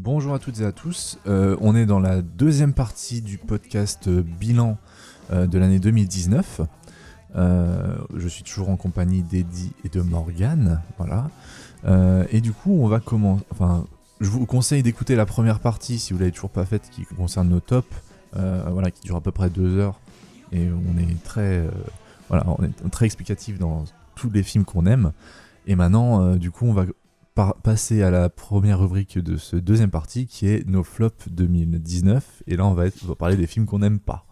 Bonjour à toutes et à tous, on est dans la deuxième partie du podcast bilan de l'année 2019. Je suis toujours en compagnie d'Eddie et de Morgane, voilà. Et du coup, on va commencer. Enfin, je vous conseille d'écouter la première partie si vous l'avez toujours pas faite, qui concerne nos tops, voilà, qui dure à peu près 2 heures. Et on est très explicatif dans tous les films qu'on aime. Et maintenant, du coup, on va passer à la première rubrique de ce deuxième partie qui est nos flops 2019. Et là, on va parler des films qu'on n'aime pas.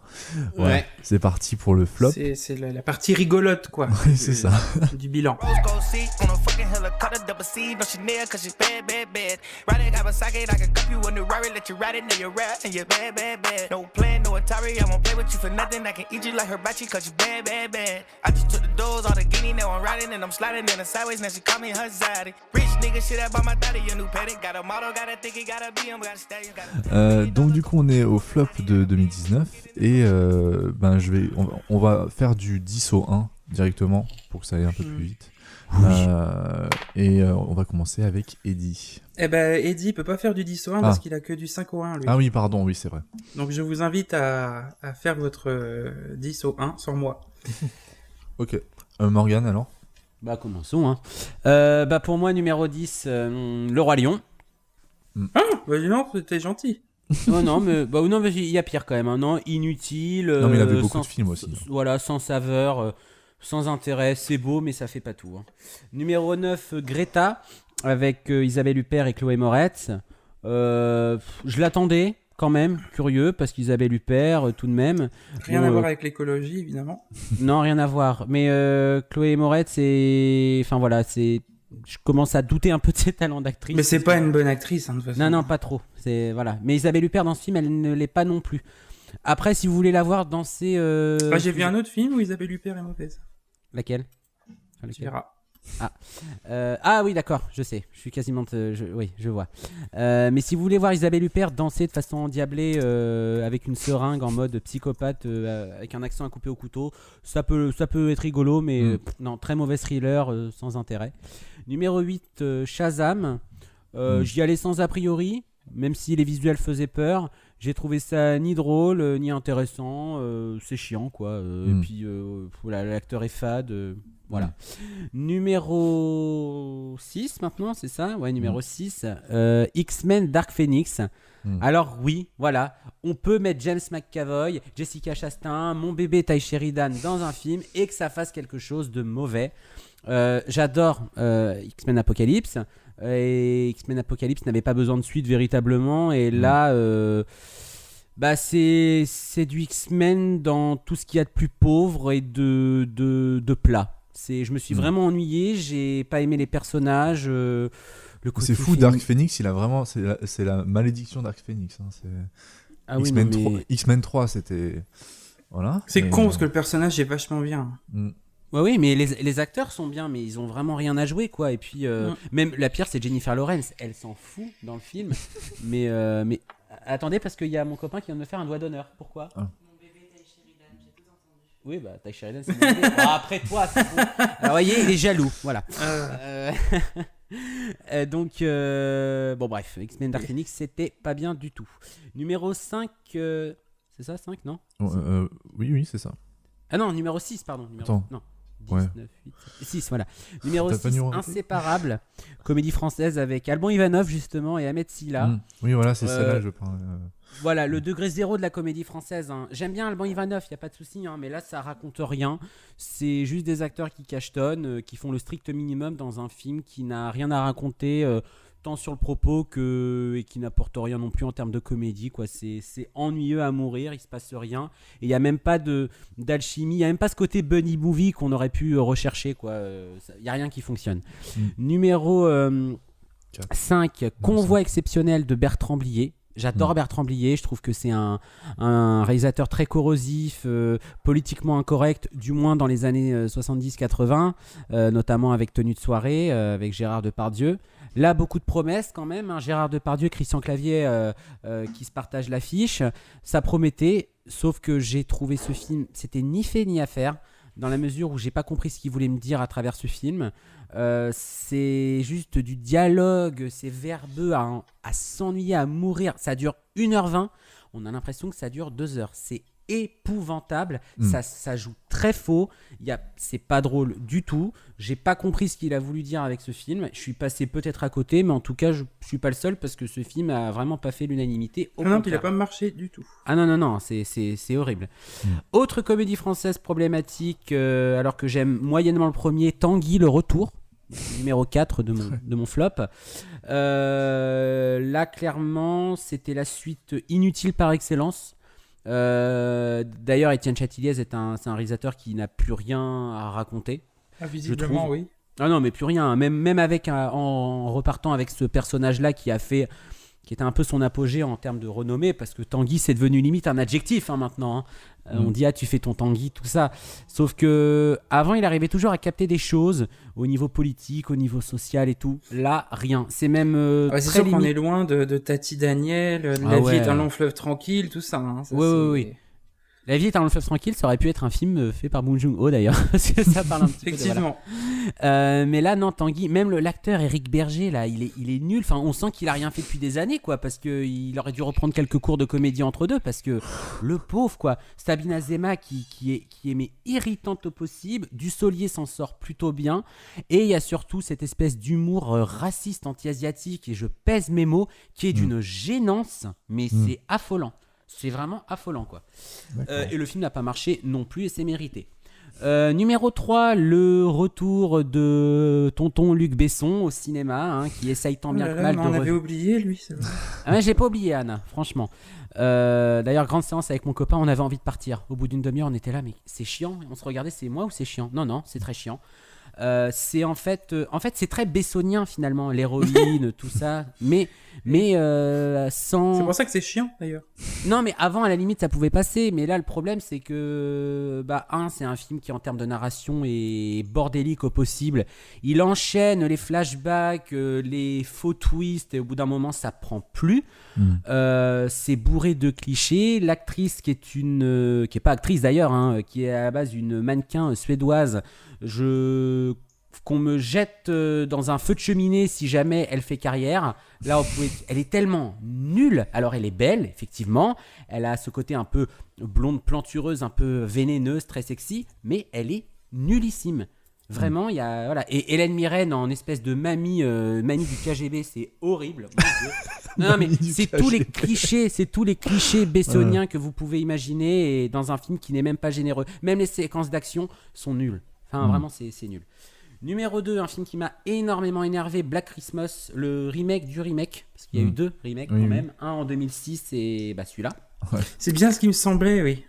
Voilà. Ouais. C'est parti pour le flop. C'est la partie rigolote, quoi. Ouais, c'est ça. Du bilan. Donc du coup on est au flop de 2019 et on va faire du 10 au 1 directement pour que ça aille un peu plus vite. On va commencer avec Eddie. Eh ben, Eddie peut pas faire du 10 au 1 parce qu'il a que du 5 au 1, lui. Ah oui, pardon, oui, c'est vrai. Donc je vous invite à faire votre 10 au 1 sans moi. Ok. Morgane, alors ? Bah, commençons. Hein. Pour moi, numéro 10, Le Roi Lion. Ah, bah dis donc, t'es gentil. Non, mais il y a pire quand même. Hein. Non, inutile. Non, mais il avait beaucoup de films aussi. Voilà, sans saveur, sans intérêt. C'est beau, mais ça fait pas tout. Hein. Numéro 9, Greta, avec Isabelle Huppert et Chloé Moretz. Je l'attendais quand même, curieux, parce qu'Isabelle Huppert, tout de même. Rien à voir avec l'écologie, évidemment. Non, rien à voir. Mais Chloé Moretz, enfin voilà, je commence à douter un peu de ses talents d'actrice. Mais c'est pas une bonne actrice, hein, de toute façon. Non, pas trop. Voilà. Mais Isabelle Huppert dans ce film, elle ne l'est pas non plus. Après, si vous voulez la voir danser... j'ai vu un autre film où Isabelle Huppert est mauvaise. Laquelle ? Tu verras. Oui, d'accord, je sais. Je suis quasiment... Oui, je vois. Mais si vous voulez voir Isabelle Huppert danser de façon endiablée avec une seringue en mode psychopathe avec un accent à couper au couteau, ça peut être rigolo, mais non, très mauvais thriller sans intérêt. Numéro 8, Shazam. J'y allais sans a priori, même si les visuels faisaient peur. J'ai trouvé ça ni drôle, ni intéressant. C'est chiant, quoi. Et puis, voilà, l'acteur est fade. Voilà. Numéro 6 maintenant, c'est ça ? Ouais, numéro 6. X-Men Dark Phoenix. Alors oui, voilà, on peut mettre James McAvoy, Jessica Chastain, mon bébé Ty Sheridan dans un film et que ça fasse quelque chose de mauvais. J'adore X-Men Apocalypse. Et X-Men Apocalypse n'avait pas besoin de suite véritablement. Et là... c'est du X-Men dans tout ce qu'il y a de plus pauvre et de plat. Je me suis vraiment ennuyé, j'ai pas aimé les personnages. C'est fou, Dark Phoenix, il a vraiment, c'est la malédiction Dark Phoenix. Hein, X-Men 3, c'était... Voilà. C'est con parce que le personnage est vachement bien. Oui, mais les acteurs sont bien, mais ils ont vraiment rien à jouer, quoi. Et puis, même la pire, c'est Jennifer Lawrence. Elle s'en fout dans le film. mais attendez, parce qu'il y a mon copain qui vient de me faire un doigt d'honneur. Pourquoi ? Mon bébé Ty Sheridan, j'ai tout entendu. Oui, Ty Sheridan, c'est mon bébé. Après toi, c'est bon. Alors, vous voyez, il est jaloux. Voilà. Donc, bref, X-Men Dark Phoenix, c'était pas bien du tout. Numéro 5, c'est ça, 5, non ? Oui, c'est ça. Ah non, numéro 6, pardon. Attends. Non. 10, 9, 8, 6, voilà. Numéro 6, Inséparable, comédie française avec Alban Ivanov justement et Ahmed Silla. Oui, voilà, c'est celle-là, je parle. Voilà, le degré zéro de la comédie française. Hein. J'aime bien Alban Ivanov, il n'y a pas de souci, hein, mais là, ça raconte rien. C'est juste des acteurs qui cachetonnent, qui font le strict minimum dans un film qui n'a rien à raconter, tant sur le propos et qui n'apporte rien non plus en termes de comédie, quoi. C'est ennuyeux à mourir, il se passe rien et il y a même pas d'alchimie, il y a même pas ce côté bunny movie qu'on aurait pu rechercher, quoi. Il y a rien qui fonctionne. Numéro 5, Convoi exceptionnel de Bertrand Blier. J'adore Bertrand Blier, je trouve que c'est un réalisateur très corrosif, politiquement incorrect, du moins dans les années 70-80, notamment avec Tenue de soirée, avec Gérard Depardieu. Là, beaucoup de promesses quand même, hein. Gérard Depardieu, Christian Clavier qui se partagent l'affiche. Ça promettait, sauf que j'ai trouvé ce film, c'était ni fait ni à faire. dans la mesure où j'ai pas compris ce qu'il voulait me dire à travers ce film. C'est juste du dialogue, c'est verbeux à s'ennuyer, à mourir. Ça dure 1h20, on a l'impression que ça dure 2 heures. C'est épouvantable, ça joue très faux, c'est pas drôle du tout. J'ai pas compris ce qu'il a voulu dire avec ce film. Je suis passé peut-être à côté, mais en tout cas je suis pas le seul parce que ce film a vraiment pas fait l'unanimité. Non, il a pas marché du tout. Ah non, c'est horrible. Autre comédie française problématique, alors que j'aime moyennement le premier, Tanguy le retour, numéro 4 de mon flop. Là clairement c'était la suite inutile par excellence. D'ailleurs, Étienne Châtilliez c'est un réalisateur qui n'a plus rien à raconter. Visiblement, oui. Ah non, mais plus rien. Même avec en repartant avec ce personnage-là qui était un peu son apogée en termes de renommée, parce que Tanguy c'est devenu limite un adjectif maintenant. On dit tu fais ton Tanguy, tout ça. Sauf que avant il arrivait toujours à capter des choses au niveau politique, au niveau social et tout. Là rien. C'est même c'est très sûr limite. qu'on est loin de Tati Daniel, La vie est un long fleuve tranquille, tout ça. Oui. La vie est un long fleuve tranquille, ça aurait pu être un film fait par Bong Joon-ho d'ailleurs, parce que ça parle un petit Effectivement. peu de, voilà. Mais là non, Tanguy, même l'acteur Éric Berger là, il est nul. Enfin, on sent qu'il a rien fait depuis des années quoi, parce que il aurait dû reprendre quelques cours de comédie entre deux, parce que le pauvre quoi. Sabine Azema qui est mais irritante au possible. Dussolier s'en sort plutôt bien, et il y a surtout cette espèce d'humour raciste anti-asiatique, et je pèse mes mots, qui est d'une gênance, mais c'est affolant. C'est vraiment affolant quoi. Et le film n'a pas marché non plus, et c'est mérité. Numéro 3, le retour de tonton Luc Besson au cinéma, qui essaye tant bien que mal on avait oublié lui, c'est vrai. Je l'ai pas oublié, Anna, franchement. D'ailleurs, grande séance avec mon copain, on avait envie de partir. Au bout d'une demi-heure, on était là, mais c'est chiant. On se regardait, c'est moi ou c'est chiant? Non, c'est très chiant. C'est en fait c'est très bessonien finalement, l'héroïne, tout ça, mais sans. C'est pour ça que c'est chiant d'ailleurs. Non, mais avant à la limite ça pouvait passer, mais là le problème c'est que c'est un film qui en termes de narration est bordélique au possible. Il enchaîne les flashbacks, les faux twists, et au bout d'un moment ça prend plus. C'est bourré de clichés. L'actrice qui est pas actrice d'ailleurs, qui est à la base une mannequin suédoise, qu'on me jette dans un feu de cheminée si jamais elle fait carrière. Là, elle est tellement nulle. Alors, elle est belle, effectivement. Elle a ce côté un peu blonde plantureuse, un peu vénéneuse, très sexy, mais elle est nullissime. Vraiment, il y a voilà. Et Hélène Mirren en espèce de mamie du KGB, c'est horrible. Non, mais c'est tous les clichés bessoniens que vous pouvez imaginer, et dans un film qui n'est même pas généreux. Même les séquences d'action sont nulles. Enfin, vraiment, c'est nul. Numéro 2, un film qui m'a énormément énervé, Black Christmas, le remake du remake, parce qu'il y a eu 2 remakes quand même, un en 2006 et celui-là. Ouais. C'est bien ce qui me semblait, oui.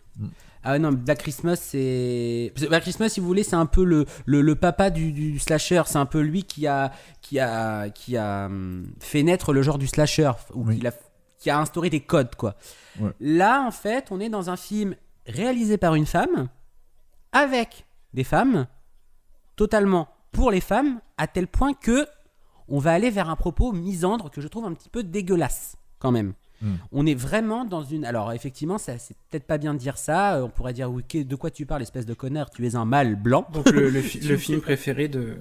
Ah non, Black Christmas, Black Christmas, si vous voulez, c'est un peu le papa du slasher. C'est un peu lui qui a fait naître le genre du slasher, ou qui a instauré des codes, quoi. Ouais. Là, en fait, on est dans un film réalisé par une femme, avec des femmes, totalement pour les femmes, à tel point que on va aller vers un propos misandre que je trouve un petit peu dégueulasse, quand même. On est vraiment dans une... Alors, effectivement, c'est peut-être pas bien de dire ça. On pourrait dire, oui, de quoi tu parles, espèce de connard, tu es un mâle blanc. Donc, le film préféré de...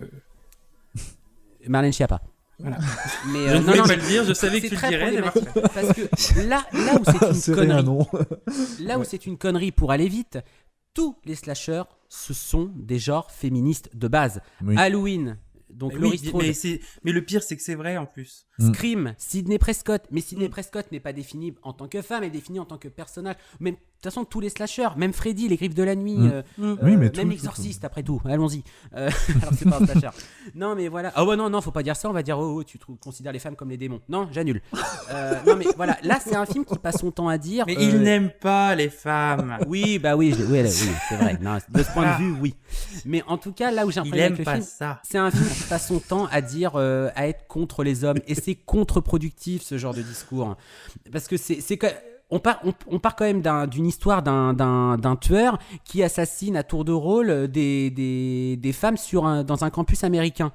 Marlène Schiappa. Voilà. Mais, je ne voulais pas le dire, je savais que tu le dirais. Parce que là où c'est une connerie... Là où c'est une connerie, pour aller vite, tous les slashers, ce sont des genres féministes de base. Oui. Halloween... Donc Laurie Strode. Mais le pire, c'est que c'est vrai en plus. Scream, Sidney Prescott. Mais Sidney Prescott n'est pas définie en tant que femme, elle est définie en tant que personnage. Mais de toute façon, tous les slashers, même Freddy, les Griffes de la nuit, oui, mais même l'Exorciste, après tout. Allons-y. Alors, c'est pas un slasher. Non, mais voilà. Ah ouais, non, faut pas dire ça. On va dire, tu considères les femmes comme les démons. Non, j'annule. Non, mais voilà. Là, c'est un film qui passe son temps à dire. Mais il n'aime pas les femmes. Oui, c'est vrai. Non, de ce point de vue, oui. Mais en tout cas, là où j'ai un problème avec le film, c'est un film qui passe son temps à dire, à être contre les hommes, et c'est contre-productif ce genre de discours, parce que on part quand même d'une histoire d'un tueur qui assassine à tour de rôle des femmes dans un campus américain.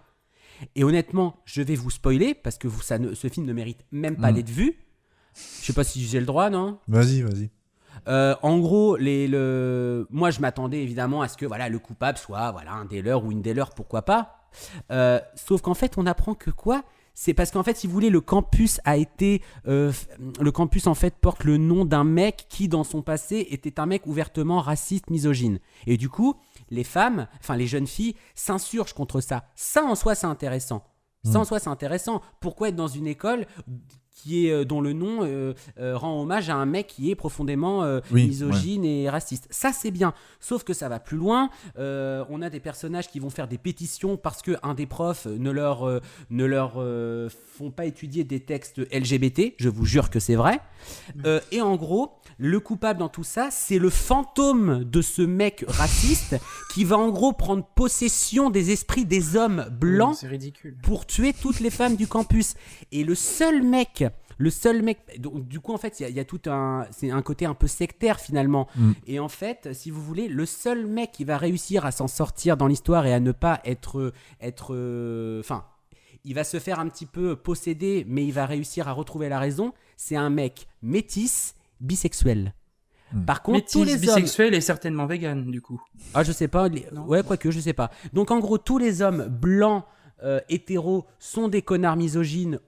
Et honnêtement, je vais vous spoiler parce que ce film ne mérite même pas d'être vu. Je sais pas si j'ai le droit, non ? Vas-y. En gros, moi je m'attendais évidemment à ce que voilà, le coupable soit voilà, un dealer ou une dealer, pourquoi pas. Sauf qu'en fait, on apprend que quoi ? C'est parce qu'en fait, si vous voulez, le campus en fait porte le nom d'un mec qui, dans son passé, était un mec ouvertement raciste, misogyne. Et du coup, les femmes, enfin les jeunes filles, s'insurgent contre ça. Ça en soi, c'est intéressant. Ça en soi, c'est intéressant. Pourquoi être dans une école dont le nom rend hommage à un mec qui est profondément misogyne et raciste. Ça, c'est bien. Sauf que ça va plus loin. On a des personnages qui vont faire des pétitions parce qu'un des profs ne leur font pas étudier des textes LGBT. Je vous jure que c'est vrai. Et en gros, le coupable dans tout ça, c'est le fantôme de ce mec raciste qui va en gros prendre possession des esprits des hommes blancs c'est ridicule. pour tuer toutes les femmes du campus. Et le seul mec, donc, du coup en fait il y a c'est un côté un peu sectaire finalement. Et en fait, si vous voulez, le seul mec qui va réussir à s'en sortir dans l'histoire et à ne pas être il va se faire un petit peu posséder, mais il va réussir à retrouver la raison, c'est un mec métis bisexuel. Par contre, Métis, tous les bisexuel et certainement vegan, du coup. Ah, je sais pas. Ouais, quoique, je sais pas. Donc, en gros, tous les hommes blancs, hétéros, sont des connards misogynes.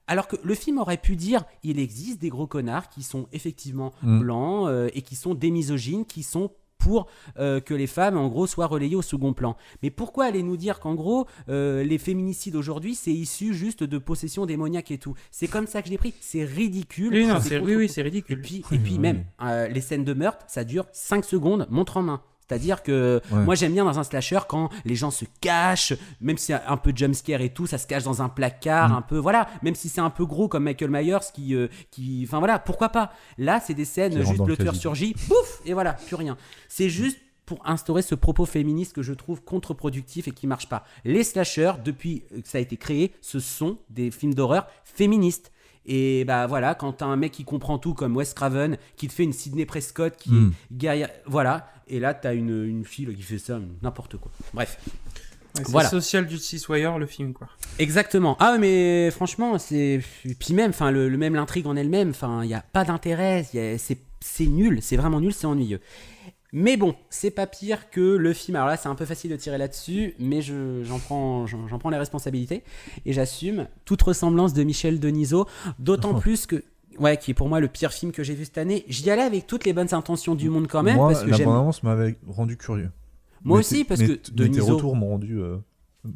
Alors que le film aurait pu dire il existe des gros connards qui sont effectivement blancs et qui sont des misogynes, qui sont pour que les femmes, en gros, soient relayées au second plan. Mais pourquoi aller nous dire qu'en gros, les féminicides aujourd'hui, c'est issu juste de possession démoniaque et tout ? C'est comme ça que je l'ai pris. C'est ridicule. Oui, non, c'est ridicule. Et puis même, les scènes de meurtre, ça dure 5 secondes, montre en main. C'est-à-dire que moi j'aime bien dans un slasher quand les gens se cachent, même si c'est un peu jumpscare et tout, ça se cache dans un placard, un peu, voilà, même si c'est un peu gros comme Michael Myers qui enfin voilà, pourquoi pas. Là c'est des scènes, juste le tueur surgit, pouf, et voilà, plus rien. C'est juste pour instaurer ce propos féministe que je trouve contre-productif et qui marche pas. Les slashers, depuis que ça a été créé, ce sont des films d'horreur féministes. Et bah voilà, quand t'as un mec qui comprend tout comme Wes Craven, qui te fait une Sidney Prescott qui est guerrière, voilà, et là t'as une fille là, qui fait ça, n'importe quoi. Bref. Ouais, c'est voilà. Social Justice Warrior, le film, quoi. Exactement. Ah mais franchement, c'est puis même, enfin le même l'intrigue en elle-même, enfin il y a pas d'intérêt, c'est nul, c'est vraiment nul, c'est ennuyeux. Mais bon, c'est pas pire que le film. Alors là, c'est un peu facile de tirer là-dessus, mais j'en prends les responsabilités et j'assume toute ressemblance de Michel Denisot, d'autant plus que qui est pour moi le pire film que j'ai vu cette année. J'y allais avec toutes les bonnes intentions du monde quand même, moi, parce que la bande-annonce m'avait rendu curieux. Moi aussi, parce que tes retours m'ont rendu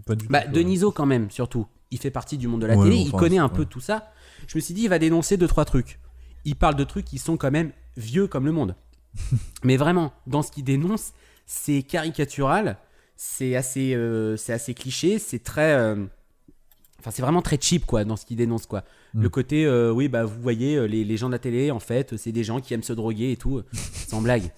pas du tout. Denisot quand même, surtout. Il fait partie du monde de la télé, il connaît un peu tout ça. Je me suis dit, il va dénoncer 2-3 trucs. Il parle de trucs qui sont quand même vieux comme le monde. Mais vraiment, dans ce qu'il dénonce, c'est caricatural, c'est assez cliché, c'est très... c'est vraiment très cheap, quoi, dans ce qu'il dénonce, quoi. Le côté, vous voyez, les gens de la télé, en fait, c'est des gens qui aiment se droguer et tout. Sans blague.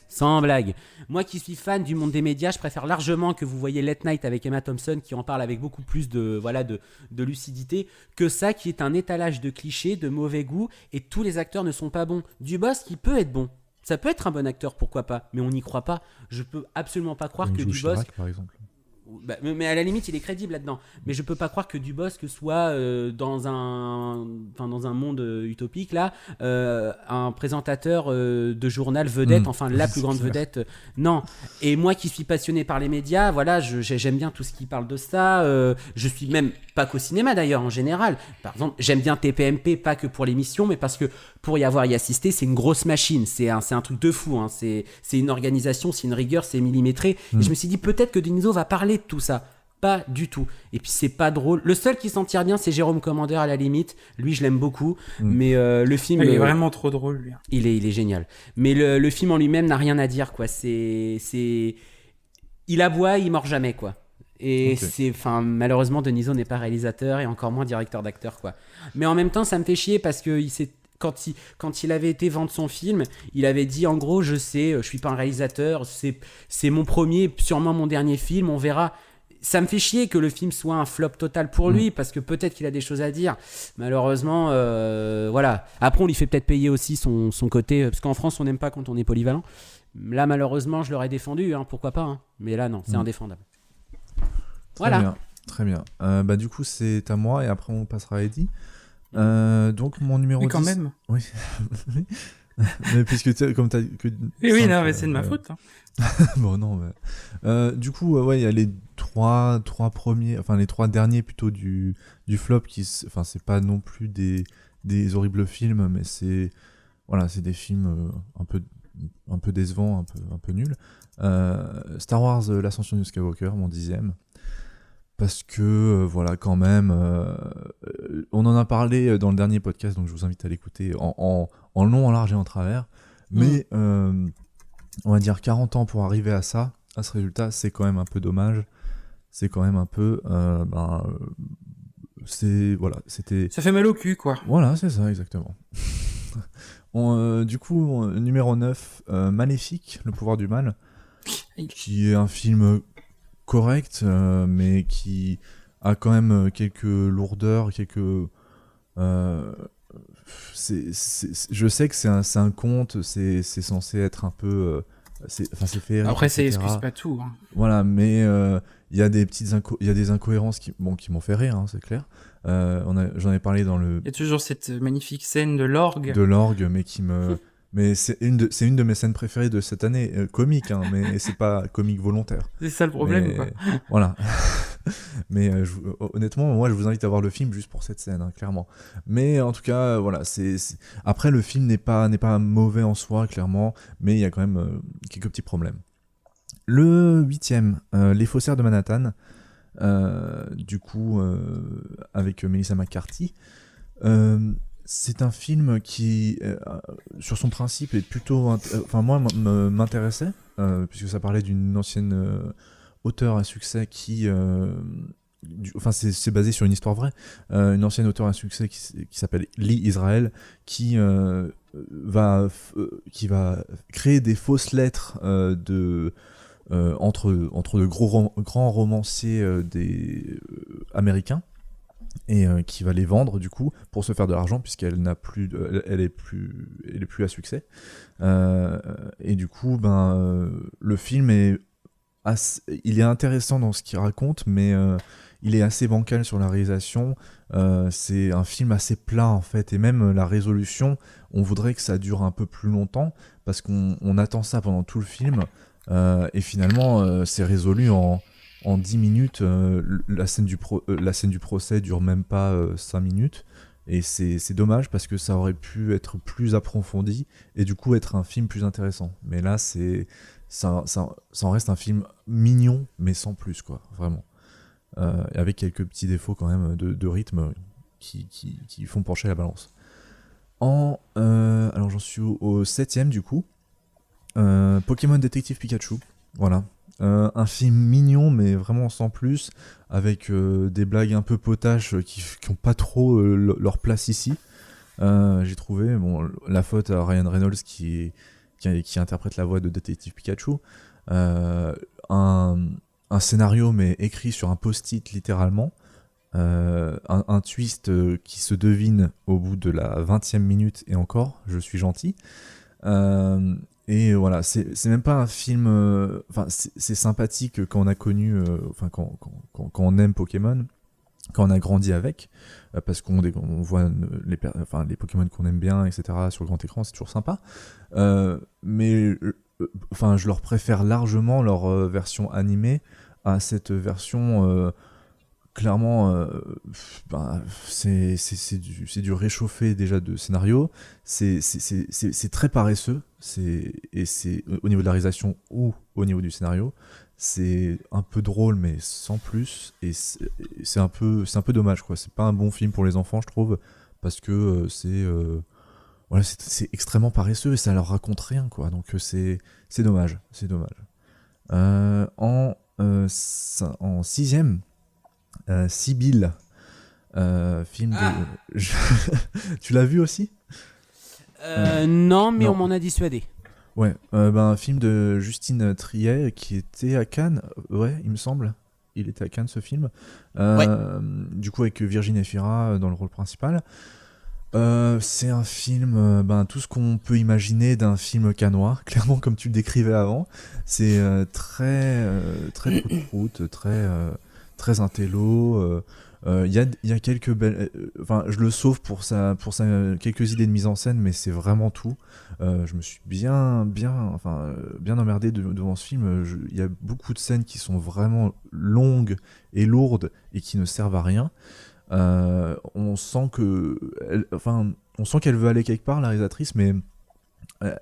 Moi qui suis fan du monde des médias, je préfère largement que vous voyez Late Night avec Emma Thompson, qui en parle avec beaucoup plus de lucidité, que ça qui est un étalage de clichés, de mauvais goût, et tous les acteurs ne sont pas bons. Dubosc, qui peut être bon. Ça peut être un bon acteur, pourquoi pas, mais on n'y croit pas. Je peux absolument pas croire que Dubosc... par exemple. Mais à la limite, il est crédible là-dedans. Mais je peux pas croire que Dubosc soit dans un monde utopique là, un présentateur de journal vedette, la plus grande vedette. Non. Et moi qui suis passionné par les médias, voilà, j'aime bien tout ce qui parle de ça. Je suis même pas qu'au cinéma d'ailleurs en général. Par exemple, j'aime bien TPMP, pas que pour l'émission, mais parce que pour y assister, c'est une grosse machine. C'est un truc de fou. Hein. C'est une organisation, c'est une rigueur, c'est millimétré. Et je me suis dit peut-être que Denisot va parler de tout ça. Pas du tout. Et puis c'est pas drôle. Le seul qui s'en tire bien, c'est Jérôme Commander à la limite. Lui, je l'aime beaucoup. Mais le film... Il est vraiment trop drôle, lui. Il est génial. Mais le film en lui-même n'a rien à dire, quoi. Il aboie, il mord jamais, quoi. Et malheureusement, Denisot n'est pas réalisateur et encore moins directeur d'acteur, quoi. Mais en même temps, ça me fait chier parce que quand il avait été vendre son film, il avait dit en gros, je suis pas un réalisateur, c'est mon premier, sûrement mon dernier film, on verra. Ça me fait chier que le film soit un flop total pour lui, parce que peut-être qu'il a des choses à dire. Malheureusement, voilà. Après, on lui fait peut-être payer aussi son côté, parce qu'en France, on n'aime pas quand on est polyvalent. Là, malheureusement, je l'aurais défendu, pourquoi pas. Hein. Mais là, non, c'est indéfendable. Voilà. Très bien. Du coup, c'est à moi et après, on passera à Eddie. Donc, mon numéro 10... Mais quand même. Oui. Mais puisque comme t'as que Oui, cinq, non, mais c'est de ma faute. Hein. bon, non, mais... du coup, ouais, il y a les trois premiers, enfin les trois derniers plutôt du flop enfin, c'est pas non plus des horribles films, mais c'est des films un peu décevants, un peu nuls. Star Wars, l'ascension du Skywalker, mon 10e. Parce que, voilà, quand même, on en a parlé dans le dernier podcast, donc je vous invite à l'écouter en long, en large et en travers. Mais, on va dire 40 ans pour arriver à ce résultat, c'est quand même un peu dommage. C'est quand même un peu... c'était... Ça fait mal au cul, quoi. Voilà, c'est ça, exactement. Du coup, numéro 9, Maléfique, le pouvoir du mal, qui est un film correct, mais qui a quand même quelques lourdeurs, je sais que c'est un conte, c'est censé être un peu... c'est féerique, Après, ça etc. excuse pas tout. Hein. Voilà, mais il y a des incohérences qui m'ont fait rire, hein, c'est clair. J'en ai parlé dans le... Il y a toujours cette magnifique scène de l'orgue. De l'orgue, mais qui me... Mais c'est une de mes scènes préférées de cette année, comique, hein, mais c'est pas comique volontaire. C'est ça le problème, mais... quoi. Voilà. Mais honnêtement, moi, je vous invite à voir le film juste pour cette scène, hein, clairement. Mais en tout cas, voilà, après, le film n'est pas mauvais en soi, clairement, mais il y a quand même quelques petits problèmes. Le 8e, Les Faussaires de Manhattan, du coup, avec Melissa McCarthy. C'est un film qui, sur son principe, est plutôt... Enfin, moi, m'intéressait, puisque ça parlait d'une ancienne auteure à succès qui... c'est basé sur une histoire vraie. Une ancienne auteure à succès qui s'appelle Lee Israel, qui va créer des fausses lettres entre de grands romanciers américains, et qui va les vendre du coup pour se faire de l'argent, puisqu'elle n'a plus elle est plus à succès, et du coup le film il est intéressant dans ce qu'il raconte, mais il est assez bancal sur la réalisation. C'est un film assez plat en fait, et même la résolution, on voudrait que ça dure un peu plus longtemps, parce qu'on attend ça pendant tout le film, et finalement c'est résolu en 10 minutes. La scène du procès dure même pas 5 minutes, et c'est dommage, parce que ça aurait pu être plus approfondi et du coup être un film plus intéressant. Mais là, ça en reste un film mignon, mais sans plus, quoi, vraiment. Avec quelques petits défauts quand même de rythme qui font pencher la balance. Alors j'en suis au 7e du coup. Pokémon Détective Pikachu. Voilà. Un film mignon, mais vraiment sans plus, avec des blagues un peu potaches qui n'ont pas trop leur place ici. J'ai trouvé, la faute à Ryan Reynolds qui interprète la voix de Détective Pikachu. Un scénario, mais écrit sur un post-it littéralement. Un twist qui se devine au bout de la 20e minute, et encore, je suis gentil. Et voilà, c'est même pas un film... c'est sympathique quand on a connu... quand on aime Pokémon, quand on a grandi avec, parce qu'on voit les Pokémon qu'on aime bien, etc. sur le grand écran, c'est toujours sympa. Mais je leur préfère largement leur version animée à cette version... clairement, c'est du réchauffé déjà de scénario. C'est très paresseux. Et c'est au niveau de la réalisation ou au niveau du scénario, c'est un peu drôle, mais sans plus. Et c'est un peu dommage, quoi. C'est pas un bon film pour les enfants, je trouve, parce que c'est extrêmement paresseux et ça leur raconte rien, quoi. Donc c'est dommage. En 6e, Sibylle, film de... Tu l'as vu aussi ? Non, mais non. on m'en a dissuadé. Ouais, un film de Justine Triet qui était à Cannes, ouais, il me semble. Il était à Cannes, ce film. Ouais. Du coup, avec Virginie Efira dans le rôle principal. C'est un film, tout ce qu'on peut imaginer d'un film cannois, clairement, comme tu le décrivais avant. C'est très prout-prout, très intello. Il y a quelques belles. Enfin, je le sauve pour quelques idées de mise en scène, mais c'est vraiment tout. Je me suis bien emmerdé devant ce film. Il y a beaucoup de scènes qui sont vraiment longues et lourdes et qui ne servent à rien. On sent qu'elle veut aller quelque part, la réalisatrice, mais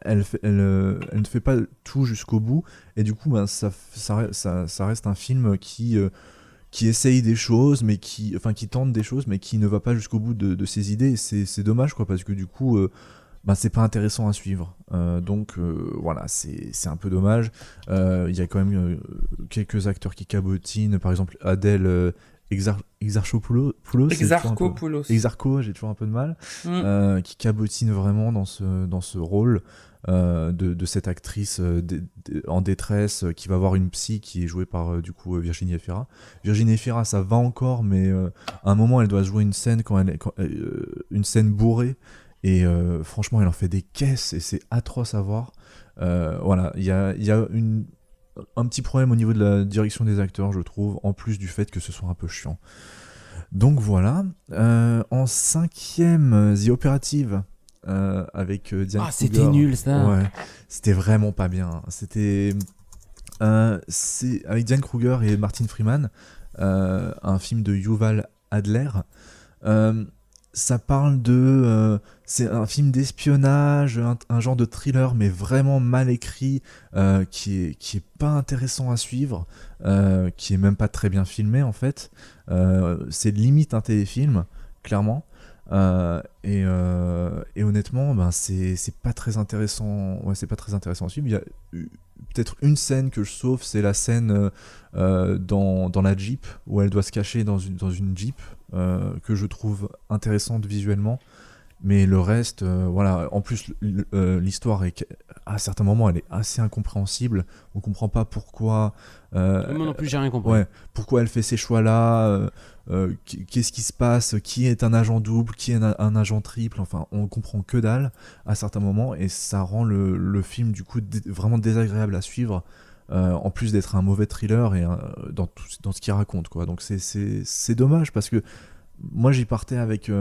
elle ne fait pas tout jusqu'au bout, et du coup ça reste un film qui essaye des choses, mais qui tente des choses, mais qui ne va pas jusqu'au bout de ses idées, et c'est dommage, quoi, parce que du coup c'est pas intéressant à suivre. Donc voilà, c'est un peu dommage. Il y a quand même quelques acteurs qui cabotinent, par exemple Adèle Exarchopoulos, Exarcho, j'ai toujours un peu de mal, qui cabotine vraiment dans ce rôle de cette actrice en détresse, qui va voir une psy qui est jouée par du coup Virginie Efira. Virginie Efira, ça va encore, mais à un moment elle doit jouer une scène une scène bourrée, et franchement elle en fait des caisses et c'est atroce à voir. Voilà, il y a un petit problème au niveau de la direction des acteurs, je trouve, en plus du fait que ce soit un peu chiant. Donc voilà. En 5ème, The Operative, avec Diane Kruger. C'était nul, ça. Ouais, c'était vraiment pas bien. C'est avec Diane Kruger et Martin Freeman, un film de Yuval Adler. Ça parle c'est un film d'espionnage, un genre de thriller, mais vraiment mal écrit, qui est pas intéressant à suivre, qui est même pas très bien filmé en fait. C'est limite un téléfilm, clairement. Et honnêtement, c'est pas très intéressant. Ouais, c'est pas très intéressant à suivre. Il y a peut-être une scène que je sauve, c'est la scène dans la Jeep, où elle doit se cacher dans une Jeep, que je trouve intéressante visuellement. Mais le reste, voilà. En plus, l'histoire à certains moments, elle est assez incompréhensible. On comprend pas pourquoi. Moi non plus, j'ai rien compris. Ouais, pourquoi elle fait ces choix-là, qu'est-ce qui se passe, qui est un agent double, qui est un agent triple. Enfin, on comprend que dalle à certains moments, et ça rend le film du coup vraiment désagréable à suivre. En plus d'être un mauvais thriller et dans ce qu'il raconte, quoi. Donc c'est dommage, parce que moi j'y partais avec.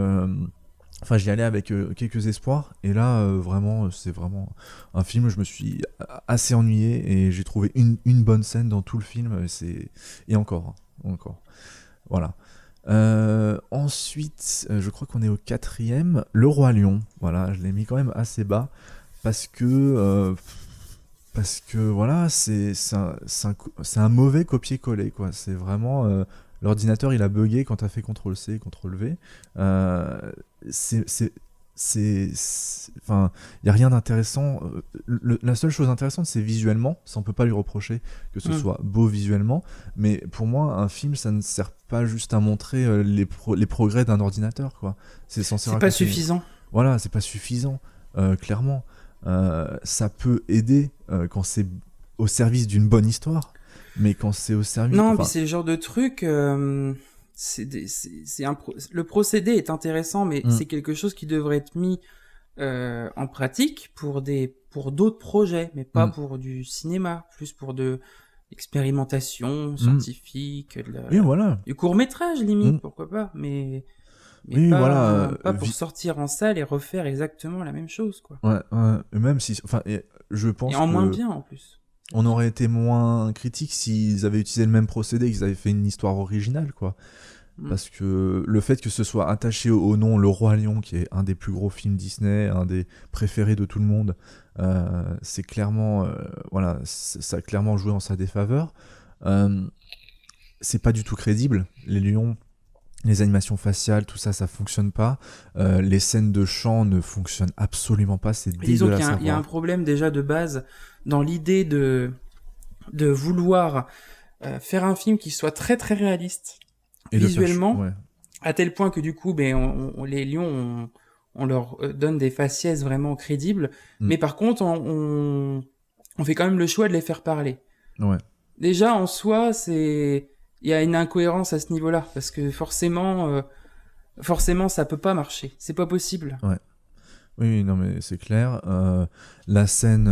J'y allais avec quelques espoirs, et là, vraiment, c'est vraiment un film, je me suis assez ennuyé, et j'ai trouvé une bonne scène dans tout le film, et encore. Voilà. Ensuite, je crois qu'on est au 4ème, Le Roi Lion. Voilà, je l'ai mis quand même assez bas, parce que voilà, c'est un mauvais copier-coller, quoi. C'est vraiment... l'ordinateur, il a bugué quand t'as fait CTRL-C, CTRL-V. Enfin, il n'y a rien d'intéressant. La seule chose intéressante, c'est visuellement. Ça, on peut pas lui reprocher que ce soit beau visuellement. Mais pour moi, un film, ça ne sert pas juste à montrer les progrès d'un ordinateur, quoi. C'est censé raconter... pas suffisant. Voilà, c'est pas suffisant, clairement. Ça peut aider quand c'est au service d'une bonne histoire. Mais quand c'est au service... Non, mais c'est le genre de truc... le procédé est intéressant, mais c'est quelque chose qui devrait être mis en pratique pour d'autres projets, mais pas pour du cinéma, plus pour de l'expérimentation scientifique, voilà. du court-métrage limite, pourquoi pas, mais pas pour sortir en salle et refaire exactement la même chose, quoi. Ouais. Même si... je pense et en moins bien, en plus. On aurait été moins critique s'ils avaient utilisé le même procédé, qu'ils avaient fait une histoire originale, quoi. Parce que le fait que ce soit attaché au nom Le Roi Lion, qui est un des plus gros films Disney, un des préférés de tout le monde, c'est clairement... voilà, ça a clairement joué en sa défaveur. C'est pas du tout crédible. Les lions, les animations faciales, tout ça, ça fonctionne pas. Les scènes de chant ne fonctionnent absolument pas. C'est dégueulasse à voir. Il y a un problème déjà de base dans l'idée de vouloir faire un film qui soit très très réaliste et visuellement, à tel point que du coup, les lions, on leur donne des faciès vraiment crédibles, mais par contre, on fait quand même le choix de les faire parler. Ouais. Déjà, en soi, il y a une incohérence à ce niveau-là, parce que forcément, ça peut pas marcher. C'est pas possible. Ouais. Oui, non, mais c'est clair. La scène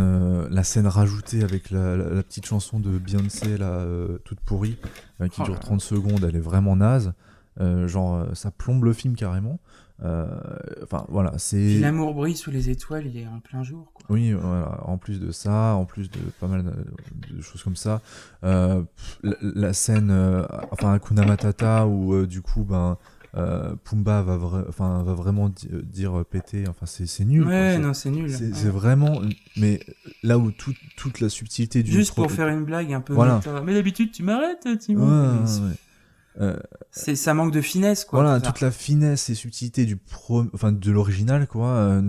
rajoutée avec la petite chanson de Beyoncé, là, toute pourrie, qui dure 30 secondes, elle est vraiment naze. Ça plombe le film carrément. Enfin voilà, c'est. Puis l'amour brille sous les étoiles, il est en plein jour, quoi. Oui, voilà. En plus de ça, en plus de pas mal de choses comme ça, la scène, Hakuna Matata où du coup Pumba va vraiment dire péter. Enfin, c'est nul. Ouais, quoi. non, c'est nul. C'est vraiment. Mais là où toute la subtilité du. Juste pour faire une blague un peu. Voilà. Mais d'habitude, tu m'arrêtes, Timon. Ouais. Ça manque de finesse, quoi. Voilà, toute la finesse et subtilité de l'original, quoi,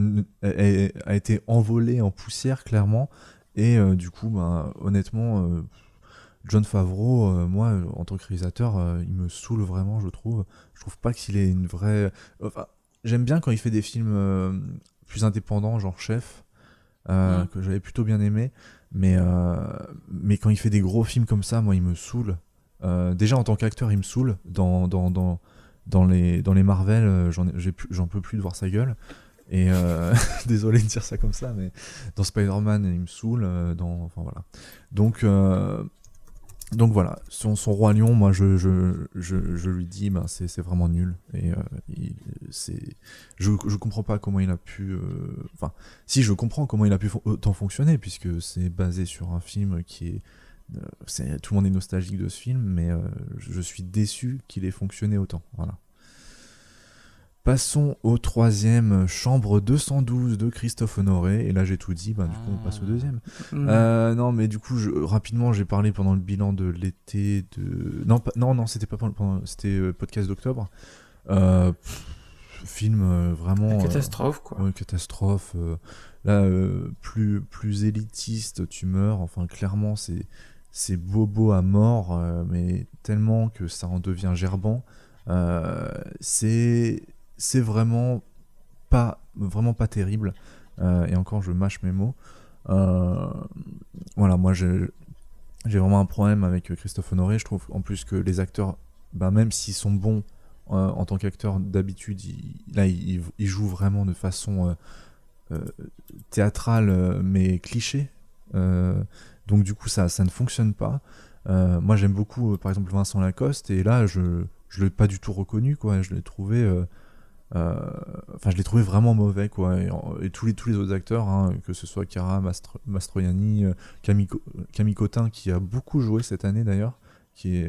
a été envolée en poussière, clairement. Et du coup, honnêtement, Jon Favreau, moi, en tant que réalisateur, il me saoule vraiment, je trouve. Je trouve pas qu'il ait une vraie. Enfin, j'aime bien quand il fait des films plus indépendants, genre Chef, que j'avais plutôt bien aimé. Mais quand il fait des gros films comme ça, moi, il me saoule. Déjà en tant qu'acteur il me saoule dans les Marvel, j'en peux plus de voir sa gueule et désolé de dire ça comme ça, mais dans Spider-Man il me saoule, enfin voilà, donc voilà, son Roi Lion, moi je lui dis c'est vraiment nul et je comprends pas comment il a pu enfin si, je comprends comment il a pu autant fonctionner, puisque c'est basé sur un film qui est tout le monde est nostalgique de ce film, mais je suis déçu qu'il ait fonctionné autant. Voilà. Passons au troisième, Chambre 212 de Christophe Honoré. Et là j'ai tout dit, du coup on passe au deuxième. Non, mais du coup rapidement j'ai parlé pendant le bilan de l'été de... Non, c'était pas c'était podcast d'octobre. Film vraiment... catastrophe, quoi. Ouais, catastrophe. Là, plus élitiste, tu meurs. Enfin, clairement, c'est bobo à mort, mais tellement que ça en devient gerbant. C'est vraiment pas terrible. Et encore, je mâche mes mots. Voilà, moi j'ai vraiment un problème avec Christophe Honoré. Je trouve en plus que les acteurs, même s'ils sont bons en tant qu'acteurs d'habitude, ils jouent vraiment de façon théâtrale, mais cliché. Donc du coup ça ne fonctionne pas. Moi j'aime beaucoup par exemple Vincent Lacoste, et là je l'ai pas du tout reconnu, quoi. Je l'ai trouvé vraiment mauvais, quoi. Et tous les autres acteurs, que ce soit Chiara Mastroianni, Camille Cotin, qui a beaucoup joué cette année d'ailleurs, qui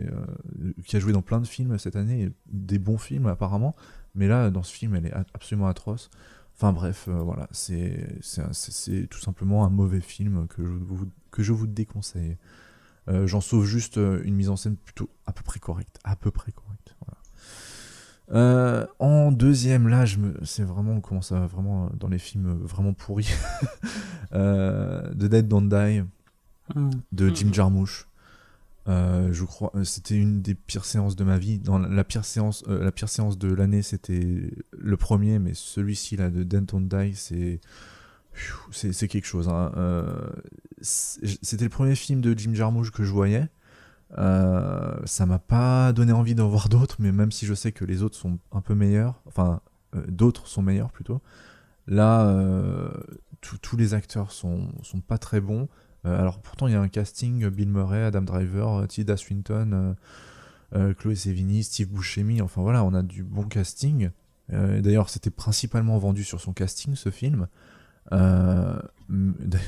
a joué dans plein de films cette année, des bons films apparemment, mais là dans ce film elle est absolument atroce. Enfin bref, voilà, c'est tout simplement un mauvais film que je vous déconseille. J'en sauve juste une mise en scène plutôt à peu près correcte. Voilà. En deuxième, là, c'est vraiment, on commence à vraiment dans les films vraiment pourris. The Dead Don't Die de Jim Jarmusch. Je crois, c'était une des pires séances de ma vie. Dans la pire séance de l'année, c'était le premier, mais celui-ci là de Dead Don't Die, c'est quelque chose. C'était le premier film de Jim Jarmusch que je voyais. Ça m'a pas donné envie d'en voir d'autres, mais même si je sais que les autres sont un peu meilleurs, d'autres sont meilleurs plutôt. Là, tous les acteurs sont pas très bons. Alors pourtant il y a un casting: Bill Murray, Adam Driver, Tilda Swinton, Chloé Sevigny, Steve Buscemi. Enfin voilà, on a du bon casting. D'ailleurs c'était principalement vendu sur son casting, ce film.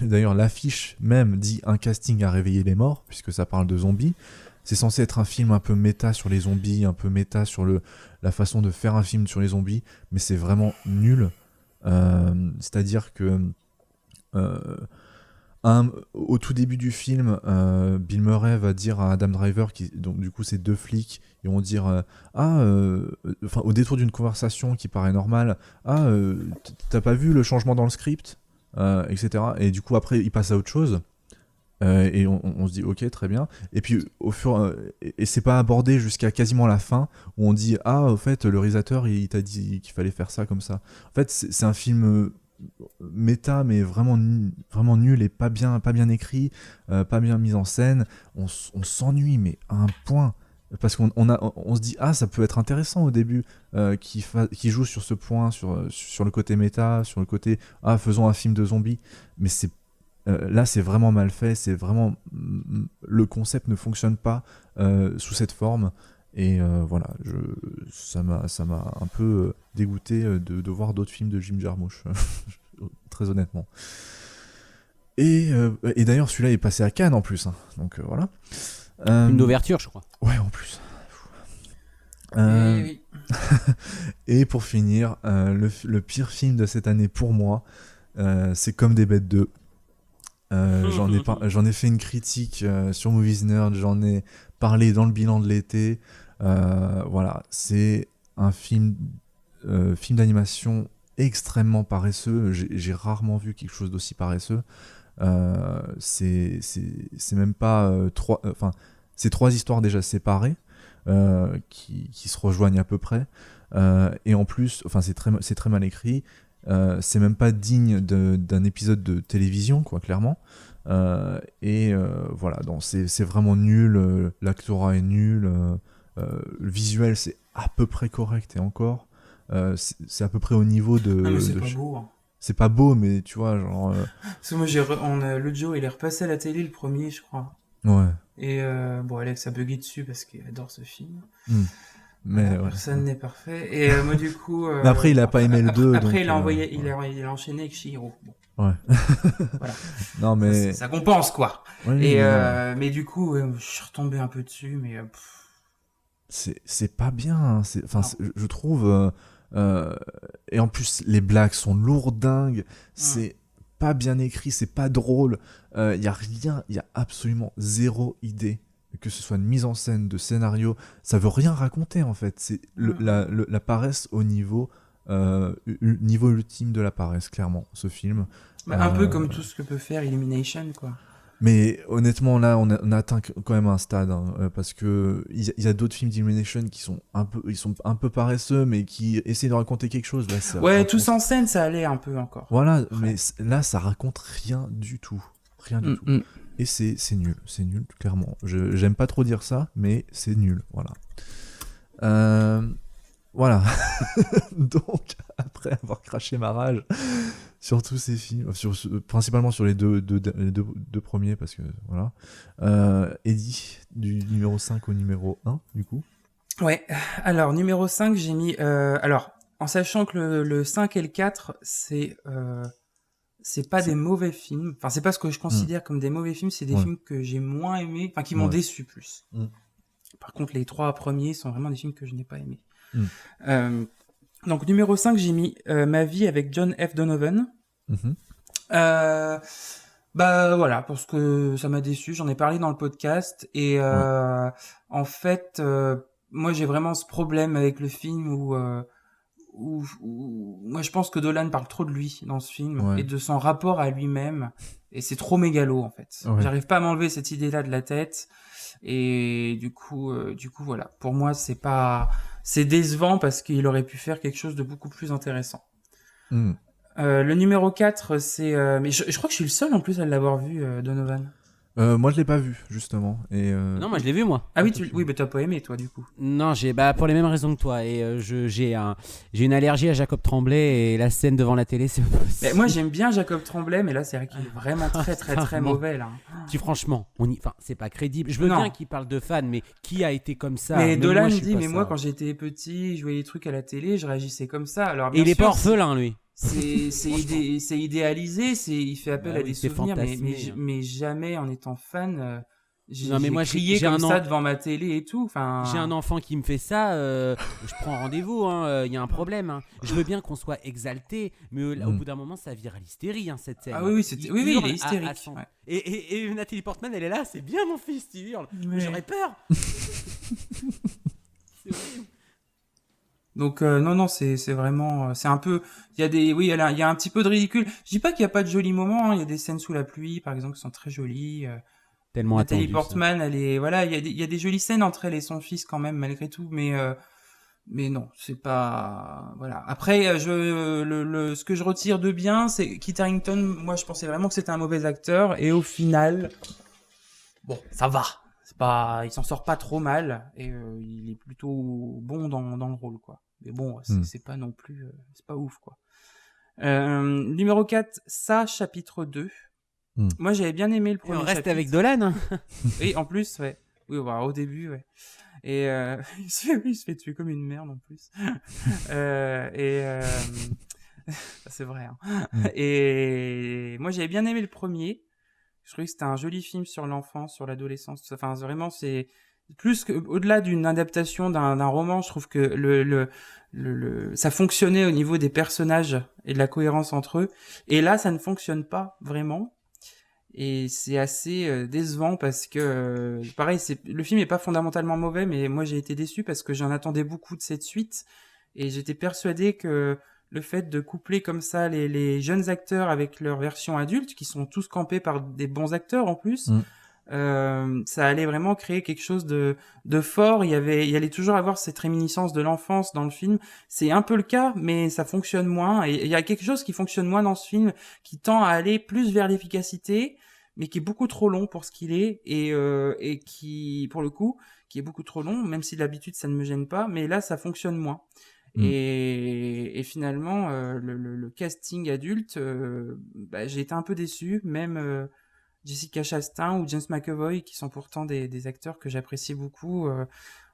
D'ailleurs l'affiche même dit un casting à réveiller les morts, puisque ça parle de zombies. C'est censé être un film un peu méta sur les zombies, un peu méta sur la façon de faire un film sur les zombies, mais c'est vraiment nul. C'est-à-dire que au tout début du film, Bill Murray va dire à Adam Driver, donc du coup c'est deux flics, ils vont dire au détour d'une conversation qui paraît normale, t'as pas vu le changement dans le script, etc. Et du coup après il passe à autre chose, et on se dit ok, très bien, et puis et c'est pas abordé jusqu'à quasiment la fin où on dit au fait le réalisateur il t'a dit qu'il fallait faire ça comme ça. En fait c'est un film méta, mais vraiment nul et pas bien écrit, pas bien mis en scène. On s'ennuie, mais à un point, parce qu'on se dit ça peut être intéressant au début, qui joue sur ce point, sur le côté méta, sur le côté faisons un film de zombies, mais là c'est vraiment mal fait, c'est vraiment le concept ne fonctionne pas sous cette forme, Et voilà, ça m'a un peu dégoûté de voir d'autres films de Jim Jarmusch, très honnêtement. Et d'ailleurs, celui-là est passé à Cannes en plus, hein, donc voilà. Une d'ouverture, je crois. Ouais, en plus. Oui. Et pour finir, le pire film de cette année pour moi, c'est Comme des bêtes 2. J'en ai fait une critique sur Movies Nerd, j'en ai parlé dans le bilan de l'été. Voilà, c'est un film d'animation extrêmement paresseux. J'ai rarement vu quelque chose d'aussi paresseux. C'est même pas c'est 3 histoires déjà séparées qui se rejoignent à peu près. Et en plus, c'est très mal écrit. C'est même pas digne d'un épisode de télévision, quoi, clairement. Voilà, donc c'est vraiment nul. L'actorat est nul. Le visuel, c'est à peu près correct, et encore. C'est à peu près au niveau de. Ah, mais c'est pas beau. Hein. C'est pas beau, mais tu vois, genre. Parce que moi, le Joe, il est repassé à la télé le premier, je crois. Ouais. Et bon, Alex a bugué dessus parce qu'il adore ce film. Mais personne n'est parfait. Et moi, du coup. Mais après, il a pas aimé le 2. Après, donc, il a enchaîné avec Chihiro. Bon. Ouais. Voilà. Non, mais. Ça compense, quoi. Oui, et mais du coup, je suis retombé un peu dessus, mais. C'est pas bien. Je trouve. Et en plus, les blagues sont lourdingues. C'est pas bien écrit, c'est pas drôle. Y a rien, y a absolument zéro idée. Que ce soit une mise en scène, de scénario, ça veut rien raconter en fait. C'est la paresse au niveau ultime de la paresse, clairement, ce film. Un peu comme tout ce que peut faire Illumination, quoi. Mais honnêtement, là, on atteint quand même un stade, hein, parce que il y a d'autres films d'Illumination qui sont un peu paresseux, mais qui essaient de raconter quelque chose. Là, ouais, tous en scène, ça allait un peu encore. Voilà, mais là, ça raconte rien du tout. Rien du tout. Et c'est nul, clairement. J'aime pas trop dire ça, mais c'est nul, voilà. Voilà. Donc, après avoir craché ma rage sur tous ces films, principalement sur les deux premiers, parce que voilà. Eddie, du numéro 5 au numéro 1, du coup. Ouais, alors, numéro 5, j'ai mis... alors, en sachant que le 5 et le 4, c'est pas des mauvais films. Enfin, c'est pas ce que je considère comme des mauvais films, c'est des films que j'ai moins aimés, enfin, qui m'ont déçu plus. Par contre, les 3 premiers sont vraiment des films que je n'ai pas aimés. Donc, numéro 5, j'ai mis Ma vie avec John F. Donovan. Bah, voilà, parce que ça m'a déçu. J'en ai parlé dans le podcast. Et en fait, moi, j'ai vraiment ce problème avec le film où moi je pense que Dolan parle trop de lui dans ce film et de son rapport à lui-même, et c'est trop mégalo en fait. J'arrive pas à m'enlever cette idée-là de la tête, et du coup voilà, pour moi c'est décevant parce qu'il aurait pu faire quelque chose de beaucoup plus intéressant. Le numéro 4, c'est mais je crois que je suis le seul en plus à l'avoir vu, Donovan. Moi je l'ai pas vu justement, et non, moi je l'ai vu, moi. Ah oui, mais t'as pas aimé toi du coup. Non, pour les mêmes raisons que toi, et j'ai une allergie à Jacob Tremblay, et la scène devant la télé, c'est pas possible. Mais moi j'aime bien Jacob Tremblay, mais là c'est vrai qu'il est vraiment très mauvais là. Franchement, c'est pas crédible. Je veux bien qu'il parle de fans, mais qui a été comme ça? Mais Dolan dit, mais moi quand j'étais petit, je voyais des trucs à la télé, je réagissais comme ça. Alors et il est pas orphelin, lui. C'est idéalisé, il fait appel à des souvenirs, mais jamais en étant fan. J'ai crié comme ça devant ma télé et tout. Enfin... J'ai un enfant qui me fait ça, je prends rendez-vous, il y a un problème. Hein. Je veux bien qu'on soit exalté, mais là, au bout d'un moment, ça vire à l'hystérie, hein, cette scène. Ah oui, il est hystérique. Et Nathalie Portman, elle est là, c'est bien mon fils, tu hurles. Mais j'aurais peur. C'est horrible. Donc non, c'est vraiment, c'est un peu, il y a un petit peu de ridicule. Je dis pas qu'il y a pas de jolis moments, hein. Il y a des scènes sous la pluie par exemple qui sont très jolies. Tellement Nathalie attendu, Portman, elle est, voilà, il y a des jolies scènes entre elle et son fils quand même malgré tout, mais non, c'est pas, voilà. Après ce que je retire de bien, c'est Kit Harington. Moi je pensais vraiment que c'était un mauvais acteur, et au final, bon, ça va. Il s'en sort pas trop mal, et il est plutôt bon dans le rôle, quoi. Mais bon, c'est pas non plus, c'est pas ouf, quoi. Numéro 4, Ça, chapitre 2. Moi, j'avais bien aimé le premier chapitre. On reste avec Dolan. Oui, en plus, ouais. Oui, voilà, au début, ouais. Et il se fait tuer comme une merde en plus. C'est vrai. Hein. Et moi, j'avais bien aimé le premier. Je trouvais que c'était un joli film sur l'enfance, sur l'adolescence. Enfin, vraiment, c'est plus que au-delà d'une adaptation d'un roman. Je trouve que ça fonctionnait au niveau des personnages et de la cohérence entre eux. Et là, ça ne fonctionne pas vraiment. Et c'est assez décevant parce que, pareil, le film est pas fondamentalement mauvais, mais moi j'ai été déçu parce que j'en attendais beaucoup de cette suite. Et j'étais persuadé que le fait de coupler comme ça les jeunes acteurs avec leur version adulte, qui sont tous campés par des bons acteurs en plus, ça allait vraiment créer quelque chose de fort. Il allait toujours avoir cette réminiscence de l'enfance dans le film. C'est un peu le cas, mais ça fonctionne moins. Et il y a quelque chose qui fonctionne moins dans ce film, qui tend à aller plus vers l'efficacité, mais qui est beaucoup trop long pour ce qu'il est, et qui, pour le coup, qui est beaucoup trop long, même si d'habitude ça ne me gêne pas, mais là ça fonctionne moins. Et finalement, le casting adulte, j'ai été un peu déçu, même Jessica Chastain ou James McAvoy, qui sont pourtant des acteurs que j'apprécie beaucoup.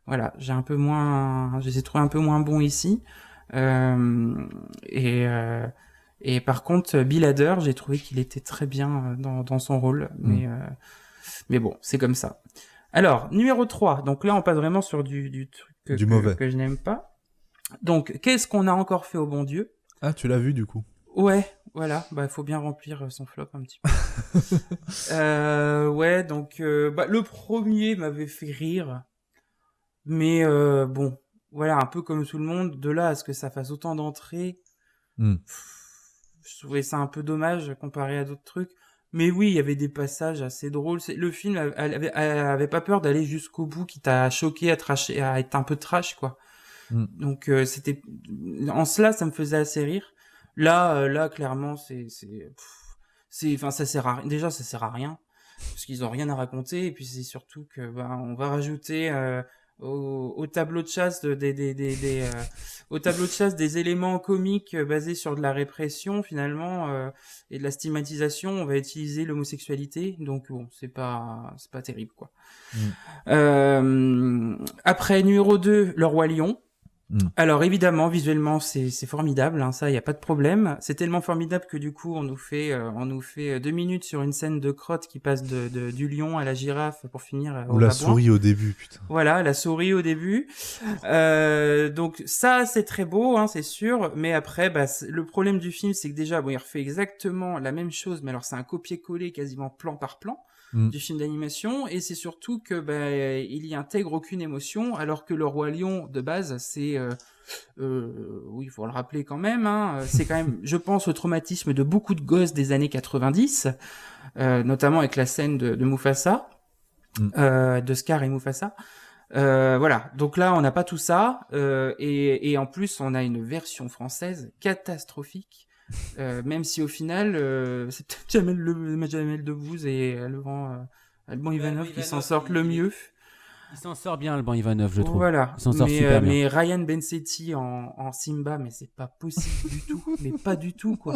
Voilà, je les ai trouvés un peu moins bons ici. Et par contre, Bill Hader, j'ai trouvé qu'il était très bien dans son rôle, mais bon, c'est comme ça. Alors, numéro 3, donc là on passe vraiment sur du truc mauvais. Que je n'aime pas. Donc, qu'est-ce qu'on a encore fait au bon Dieu ? Ah, tu l'as vu du coup ? Ouais, voilà, faut bien remplir son flop un petit peu. Ouais, donc le premier m'avait fait rire, mais bon, voilà, un peu comme tout le monde, de là à ce que ça fasse autant d'entrées, je trouvais ça un peu dommage comparé à d'autres trucs. Mais oui, il y avait des passages assez drôles. Le film avait pas peur d'aller jusqu'au bout, qui t'a choqué, à être un peu trash, quoi. Donc c'était, en cela, ça me faisait assez rire. Là, clairement, enfin, ça sert à rien. Déjà, ça sert à rien parce qu'ils ont rien à raconter. Et puis c'est surtout que on va rajouter au tableau de chasse au tableau de chasse des éléments comiques basés sur de la répression finalement et de la stigmatisation. On va utiliser l'homosexualité. Donc bon, c'est pas terrible, quoi. Après, numéro 2, Le Roi Lion. Alors évidemment, visuellement, c'est formidable, hein, ça, il y a pas de problème. C'est tellement formidable que du coup, on nous fait 2 minutes sur une scène de crotte qui passe du lion à la girafe pour finir ou la souris au début, putain. Voilà, la souris au début. Donc ça, c'est très beau, hein, c'est sûr. Mais après, le problème du film, c'est que déjà, il refait exactement la même chose, mais alors c'est un copier-coller quasiment plan par plan du film d'animation, et c'est surtout que il y intègre aucune émotion, alors que Le Roi Lion de base, c'est oui, il faut le rappeler quand même, hein, c'est quand même, je pense, au traumatisme de beaucoup de gosses des années 90, notamment avec la scène de Mufasa, de Scar et Mufasa. Voilà, donc là on n'a pas tout ça, et en plus on a une version française catastrophique. Même si au final c'est peut-être Jamel Debbouze et Alban Ivanov qui s'en sortent le mieux. Il s'en sort bien, Alban Ivanov, je trouve. Voilà, il s'en sort super bien. Mais Ryan Bensetti en Simba, mais c'est pas possible du tout, mais pas du tout, quoi.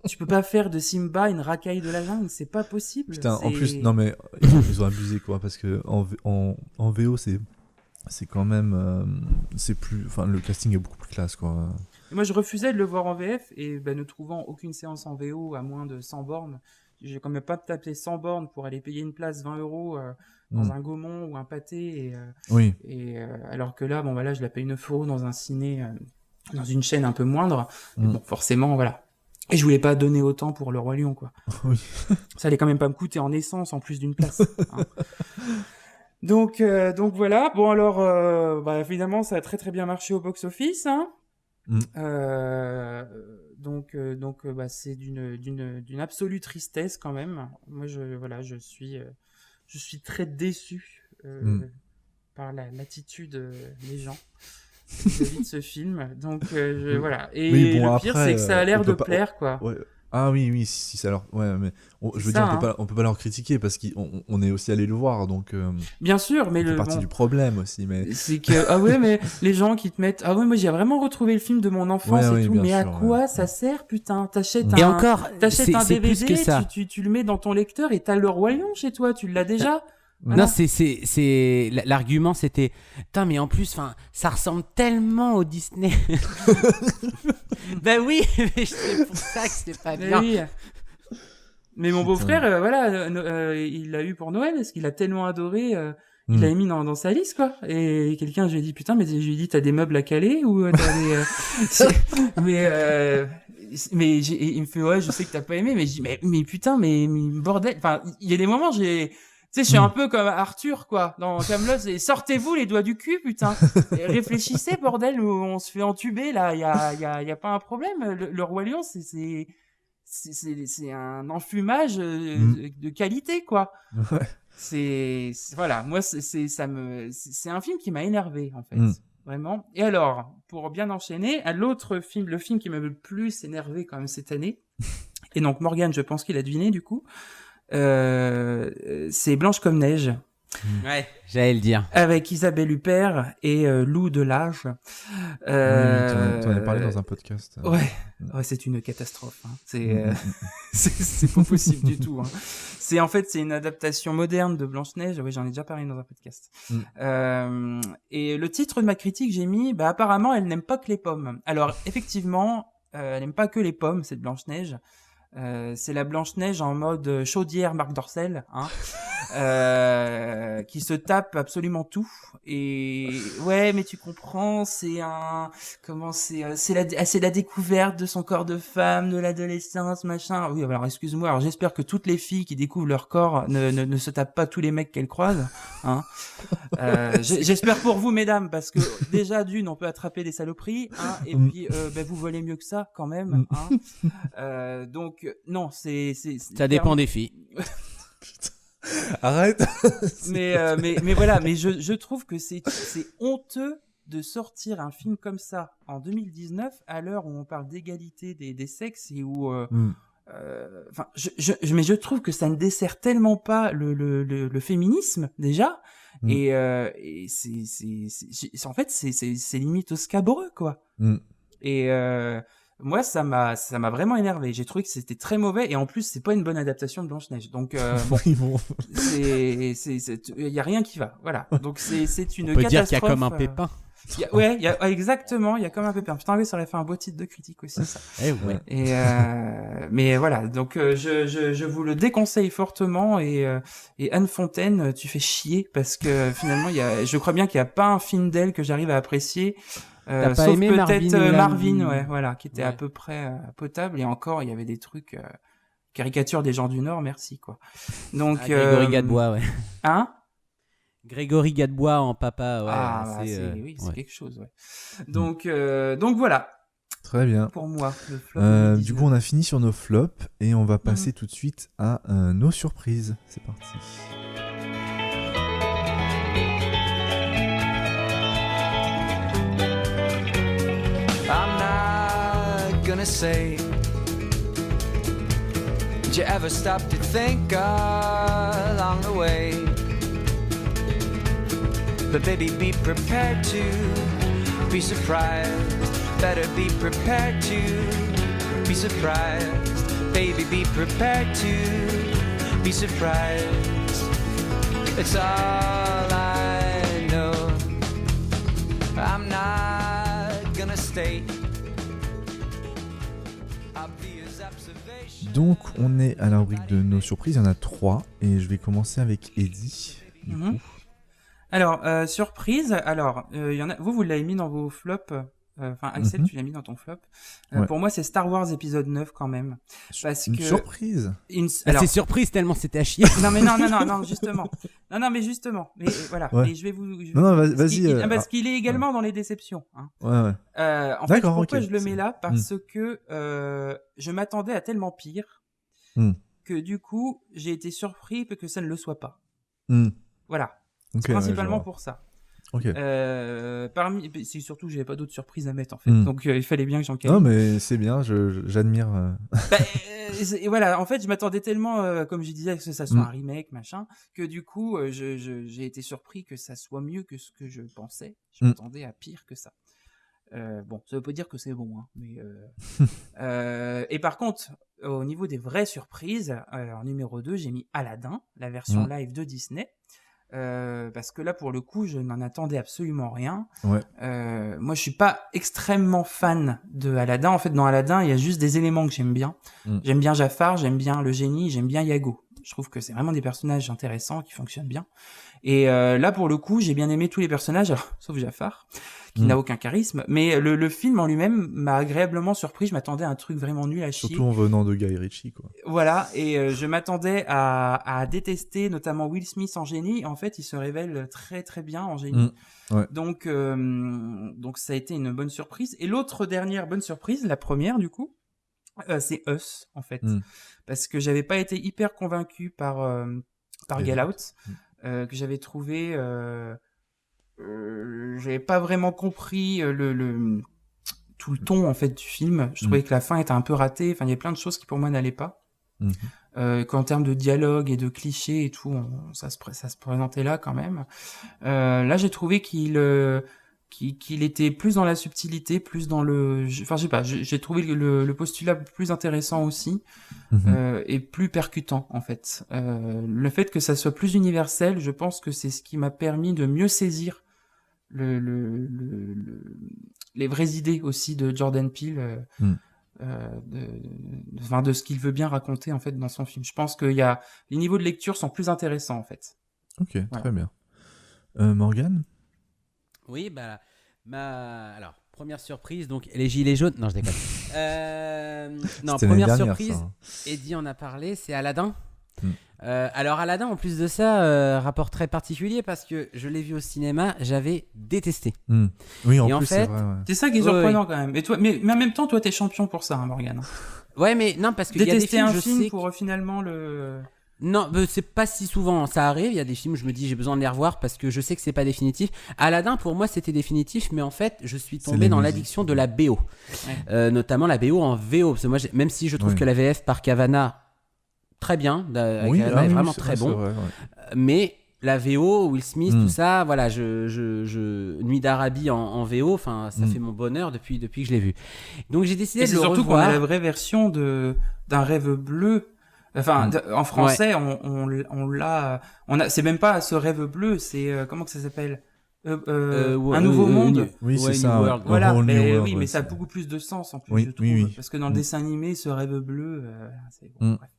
Tu peux pas faire de Simba une racaille de la jungle, c'est pas possible. Putain, en plus, non mais ils ont abusé, quoi, parce que en VO c'est quand même c'est plus, enfin le casting est beaucoup plus classe, quoi. Et moi je refusais de le voir en VF, et ne trouvant aucune séance en VO à moins de 100 bornes, j'ai quand même pas tapé 100 bornes pour aller payer une place 20 € dans un Gaumont ou un Pâté, alors que là je la paye 9 € dans un ciné, dans une chaîne un peu moindre. Bon, forcément, voilà. Et je voulais pas donner autant pour Le Roi Lion, quoi. Oui. Ça allait quand même pas me coûter en essence en plus d'une place. Hein. Donc voilà. Bon, alors, évidemment, ça a très très bien marché au box-office. Hein. Donc, c'est d'une absolue tristesse quand même. Moi, je suis très déçu par l'attitude des gens vis-à-vis de ce film. Donc voilà. Et oui, bon, le pire, après, c'est que ça a l'air de plaire, quoi. Ouais. Ah oui, si ça leur... Ouais, mais je veux dire, on peut pas leur critiquer parce qu'on est aussi allé le voir, donc... Bien sûr, mais c'est partie du problème aussi, mais... C'est que, mais les gens qui te mettent... Ah ouais, moi j'ai vraiment retrouvé le film de mon enfance et tout, mais sûr, à quoi ça sert, putain ? T'achètes un DVD, tu le mets dans ton lecteur et t'as Le Roi Lion chez toi, tu l'as déjà ? Non, c'est l'argument, c'était putain, mais en plus, ça ressemble tellement au Disney. Ben oui, mais c'est pour ça que c'est pas bien. Oui. Mais mon beau-frère, il l'a eu pour Noël, parce qu'il a tellement adoré, il l'a mis dans sa liste, quoi. Et quelqu'un, je lui ai dit, putain, mais je lui ai dit, t'as des meubles à caler ou t'as des... il me fait, ouais, je sais que t'as pas aimé, mais je dis, mais putain, mais bordel. Enfin, il y a des moments, tu sais, je suis un peu comme Arthur, quoi, dans Kaamelott, et sortez-vous les doigts du cul, putain. Et réfléchissez, bordel, où on se fait entuber, là, il y a pas un problème. Le Roi Lion, c'est un enfumage de qualité, quoi. Ouais. Voilà, moi, c'est un film qui m'a énervé, en fait. Vraiment. Et alors, pour bien enchaîner, le film qui m'a le plus énervé quand même cette année, et donc Morgane, je pense qu'il a deviné, du coup, c'est Blanche comme neige. Ouais, j'allais le dire. Avec Isabelle Huppert et Lou Delage. Oui, t'en as parlé dans un podcast. Ouais, c'est une catastrophe. Hein. C'est pas possible du tout. Hein. C'est une adaptation moderne de Blanche-Neige. Oui, j'en ai déjà parlé dans un podcast. Et le titre de ma critique, j'ai mis, apparemment, elle n'aime pas que les pommes. Alors, effectivement, elle n'aime pas que les pommes, cette Blanche-Neige. C'est la Blanche-Neige en mode chaudière Marc Dorcel, hein, qui se tape absolument tout. Et ouais, mais tu comprends, c'est la découverte de son corps de femme, de l'adolescence, machin. Oui, alors excuse-moi. Alors j'espère que toutes les filles qui découvrent leur corps ne se tapent pas tous les mecs qu'elles croisent, hein. J'espère pour vous, mesdames, parce que déjà d'une, on peut attraper des saloperies, hein, et puis vous volez mieux que ça quand même, hein. Donc non, ça dépend des filles. Arrête. mais voilà, mais je trouve que c'est honteux de sortir un film comme ça en 2019 à l'heure où on parle d'égalité des sexes et où mais je trouve que ça ne dessert tellement pas le féminisme déjà, et c'est en fait c'est limite au scabreux, quoi. Et moi, ça m'a vraiment énervé. J'ai trouvé que c'était très mauvais, et en plus, c'est pas une bonne adaptation de Blanche-Neige. Donc, il y a rien qui va. Voilà. Donc, c'est une catastrophe. On peut dire qu'il y a comme un pépin. Exactement, il y a comme un pépin. Putain, oui, ça aurait fait un beau titre de critique aussi, ça. Ouais. Et mais voilà. Donc, je vous le déconseille fortement, et Anne Fontaine, tu fais chier, parce que finalement, je crois bien qu'il y a pas un film d'elle que j'arrive à apprécier. T'as pas sauf aimé peut-être Marvin, qui était à peu près potable, et encore il y avait des trucs caricature des gens du Nord, merci, quoi. Donc Grégory Gadebois, ouais. Hein? Grégory Gadebois en papa, ouais. C'est quelque chose, ouais. Donc voilà. Très bien. Pour moi, le flop. Du coup, on a fini sur nos flops et on va passer tout de suite à nos surprises. C'est parti. I'm not gonna say, did you ever stop to think along the way? But baby, be prepared to be surprised. Better be prepared to be surprised. Baby, be prepared to be surprised. It's all I know. I'm not gonna stay. Donc on est à la rubrique de nos surprises, il y en a 3 et je vais commencer avec Eddie. Du coup. Alors surprise, il y en a, vous l'avez mis dans vos flops. Enfin, Axel, tu l'as mis dans ton flop. Pour moi, c'est Star Wars épisode 9 quand même. Parce que surprise. C'est surprise tellement c'était à chier. Non, mais non, justement. Mais justement. Mais voilà. Ouais. Mais je vais vous. Non, vas-y. Parce qu'il est également dans les déceptions. Hein. Ouais. En fait, pourquoi je le mets là? Parce que je m'attendais à tellement pire que du coup, j'ai été surpris que ça ne le soit pas. Voilà. C'est principalement pour ça. Okay. C'est surtout que j'avais pas d'autres surprises à mettre en fait, donc il fallait bien que j'en cale. Non mais c'est bien, j'admire. Et voilà, en fait je m'attendais tellement, comme je disais, que ça soit un remake machin, que du coup j'ai été surpris que ça soit mieux que ce que je pensais. Je m'attendais à pire que ça. Bon, ça veut pas dire que c'est bon, hein, mais et par contre, au niveau des vraies surprises, en numéro 2, j'ai mis Aladdin, la version live de Disney. parce que là, pour le coup, je n'en attendais absolument rien. Ouais. Moi, je suis pas extrêmement fan de Aladdin. En fait, dans Aladdin, il y a juste des éléments que j'aime bien. J'aime bien Jafar, j'aime bien le génie, j'aime bien Iago. Je trouve que c'est vraiment des personnages intéressants qui fonctionnent bien. Et là, pour le coup, j'ai bien aimé tous les personnages, alors, sauf Jafar, qui n'a aucun charisme. Mais le film en lui-même m'a agréablement surpris. Je m'attendais à un truc vraiment nul à chier. Surtout en venant de Guy Ritchie, quoi. Voilà, et je m'attendais à détester notamment Will Smith en génie. En fait, il se révèle très très bien en génie. Ouais. Donc ça a été une bonne surprise. Et l'autre dernière bonne surprise, la première du coup, c'est Us en fait, parce que j'avais pas été hyper convaincu par Get Out, que j'avais trouvé, j'avais pas vraiment compris tout le ton en fait du film. Je trouvais que la fin était un peu ratée. Enfin, il y a plein de choses qui pour moi n'allaient pas. Qu'en termes de dialogue et de clichés et tout, ça se présentait là quand même. Là, j'ai trouvé qu'il était plus dans la subtilité, plus dans enfin, je sais pas, j'ai trouvé le postulat plus intéressant aussi, et plus percutant, en fait. Le fait que ça soit plus universel, je pense que c'est ce qui m'a permis de mieux saisir les vraies idées aussi de Jordan Peele, de ce qu'il veut bien raconter, en fait, dans son film. Je pense que les niveaux de lecture sont plus intéressants, en fait. Ok, voilà. Très bien. Morgane ? Oui, alors, première surprise, donc les gilets jaunes. Non, je déconne. Non, première surprise, ça. Eddie en a parlé, c'est Aladdin. Alors Aladdin, en plus de ça, rapport très particulier parce que je l'ai vu au cinéma, j'avais détesté. Oui, en et plus, en fait, c'est vrai. Ouais. C'est ça qui est surprenant quand même. Et toi, mais en même temps, toi, t'es champion pour ça, hein, Morgane. Ouais, mais non, parce que détester y a des films, un film sais pour finalement le. Non, c'est pas si souvent. Ça arrive. Il y a des films, je me dis, j'ai besoin de les revoir parce que je sais que c'est pas définitif. Aladdin, pour moi, c'était définitif, mais en fait, je suis tombé dans l'addiction de la BO, notamment la BO en VO. Parce que moi, même si je trouve que la VF par Cavana très bien, est vraiment très bon, vrai, mais la VO, Will Smith, tout ça, voilà, Nuit d'Arabie en VO, enfin, ça fait mon bonheur depuis que je l'ai vu. Donc j'ai décidé de le revoir. C'est surtout qu'on a la vraie version d'un rêve bleu. Enfin, en français, c'est même pas ce rêve bleu, c'est comment que ça s'appelle, un nouveau monde. Oui, c'est ça. World. Voilà, mais World, mais ça a beaucoup plus de sens en plus, je trouve, parce que dans le dessin animé, ce rêve bleu, c'est bon. Bref.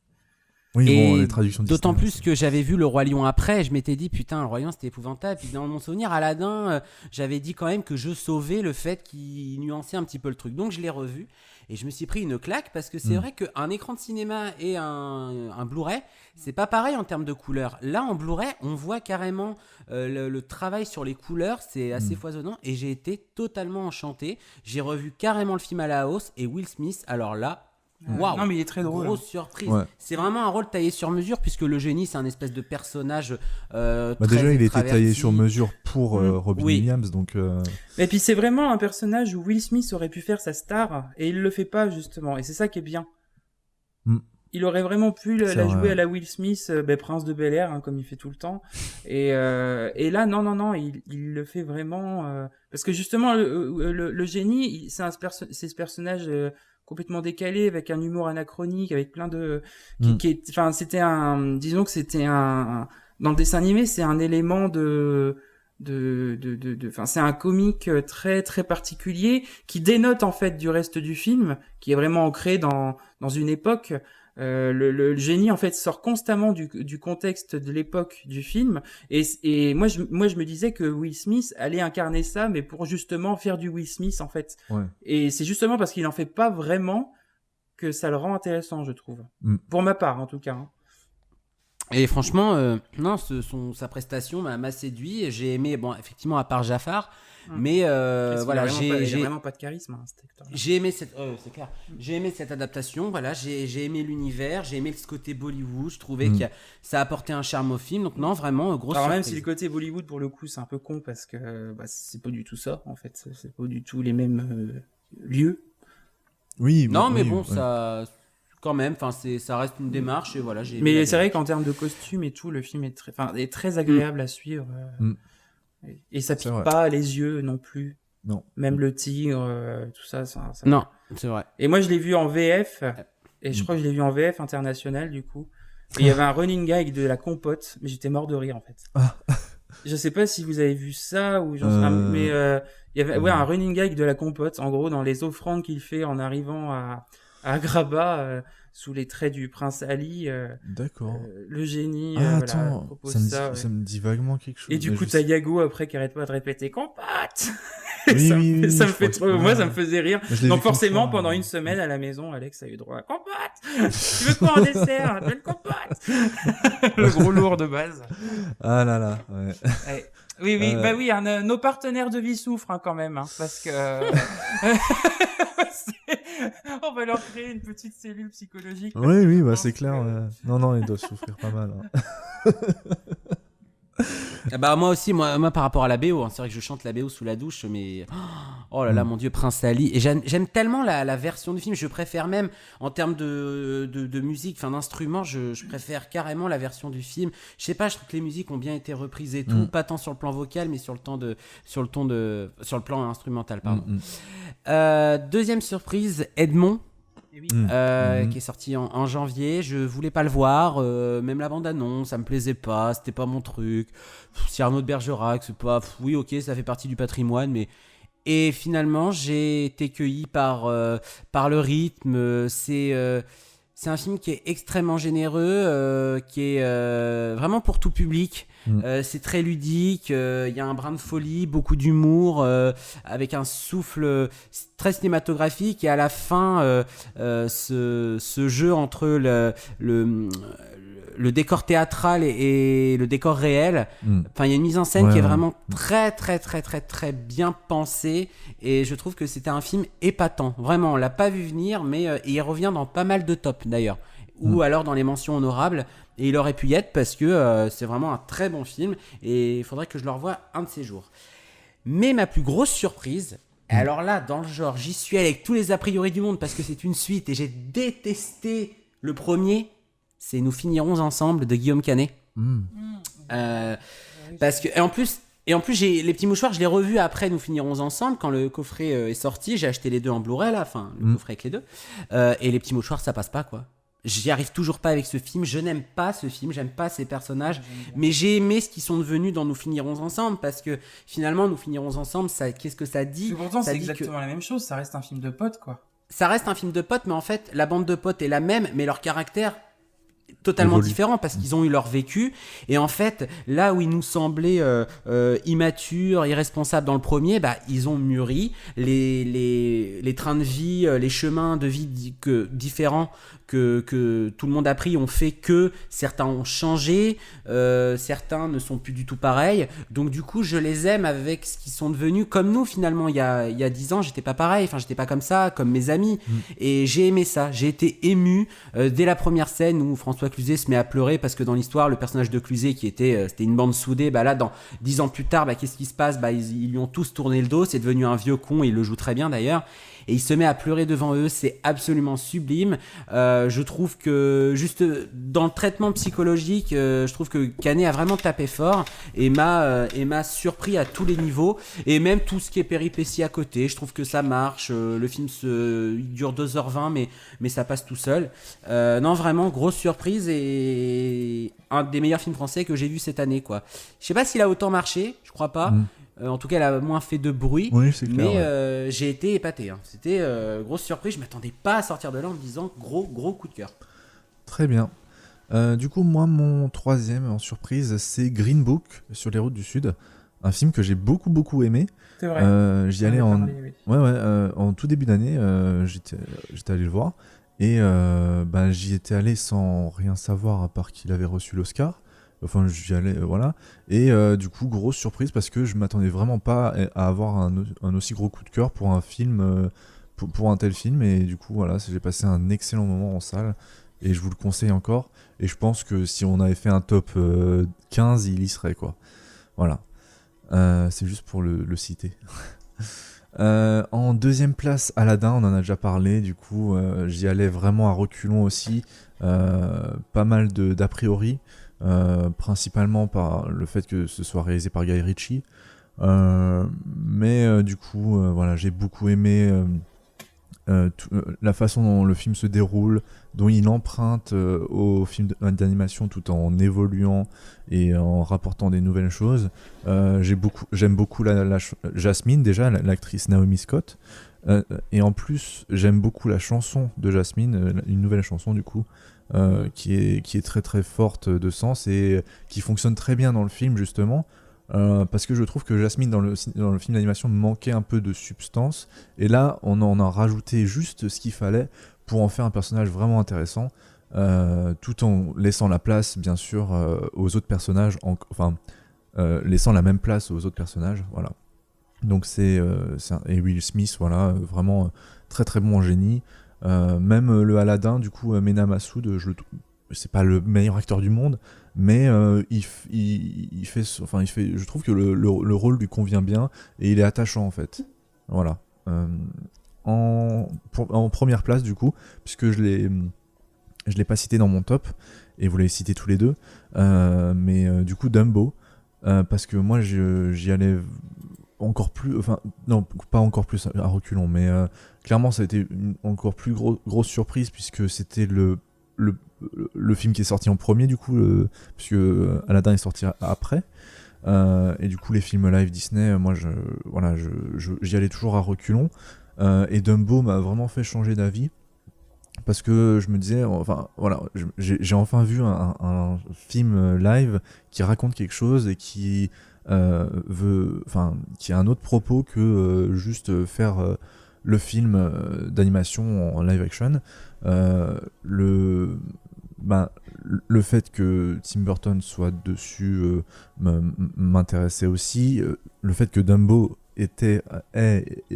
Oui, et les traductions d'autant Disney, plus que j'avais vu Le Roi Lion après, je m'étais dit putain, Le Roi Lion c'était épouvantable. Puis dans mon souvenir, Aladdin, j'avais dit quand même que je sauvais le fait qu'il nuançait un petit peu le truc. Donc je l'ai revu et je me suis pris une claque parce que c'est vrai qu'un écran de cinéma et un Blu-ray, c'est pas pareil en termes de couleurs. Là en Blu-ray, on voit carrément le travail sur les couleurs, c'est assez foisonnant et j'ai été totalement enchanté. J'ai revu carrément le film à la hausse et Will Smith, alors là. Waouh! Non, mais il est très drôle. Grosse surprise. Ouais. C'est vraiment un rôle taillé sur mesure puisque le génie, c'est un espèce de personnage. Déjà, il était taillé sur mesure pour Robin Williams, donc. Et puis c'est vraiment un personnage où Will Smith aurait pu faire sa star et il le fait pas justement. Et c'est ça qui est bien. Il aurait vraiment pu la jouer à la Will Smith, Prince de Bel-Air, hein, comme il fait tout le temps. Et là, non, il le fait vraiment parce que justement le génie, c'est ce personnage. Complètement décalé, avec un humour anachronique, avec plein de enfin c'était disons que c'était dans le dessin animé, c'est un élément enfin c'est un comique très très particulier qui dénote en fait du reste du film, qui est vraiment ancré dans une époque. Le génie en fait sort constamment du contexte de l'époque du film et moi je me disais que Will Smith allait incarner ça, mais pour justement faire du Will Smith en fait. Et c'est justement parce qu'il en fait pas vraiment que ça le rend intéressant, je trouve, pour ma part en tout cas, hein. Et franchement, non, sa prestation m'a séduit. J'ai aimé, bon, effectivement, à part Jafar, mais voilà, j'ai vraiment pas de charisme, hein, cet acteur. J'ai aimé c'est clair. J'ai aimé cette adaptation. Voilà, j'ai aimé l'univers, j'ai aimé ce côté Bollywood. Je trouvais que ça apportait un charme au film. Donc non, vraiment grosse. Alors surprise. même si le côté Bollywood pour le coup c'est un peu con parce que c'est pas du tout ça en fait. C'est pas du tout les mêmes lieux. Oui. Non, mais bon, ça. Quand même, enfin ça reste une démarche et voilà. Mais c'est vrai qu'en termes de costumes et tout, le film est très agréable à suivre. Et ça pique pas les yeux non plus. Non. Même le tigre, tout ça. Non, c'est vrai. Et moi je l'ai vu en VF et je crois que je l'ai vu en VF international du coup. Et il y avait un running gag de la compote, mais j'étais mort de rire en fait. Je sais pas si vous avez vu ça ou mais il y avait un running gag de la compote, en gros dans les offrandes qu'il fait en arrivant à Agrabah sous les traits du prince Ali. D'accord. Le génie. Attends, propose ça me dit vaguement quelque chose. Et du coup, t'as Yago après qui arrête pas de répéter compote. Oui, ça me fait trop. Moi, ça me faisait rire. Donc forcément, pendant une semaine semaine à la maison, Alex a eu droit à compote. Tu veux quoi en dessert? Tu veux une compote? Le gros lourd de base. Ah là là. Ouais. Oui, bah oui, nos partenaires de vie souffrent quand même, parce que on va leur créer une petite cellule psychologique. Oui, bah c'est clair. Non, ils doivent souffrir pas mal. Bah moi aussi, moi par rapport à la BO, c'est vrai que je chante la BO sous la douche, mais oh là là, mon Dieu, Prince Ali. Et j'aime tellement la version du film, je préfère même en termes de musique, enfin d'instruments, je préfère carrément la version du film. Je sais pas, je trouve que les musiques ont bien été reprises et tout, pas tant sur le plan vocal, mais sur le plan instrumental, pardon. Deuxième surprise, Edmond. Qui est sorti en janvier. Je voulais pas le voir, même la bande-annonce, ça me plaisait pas, c'était pas mon truc. Si Arnaud de Bergerac, c'est pas. Oui, ok, ça fait partie du patrimoine, mais. Et finalement, j'ai été cueilli par le rythme. C'est un film qui est extrêmement généreux, qui est vraiment pour tout public. C'est très ludique, il y a un brin de folie, beaucoup d'humour, avec un souffle très cinématographique. Et à la fin, ce jeu entre le décor théâtral et le décor réel, enfin il y a une mise en scène qui est vraiment très très très très très bien pensée, et je trouve que c'était un film épatant. Vraiment, on l'a pas vu venir, mais il revient dans pas mal de tops d'ailleurs, ou alors dans les mentions honorables, et il aurait pu y être parce que c'est vraiment un très bon film, et il faudrait que je le revoie un de ces jours. Mais ma plus grosse surprise, alors là dans le genre j'y suis allé avec tous les a priori du monde parce que c'est une suite et j'ai détesté le premier, c'est Nous finirons ensemble de Guillaume Canet. Parce que, et en plus j'ai les petits mouchoirs, je l'ai revu après Nous finirons ensemble quand le coffret est sorti. J'ai acheté les deux en Blu-ray là, enfin le coffret avec les deux. Et les petits mouchoirs, ça passe pas quoi. J'y arrive toujours pas avec ce film. Je n'aime pas ce film, j'aime pas ces personnages, mais j'ai aimé ce qu'ils sont devenus dans Nous finirons ensemble, parce que finalement Nous finirons ensemble, ça, qu'est-ce que ça dit? Pourtant c'est exactement la même chose, ça reste un film de potes quoi. Ça reste un film de potes, mais en fait la bande de potes est la même, mais leur caractère totalement différents parce qu'ils ont eu leur vécu, et en fait là où ils nous semblaient immatures, irresponsables dans le premier, bah ils ont mûri, les trains de vie, les chemins de vie différents que tout le monde a pris ont fait que certains ont changé, certains ne sont plus du tout pareils, donc du coup je les aime avec ce qu'ils sont devenus, comme nous finalement il y a 10 ans j'étais pas pareil, enfin j'étais pas comme ça, comme mes amis, et j'ai aimé ça, j'ai été ému dès la première scène où François Cluzet se met à pleurer parce que dans l'histoire le personnage de Cluzet c'était une bande soudée, bah là dans 10 ans plus tard, bah qu'est-ce qui se passe, bah ils lui ont tous tourné le dos, c'est devenu un vieux con, il le joue très bien d'ailleurs, et il se met à pleurer devant eux, c'est absolument sublime. Je trouve que juste dans le traitement psychologique, je trouve que Canet a vraiment tapé fort et m'a surpris à tous les niveaux, et même tout ce qui est péripéties à côté, je trouve que ça marche. Le film il dure 2h20 mais ça passe tout seul. Non, vraiment grosse surprise et un des meilleurs films français que j'ai vu cette année quoi. Je sais pas s'il a autant marché, je crois pas. En tout cas, elle a moins fait de bruit, oui, c'est clair, mais j'ai été épaté. Hein. C'était grosse surprise. Je m'attendais pas à sortir de là en me disant gros coup de cœur. Très bien. Du coup, moi, mon troisième en surprise, c'est Green Book sur les routes du Sud, un film que j'ai beaucoup aimé. C'est vrai. J'y allais en tout début d'année. J'étais allé le voir et j'y étais allé sans rien savoir à part qu'il avait reçu l'Oscar. Enfin, j'y allais, voilà. Et du coup, grosse surprise parce que je m'attendais vraiment pas à avoir un aussi gros coup de cœur pour un film, pour un tel film. Et du coup, voilà, j'ai passé un excellent moment en salle et je vous le conseille encore. Et je pense que si on avait fait un top 15, il y serait, quoi. Voilà. C'est juste pour le citer. En deuxième place, Aladdin, on en a déjà parlé. Du coup, j'y allais vraiment à reculons aussi. Pas mal d'a priori. Principalement par le fait que ce soit réalisé par Guy Ritchie, mais du coup voilà, j'ai beaucoup aimé la façon dont le film se déroule, dont il emprunte au film d'animation tout en évoluant et en rapportant des nouvelles choses. J'aime beaucoup Jasmine, déjà, l'actrice Naomi Scott. Et en plus, j'aime beaucoup la chanson de Jasmine, une nouvelle chanson du coup, qui est très très forte de sens et qui fonctionne très bien dans le film justement. Parce que je trouve que Jasmine dans le film d'animation manquait un peu de substance et là on en a rajouté juste ce qu'il fallait pour en faire un personnage vraiment intéressant, tout en laissant la place bien sûr aux autres personnages, laissant la même place aux autres personnages, voilà. Donc et Will Smith, voilà, vraiment très très bon en génie. Même le Aladdin du coup, Mena Massoud, c'est pas le meilleur acteur du monde, mais il fait, je trouve que le rôle lui convient bien et il est attachant en fait. Voilà. En première place du coup, puisque je l'ai pas cité dans mon top et vous l'avez cité tous les deux, mais du coup Dumbo, parce que moi j'y allais encore plus, non pas encore plus à reculons, mais clairement ça a été une encore plus grosse surprise puisque c'était le film qui est sorti en premier du coup, puisque Aladdin est sorti après, et du coup les films live Disney, moi j'y allais toujours à reculons, et Dumbo m'a vraiment fait changer d'avis parce que je me disais, j'ai enfin vu un film live qui raconte quelque chose et qui qui a un autre propos que juste faire le film d'animation en live action. Le fait que Tim Burton soit dessus m'intéressait aussi. Le fait que Dumbo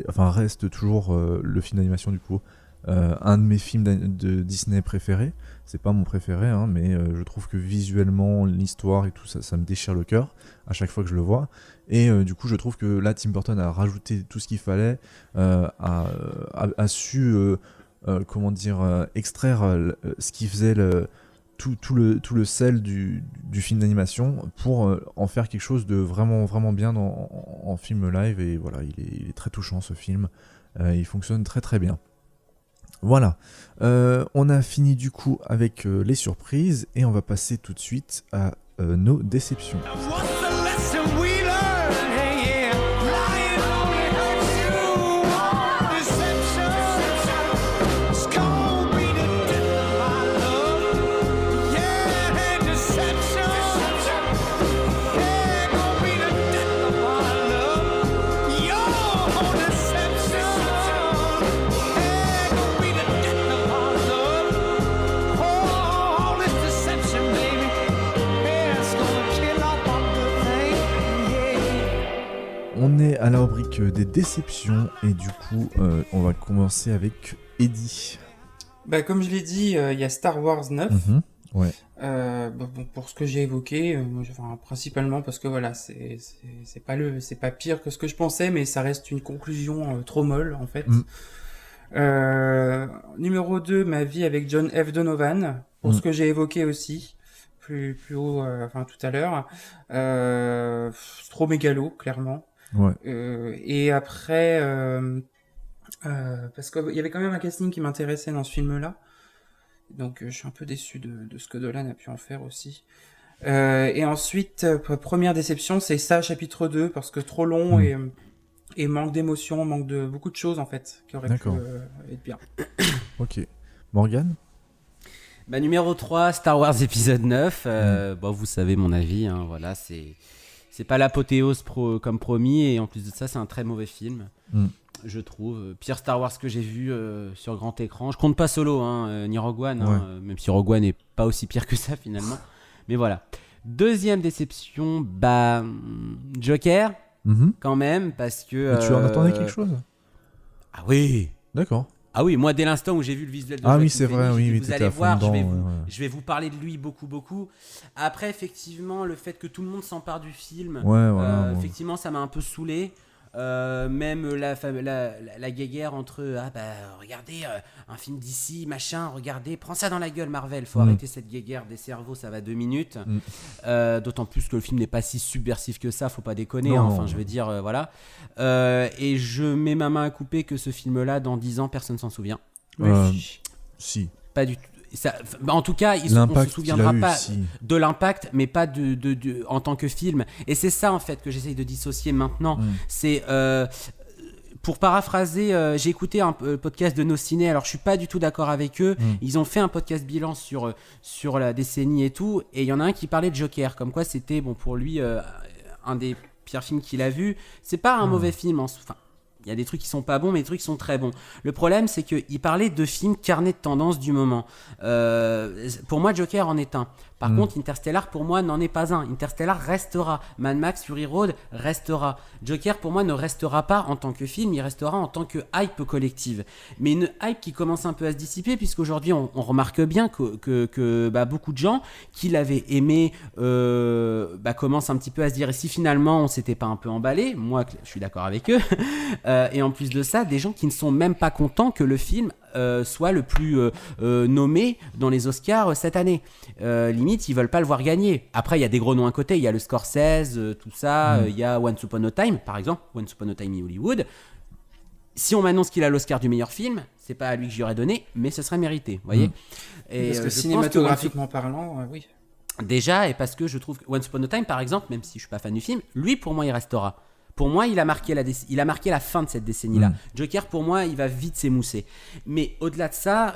reste toujours le film d'animation du coup, un de mes films de Disney préférés. C'est pas mon préféré, hein, mais je trouve que visuellement, l'histoire et tout ça me déchire le cœur à chaque fois que je le vois. Et du coup, je trouve que là, Tim Burton a rajouté tout ce qu'il fallait, a su extraire ce qui faisait tout le sel du film d'animation pour en faire quelque chose de vraiment, vraiment bien en film live. Et voilà, il est très touchant ce film. Il fonctionne très très bien. Voilà, on a fini du coup avec les surprises et on va passer tout de suite à nos déceptions. On est à la rubrique des déceptions et du coup on va commencer avec Eddie. Comme je l'ai dit, il y a Star Wars 9. Ouais. Pour ce que j'ai évoqué, principalement parce que voilà, c'est pas pire que ce que je pensais, mais ça reste une conclusion trop molle en fait. Numéro 2, Ma vie avec John F. Donovan, pour ce que j'ai évoqué aussi plus haut, tout à l'heure. C'est trop mégalo, clairement. Ouais. Et après, parce qu'il y avait quand même un casting qui m'intéressait dans ce film-là, donc je suis un peu déçu de ce que Dolan a pu en faire aussi. Et ensuite, première déception, c'est ça, chapitre 2, parce que trop long et manque d'émotion, manque de beaucoup de choses en fait qui auraient pu être bien. Ok. Morgane ? Numéro 3, Star Wars épisode 9. Vous savez mon avis, hein, voilà, c'est pas l'apothéose comme promis, et en plus de ça, c'est un très mauvais film, je trouve. Pire Star Wars que j'ai vu sur grand écran. Je compte pas Solo, ni Rogue One, même si Rogue One n'est pas aussi pire que ça finalement. Mais voilà. Deuxième déception, Joker, quand même, parce que... Mais tu en attendais quelque chose ? Ah oui. D'accord. Ah oui, moi dès l'instant où j'ai vu le visuel de Joaquin c'est vrai, Phoenix, vous allez voir, je vais vous parler de lui beaucoup. Après, effectivement, le fait que tout le monde s'empare du film, effectivement, ça m'a un peu saoulé. Même la guéguerre entre regardez un film d'ici machin, regardez, prends ça dans la gueule Marvel, faut arrêter cette guéguerre des cerveaux, ça va 2 minutes. D'autant plus que le film n'est pas si subversif que ça, faut pas déconner, je veux dire voilà. Et je mets ma main à couper que ce film là dans 10 ans personne s'en souvient. Si. Pas du tout. Ça, en tout cas, on ne se souviendra pas de l'impact, mais pas de en tant que film. Et c'est ça, en fait, que j'essaye de dissocier maintenant. C'est, pour paraphraser, j'ai écouté un podcast de Nos Ciné, alors je ne suis pas du tout d'accord avec eux. Ils ont fait un podcast bilan sur la décennie et tout, et il y en a un qui parlait de Joker, comme quoi c'était, pour lui, un des pires films qu'il a vu. C'est pas un mauvais film, enfin... Il y a des trucs qui sont pas bons, mais des trucs qui sont très bons. Le problème, c'est qu'il parlait de films carnet de tendance du moment. Pour moi, Joker en est un. Par contre, Interstellar, pour moi, n'en est pas un. Interstellar restera. Mad Max Fury Road restera. Joker, pour moi, ne restera pas en tant que film, il restera en tant que hype collective. Mais une hype qui commence un peu à se dissiper, puisqu'aujourd'hui, on remarque bien que beaucoup de gens qui l'avaient aimé commencent un petit peu à se dire, et si finalement, on s'était pas un peu emballé, moi, je suis d'accord avec eux, et en plus de ça, des gens qui ne sont même pas contents que le film soit le plus nommé dans les Oscars cette année. Limite, ils veulent pas le voir gagner. Après, il y a des gros noms à côté. Il y a le Scorsese, tout ça. Il y a Once Upon a Time, par exemple. Once Upon a Time in Hollywood. Si on m'annonce qu'il a l'Oscar du meilleur film, c'est pas à lui que j'y aurais donné, mais ce serait mérité. Vous voyez. Et parce que cinématographiquement parlant, oui. Déjà, et parce que je trouve que Once Upon a Time, par exemple, même si je suis pas fan du film, lui, pour moi, il restera. Pour moi, il a marqué la fin de cette décennie-là. Joker, pour moi, il va vite s'émousser. Mais au-delà de ça,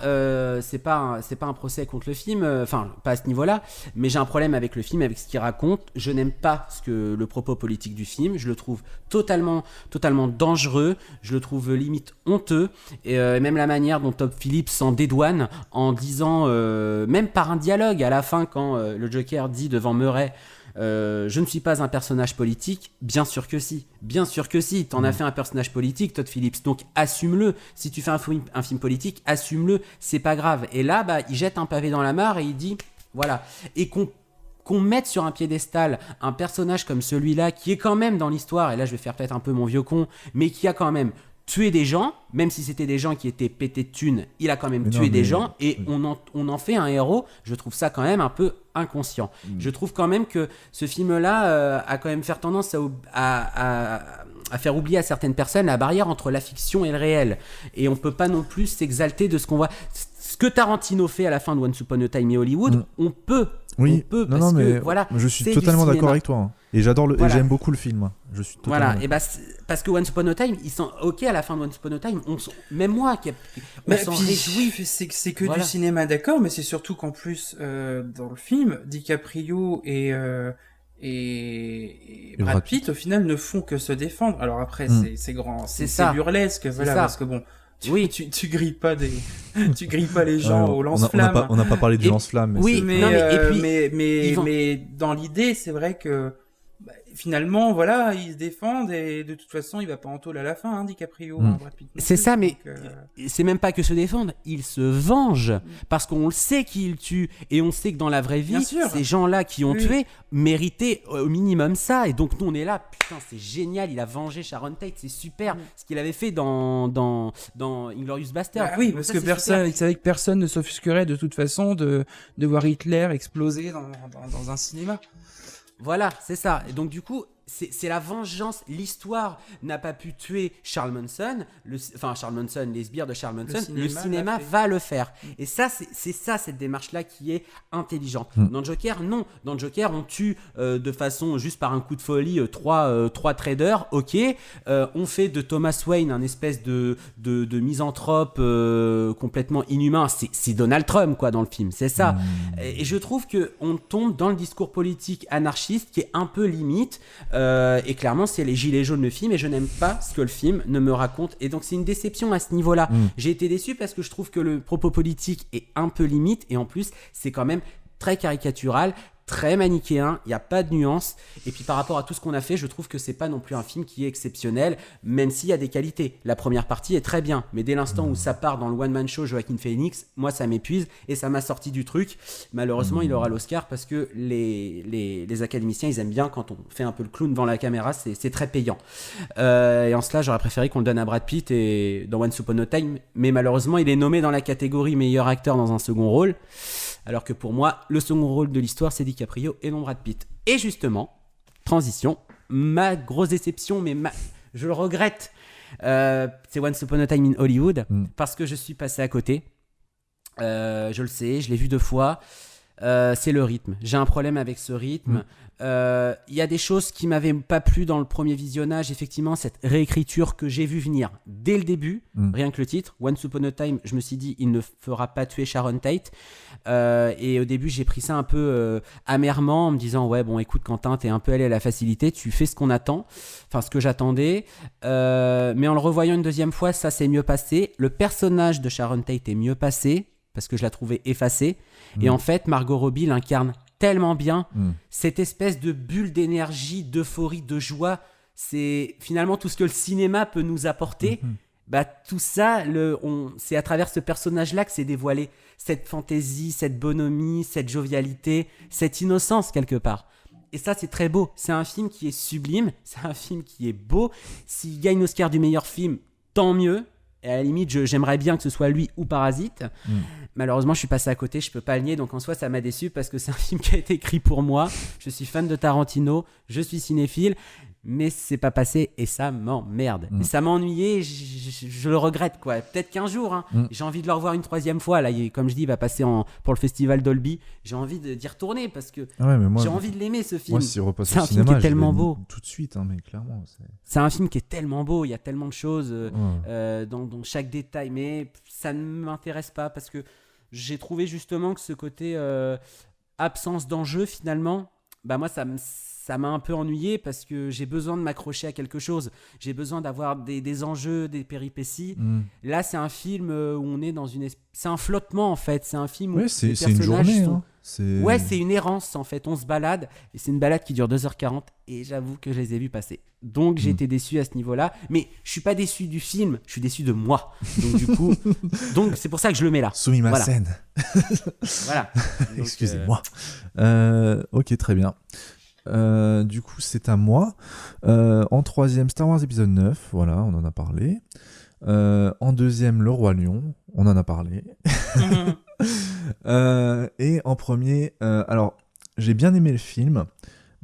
c'est pas un procès contre le film, enfin, pas à ce niveau-là, mais j'ai un problème avec le film, avec ce qu'il raconte. Je n'aime pas le propos politique du film. Je le trouve totalement dangereux. Je le trouve limite honteux. Et même la manière dont Todd Phillips s'en dédouane en disant, même par un dialogue à la fin, quand le Joker dit devant Murray, je ne suis pas un personnage politique. Bien sûr que si, t'en as fait un personnage politique, Todd Phillips, donc assume-le. Si tu fais un film politique, assume-le, c'est pas grave. Et là, il jette un pavé dans la mare et il dit voilà. Et qu'on mette sur un piédestal un personnage comme celui-là, qui est quand même dans l'histoire, et là je vais faire peut-être un peu mon vieux con, mais qui a quand même tué des gens, même si c'était des gens qui étaient pétés de thunes, il a quand même tué des gens, et on en fait un héros. Je trouve ça quand même un peu inconscient. Je trouve quand même que ce film-là a quand même fait tendance à faire oublier à certaines personnes la barrière entre la fiction et le réel. Et on peut pas non plus s'exalter de ce qu'on voit. Ce que Tarantino fait à la fin de Once Upon a Time in Hollywood, on peut. Oui, on peut, parce que, voilà, je suis totalement d'accord avec toi. Et j'adore et j'aime beaucoup le film. Je suis totalement et parce que Once Upon a Time, ils sont ok à la fin de Once Upon a Time. Même moi, on s'en réjouit. C'est que du cinéma, d'accord, mais c'est surtout qu'en plus dans le film, DiCaprio et Brad Pitt au final ne font que se défendre. Alors après, c'est grand, c'est burlesque, voilà, parce que bon. Tu grilles pas les gens au lance-flammes. On n'a pas parlé du lance-flamme. Mais dans l'idée, c'est vrai que finalement, voilà, ils se défendent et de toute façon, il va pas en tôle à la fin, DiCaprio. Brad Pitt, c'est ça, mais c'est même pas que se défendent, ils se vengent parce qu'on le sait qu'ils tuent et on sait que dans la vraie vie, ces gens-là qui ont tué méritaient au minimum ça. Et donc nous, on est là, putain, c'est génial, il a vengé Sharon Tate, c'est super ce qu'il avait fait dans Inglourious Basterds. Oui, parce que il savait que personne ne s'offusquerait de toute façon de voir Hitler exploser dans un cinéma. Voilà, c'est ça. Et donc du coup, c'est la vengeance. L'histoire n'a pas pu tuer Charles Manson, les sbires de Charles Manson. Le cinéma va le faire. Et ça, c'est ça, cette démarche-là qui est intelligente. Dans Joker, non. Dans Joker, on tue de façon juste par un coup de folie trois traders. Ok. On fait de Thomas Wayne un espèce de misanthrope complètement inhumain. C'est Donald Trump, quoi, dans le film. C'est ça. Et je trouve qu'on tombe dans le discours politique anarchiste qui est un peu limite. Et clairement, c'est les gilets jaunes le film, et je n'aime pas ce que le film ne me raconte. Et donc, c'est une déception à ce niveau-là. J'ai été déçu parce que je trouve que le propos politique est un peu limite, et en plus, c'est quand même très caricatural, très manichéen, il n'y a pas de nuance. Et puis par rapport à tout ce qu'on a fait, je trouve que c'est pas non plus un film qui est exceptionnel, même s'il y a des qualités. La première partie est très bien, mais dès l'instant où ça part dans le one-man show Joaquin Phoenix, moi ça m'épuise et ça m'a sorti du truc. Malheureusement, il aura l'Oscar parce que les académiciens, ils aiment bien quand on fait un peu le clown devant la caméra, c'est très payant. Et en cela, j'aurais préféré qu'on le donne à Brad Pitt et dans Once Upon a Time, mais malheureusement, il est nommé dans la catégorie meilleur acteur dans un second rôle. Alors que pour moi, le second rôle de l'histoire, c'est DiCaprio et non Brad Pitt. Et justement, transition, ma grosse déception, mais je le regrette, c'est Once Upon a Time in Hollywood, parce que je suis passé à côté. Je le sais, je l'ai vu 2 fois. C'est le rythme. J'ai un problème avec ce rythme. Y a des choses qui m'avaient pas plu dans le premier visionnage. Effectivement, cette réécriture que j'ai vu venir dès le début, rien que le titre, Once Upon a Time, je me suis dit, il ne fera pas tuer Sharon Tate. Et au début, j'ai pris ça un peu amèrement en me disant, ouais, bon, écoute, Quentin, t'es un peu allé à la facilité, tu fais ce qu'on attend, enfin, ce que j'attendais. Mais en le revoyant une deuxième fois, ça s'est mieux passé. Le personnage de Sharon Tate est mieux passé parce que je la trouvais effacée. Et en fait, Margot Robbie l'incarne tellement bien. Cette espèce de bulle d'énergie, d'euphorie, de joie, c'est finalement tout ce que le cinéma peut nous apporter. Bah, tout ça, c'est à travers ce personnage-là que c'est dévoilé. Cette fantaisie, cette bonhomie, cette jovialité, cette innocence quelque part. Et ça, c'est très beau. C'est un film qui est sublime, c'est un film qui est beau. S'il gagne l'Oscar du meilleur film, tant mieux. Et à la limite, j'aimerais bien que ce soit lui ou Parasite. Malheureusement, je suis passé à côté, je peux pas le nier. Donc en soi, ça m'a déçu parce que c'est un film qui a été écrit pour moi. Je suis fan de Tarantino, je suis cinéphile, mais c'est pas passé et ça m'emmerde. Et ça m'a ennuyé, je le regrette quoi. Peut-être qu'un jour, j'ai envie de le revoir une 3e fois. Là, comme je dis, il va passer pour le festival Dolby. J'ai envie d'y retourner parce que j'ai envie de l'aimer ce film. Moi, si repasse c'est au un cinéma, film qui est tellement beau. Tout de suite, mais clairement. C'est un film qui est tellement beau, il y a tellement de choses dans chaque détail, mais ça ne m'intéresse pas parce que j'ai trouvé justement que ce côté absence d'enjeu finalement, bah moi ça m'a un peu ennuyé parce que j'ai besoin de m'accrocher à quelque chose, j'ai besoin d'avoir des enjeux, des péripéties. Là c'est un film où on est dans c'est un flottement en fait, c'est un film où les c'est personnages une journée sont... Ouais, c'est une errance en fait, on se balade et c'est une balade qui dure 2h40 et j'avoue que je les ai vus passer. Donc j'ai été déçu à ce niveau-là, mais je suis pas déçu du film, je suis déçu de moi. Donc du coup, c'est pour ça que je le mets là. Sumimasen. Voilà. Donc, excusez-moi. Ok, très bien. Du coup, c'est à moi. En 3e, Star Wars épisode 9, voilà, on en a parlé. En 2e, Le Roi Lion, on en a parlé. Et en premier, alors j'ai bien aimé le film,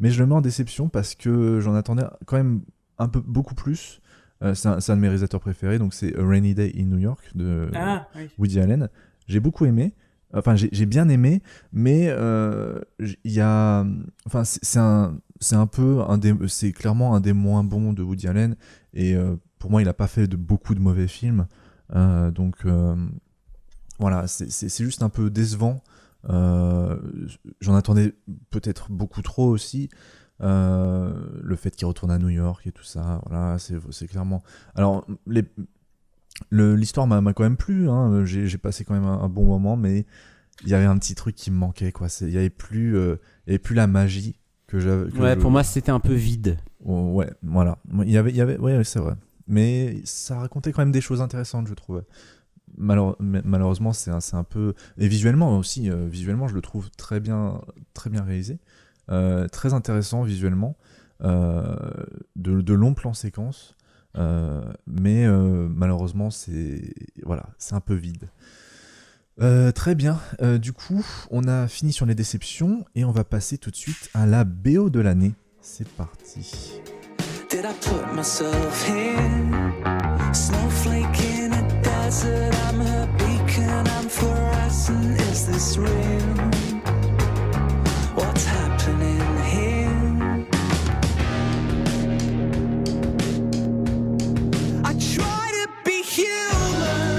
mais je le mets en déception parce que j'en attendais quand même beaucoup plus. C'est un de mes réalisateurs préférés, donc c'est A Rainy Day in New York de Woody Allen. J'ai beaucoup aimé, enfin j'ai bien aimé, mais il y a, enfin c'est clairement un des moins bons de Woody Allen, et pour moi il a pas fait beaucoup de mauvais films, donc voilà, c'est juste un peu décevant. J'en attendais peut-être beaucoup trop aussi. Le fait qu'il retourne à New York et tout ça, voilà, c'est clairement. Alors, l'histoire m'a quand même plu, j'ai passé quand même un bon moment, mais il y avait un petit truc qui me manquait, quoi. Il y avait plus la magie que j'avais. Ouais, pour moi, c'était un peu vide. Oh, ouais, voilà. Il y avait, ouais, c'est vrai. Mais ça racontait quand même des choses intéressantes, je trouvais. Malheureusement, c'est un peu. Et visuellement aussi, je le trouve très bien réalisé. Très intéressant visuellement, de longs plans séquences, mais malheureusement c'est un peu vide. Très bien, du coup on a fini sur les déceptions et on va passer tout de suite à la BO de l'année. C'est parti. Did I put myself in? Snowflake in a desert, I'm her beacon, I'm fluorescent, is this real? What's happening here? I try to be human,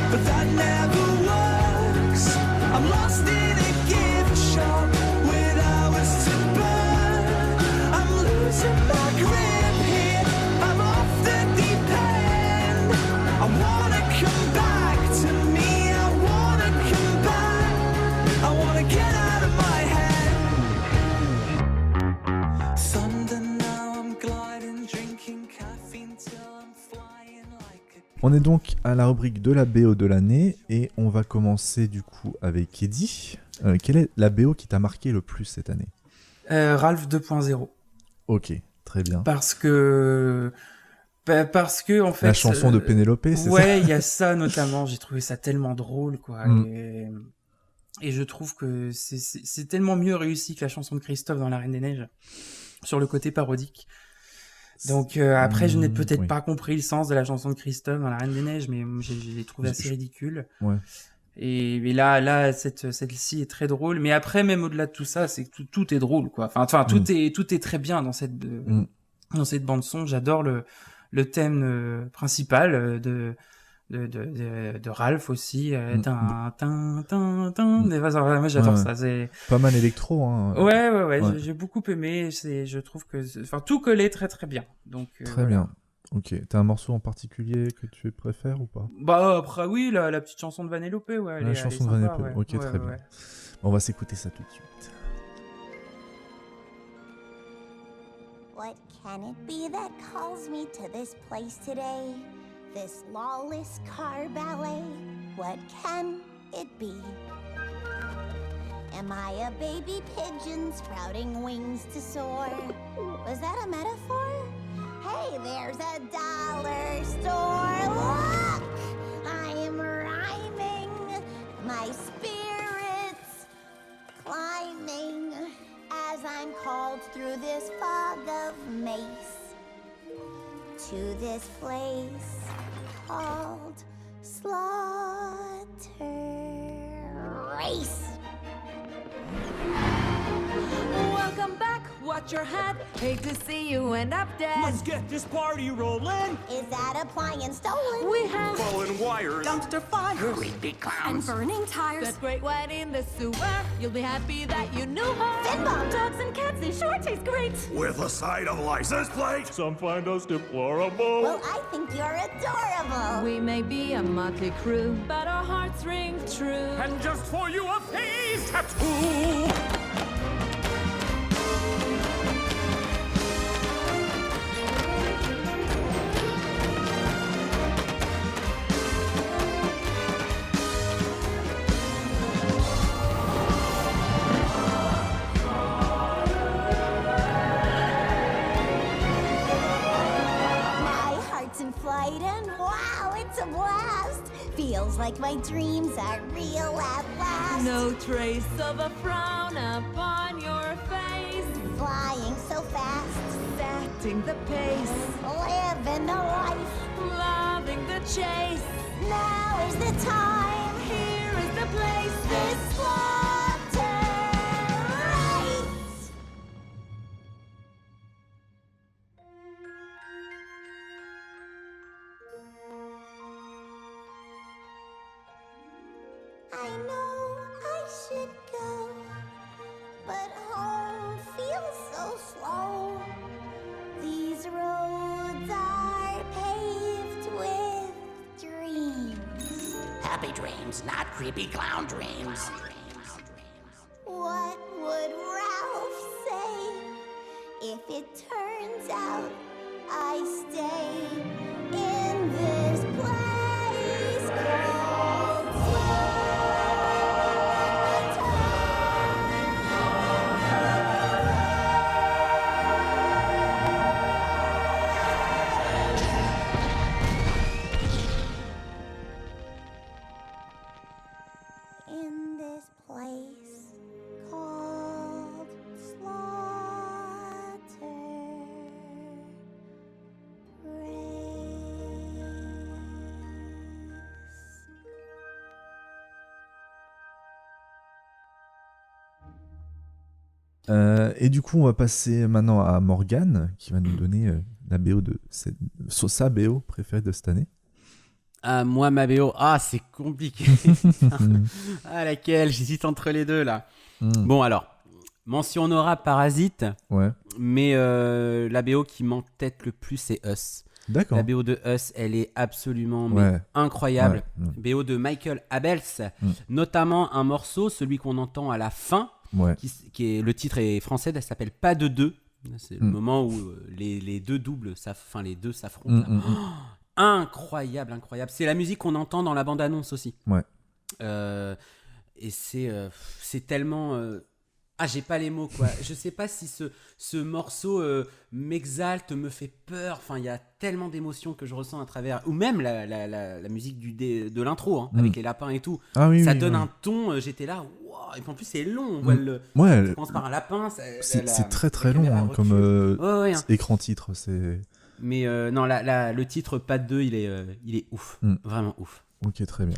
but that never works. I'm lost in a gift shop with hours to burn. I'm losing my grip here, I'm off the deep end. I wanna come back to me, I wanna come back, I wanna On est donc à la rubrique de la BO de l'année et on va commencer du coup avec Eddie. Quelle est la BO qui t'a marqué le plus cette année ? Ralph 2.0. Ok, très bien. Parce que en fait... La chanson de Pénélope, c'est ça ? Ouais, il y a ça notamment. J'ai trouvé ça tellement drôle, quoi. Et je trouve que c'est tellement mieux réussi que la chanson de Christophe dans La Reine des Neiges, sur le côté parodique. Donc après, je n'ai peut-être pas compris le sens de la chanson de Christophe dans La Reine des Neiges, mais je l'ai trouvé assez ridicule. Ouais. Et là, celle-ci est très drôle. Mais après, même au-delà de tout ça, c'est que tout est drôle, quoi. Enfin, tout est très bien dans cette bande son. J'adore le thème principal de Ralph aussi. Moi, j'adore ça. C'est pas mal électro, hein. Ouais. J'ai beaucoup aimé. Je trouve que, tout collait très très bien. Donc très bien. Ok. T'as un morceau en particulier que tu préfères ou pas ? Bah après oui, la petite chanson de Vanellope, ouais. La chanson de Vanellope. Ouais. Ok, très bien. On va s'écouter ça tout de suite. What can it be that calls me to this place today? This lawless car ballet? What can it be? Am I a baby pigeon sprouting wings to soar? Was that a metaphor? Hey, there's a dollar store. Look! I am rhyming. My spirit's climbing as I'm called through this fog of mace to this place called Slaughter Race. Welcome back, watch your head. Hate to see you end up dead. Let's get this party rolling. Is that appliance stolen? We have Fallen wires, dumpster fires, creepy and clowns, burning tires. That great wet in the sewer. You'll be happy that you knew her. Finball. Dogs and cats, they sure taste great. with a side of license plate. Some find us deplorable. Well, I think you're adorable. We may be a motley crew, but our hearts ring true. And just for you, a face tattoo. And wow, it's a blast. Feels like my dreams are real at last. No trace of a frown upon your face. Flying so fast, Setting the pace. living the life. Loving the chase. Now is the time. Here is the place. This Slaughter Race. I know I should go, but home feels so slow. These roads are paved with dreams. Happy dreams, not creepy clown dreams. What would Ralph say if it turns out I stay in this place called in this place called Slaughter Race. Et du coup, on va passer maintenant à Morgane qui va nous donner la BO de sa BO préférée de cette année. Moi, ma BO, c'est compliqué. Laquelle ? J'hésite entre les deux là. Bon, alors, mention honorable Parasite. Ouais. Mais la BO qui m'entête le plus, c'est Us. D'accord. La BO de Us, elle est absolument incroyable. BO de Michael Abels, notamment un morceau, celui qu'on entend à la fin, qui est, le titre est français, elle s'appelle Pas de deux. C'est le moment où les deux doubles, les deux s'affrontent. incroyable. C'est la musique qu'on entend dans la bande-annonce aussi. Ouais. Et c'est tellement... j'ai pas les mots, quoi. Je sais pas si ce morceau m'exalte, me fait peur. Enfin, il y a tellement d'émotions que je ressens à travers... Ou même la musique de l'intro, avec les lapins et tout. Ça donne un ton, j'étais là... Wow. Et puis en plus, c'est long. On voit ça commence par un lapin. C'est très très long, comme écran titre. Mais non, le titre Pas de 2, il est ouf. Vraiment ouf. Ok, très bien.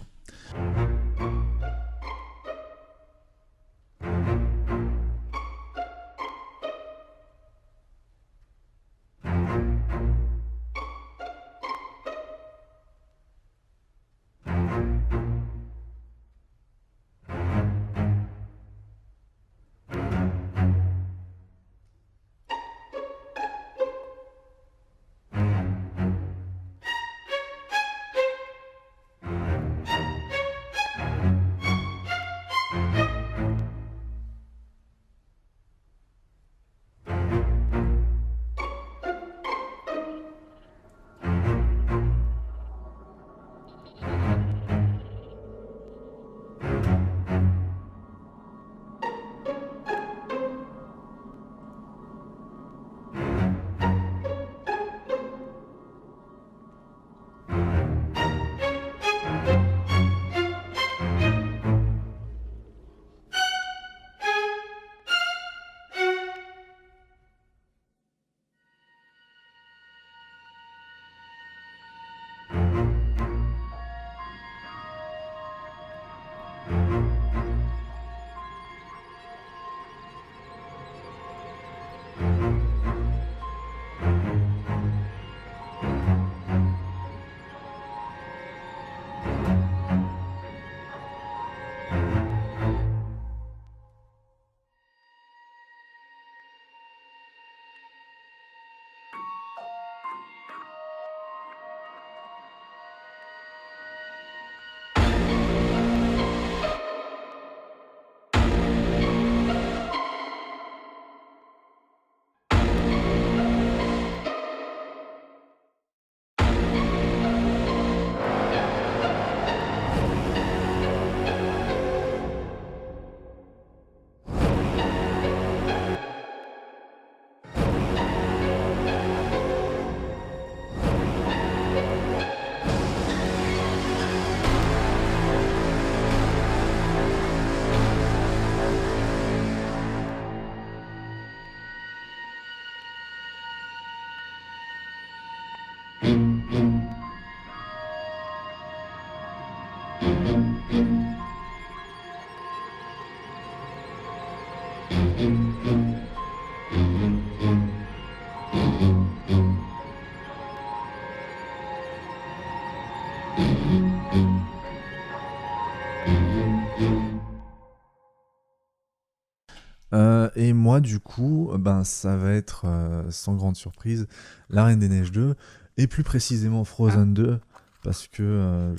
Et moi, du coup, ça va être, sans grande surprise, La Reine des Neiges 2, et plus précisément Frozen 2, parce que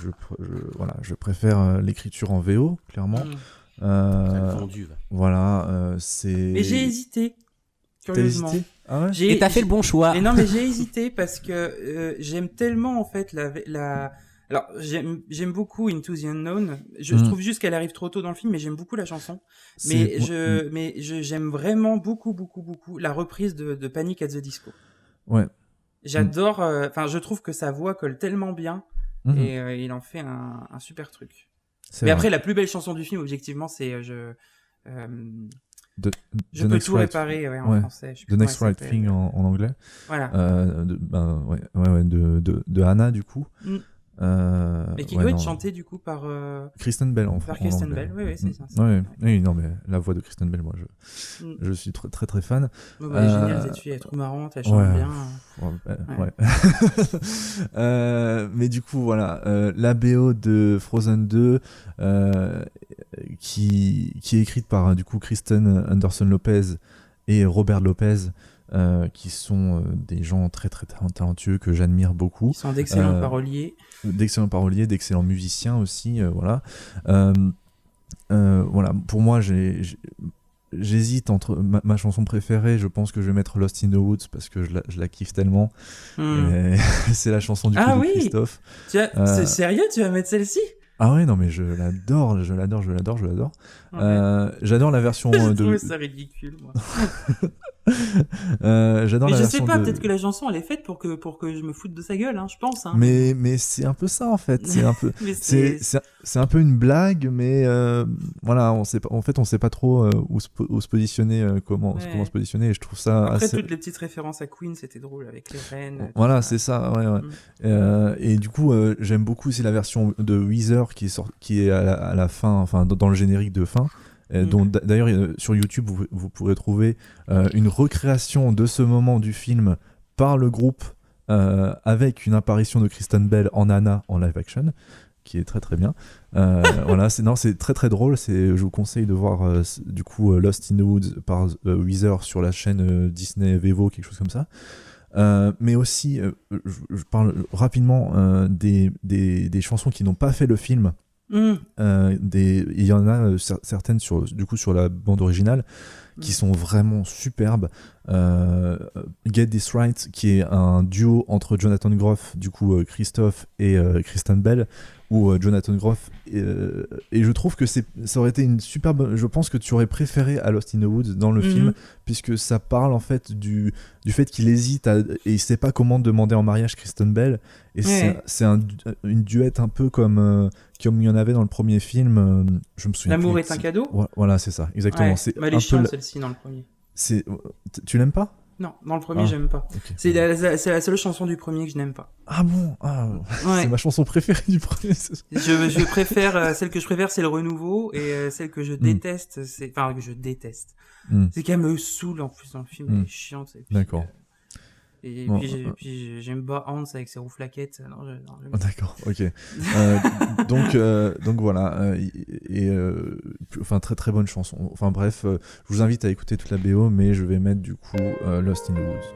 je préfère l'écriture en VO, clairement. Voilà, c'est... Mais j'ai hésité, curieusement. T'as hésité ? Ah ouais ? Et t'as fait le bon choix. Mais non, mais j'ai hésité parce que j'aime tellement, en fait, Alors, j'aime beaucoup Into the Unknown. Je trouve juste qu'elle arrive trop tôt dans le film, mais j'aime beaucoup la chanson. Mais j'aime vraiment beaucoup la reprise de Panic at the Disco. Ouais. J'adore. Je trouve que sa voix colle tellement bien et il en fait un super truc. Mais après, la plus belle chanson du film, objectivement, c'est je peux tout réparer en français. The Next Right Thing en anglais. Voilà. De Hannah, du coup. Et qui doit être chanté du coup par Kristen Bell en par Kristen Bell, oui, c'est ça. Oui, non, mais la voix de Kristen Bell, moi, je suis très très très fan. Elle est géniale, cette fille, elle est trop marrante, elle chante bien. Mais du coup, voilà, la BO de Frozen 2, qui est écrite par du coup Kristen Anderson Lopez et Robert Lopez. Qui sont des gens très très talentueux que j'admire beaucoup. Ils sont d'excellents paroliers. D'excellents musiciens aussi, voilà. Voilà, pour moi, j'hésite entre ma chanson préférée. Je pense que je vais mettre Lost in the Woods parce que je la kiffe tellement. Et c'est la chanson du coup de Christophe. C'est sérieux, tu vas mettre celle-ci? Ah ouais, non mais je l'adore. Ouais. J'adore la version je trouve ça ridicule, moi. J'adore mais la version. Je sais pas, peut-être que la chanson elle est faite pour que je me foute de sa gueule, hein, je pense. Hein. Mais c'est un peu ça en fait. C'est un peu. c'est un peu une blague, mais voilà, on sait pas. En fait, on sait pas trop où se positionner, comment se positionner. Et je trouve ça. Après assez... toutes les petites références à Queen, c'était drôle avec les reines. Voilà, c'est ça. Ouais. Et du coup, j'aime beaucoup aussi la version de Weezer qui est à la fin, enfin dans le générique de fin. Dont d'ailleurs sur YouTube vous pourrez trouver une recréation de ce moment du film par le groupe avec une apparition de Kristen Bell en Anna en live action qui est très très bien. Voilà, c'est très très drôle. Je vous conseille de voir du coup Lost in the Woods par Weezer sur la chaîne Disney Vevo, quelque chose comme ça. Mais aussi je parle rapidement des chansons qui n'ont pas fait le film. Il y en a certaines sur la bande originale qui sont vraiment superbes. Get This Right, qui est un duo entre Jonathan Groff, du coup Christophe et Kristen Bell, où Jonathan Groff et je trouve que ça aurait été une superbe. Je pense que tu aurais préféré à Lost in the Woods dans le film, puisque ça parle en fait du fait qu'il hésite et il sait pas comment demander en mariage Kristen Bell, et c'est une duette un peu comme il y en avait dans le premier film. Je me souviens. L'amour est un cadeau. Voilà, c'est ça, exactement. Ouais. C'est elle est chiante celle-ci dans le premier. Tu l'aimes pas? Non, dans le premier, j'aime pas. Okay. C'est la seule chanson du premier que je n'aime pas. Ah bon? C'est ma chanson préférée du premier. Je préfère, celle que je préfère, c'est le renouveau, et celle que je déteste, que je déteste. C'est qu'elle me saoule en plus dans le film, elle est chiante. D'accord. Et puis j'aime pas Hans avec ses rouflaquettes. D'accord, ok. Donc voilà, enfin très très bonne chanson. Enfin bref, je vous invite à écouter toute la BO, mais je vais mettre du coup Lost in the Woods.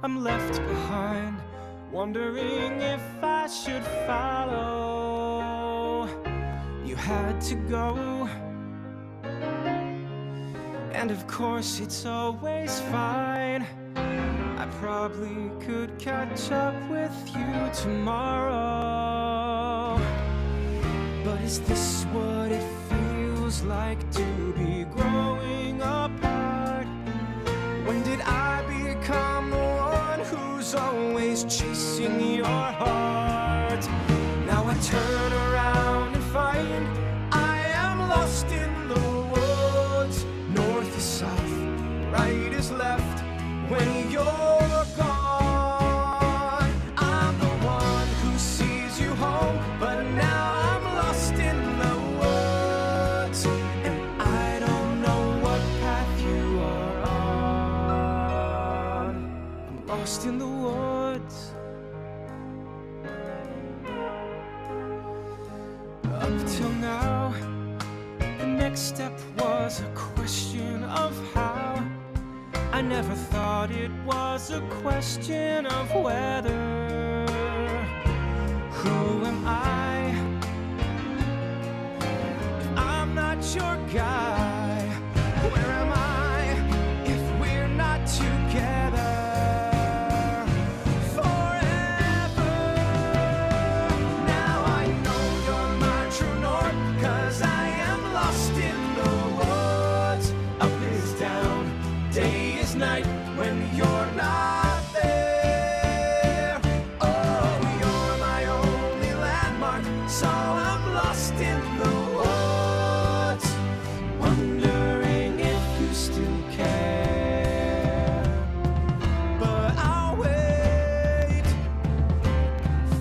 I'm left behind, wondering if I should follow. You had to go, and of course it's always fine. I probably could catch up with you tomorrow. But is this what it feels like to be growing apart? When did I become the one who's always chasing your heart? Now I turn around and find I am lost in the woods. North is south, right is left. When you're gone, I'm the one who sees you home, but now I'm lost in the woods, and I don't know what path you are on. I'm lost in the woods. Up till now, the next step was a question of how. I never thought it was a question of whether. Who am I? If I'm not your guy, where am I if we're not together? Forever. Now I know you're my true north, 'cause I am lost in the woods. Up is down, day is night when you're not there. Oh, you're my only landmark, so I'm lost in the woods, wondering if you still care. But I'll wait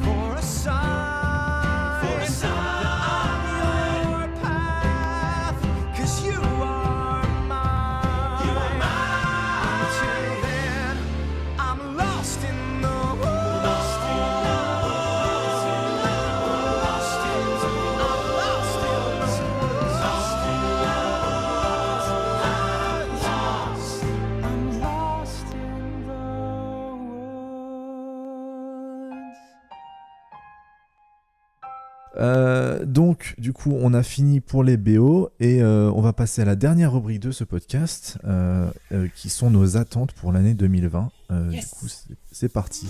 for a sign that I'm your path, 'cause you are mine. You are mine. Until then, I'm lost in the woods. Lost in the woods. Lost in the woods. I'm lost in the woods. Lost Donc, du coup, on a fini pour les BO et on va passer à la dernière rubrique de ce podcast, qui sont nos attentes pour l'année 2020. Du coup, c'est parti.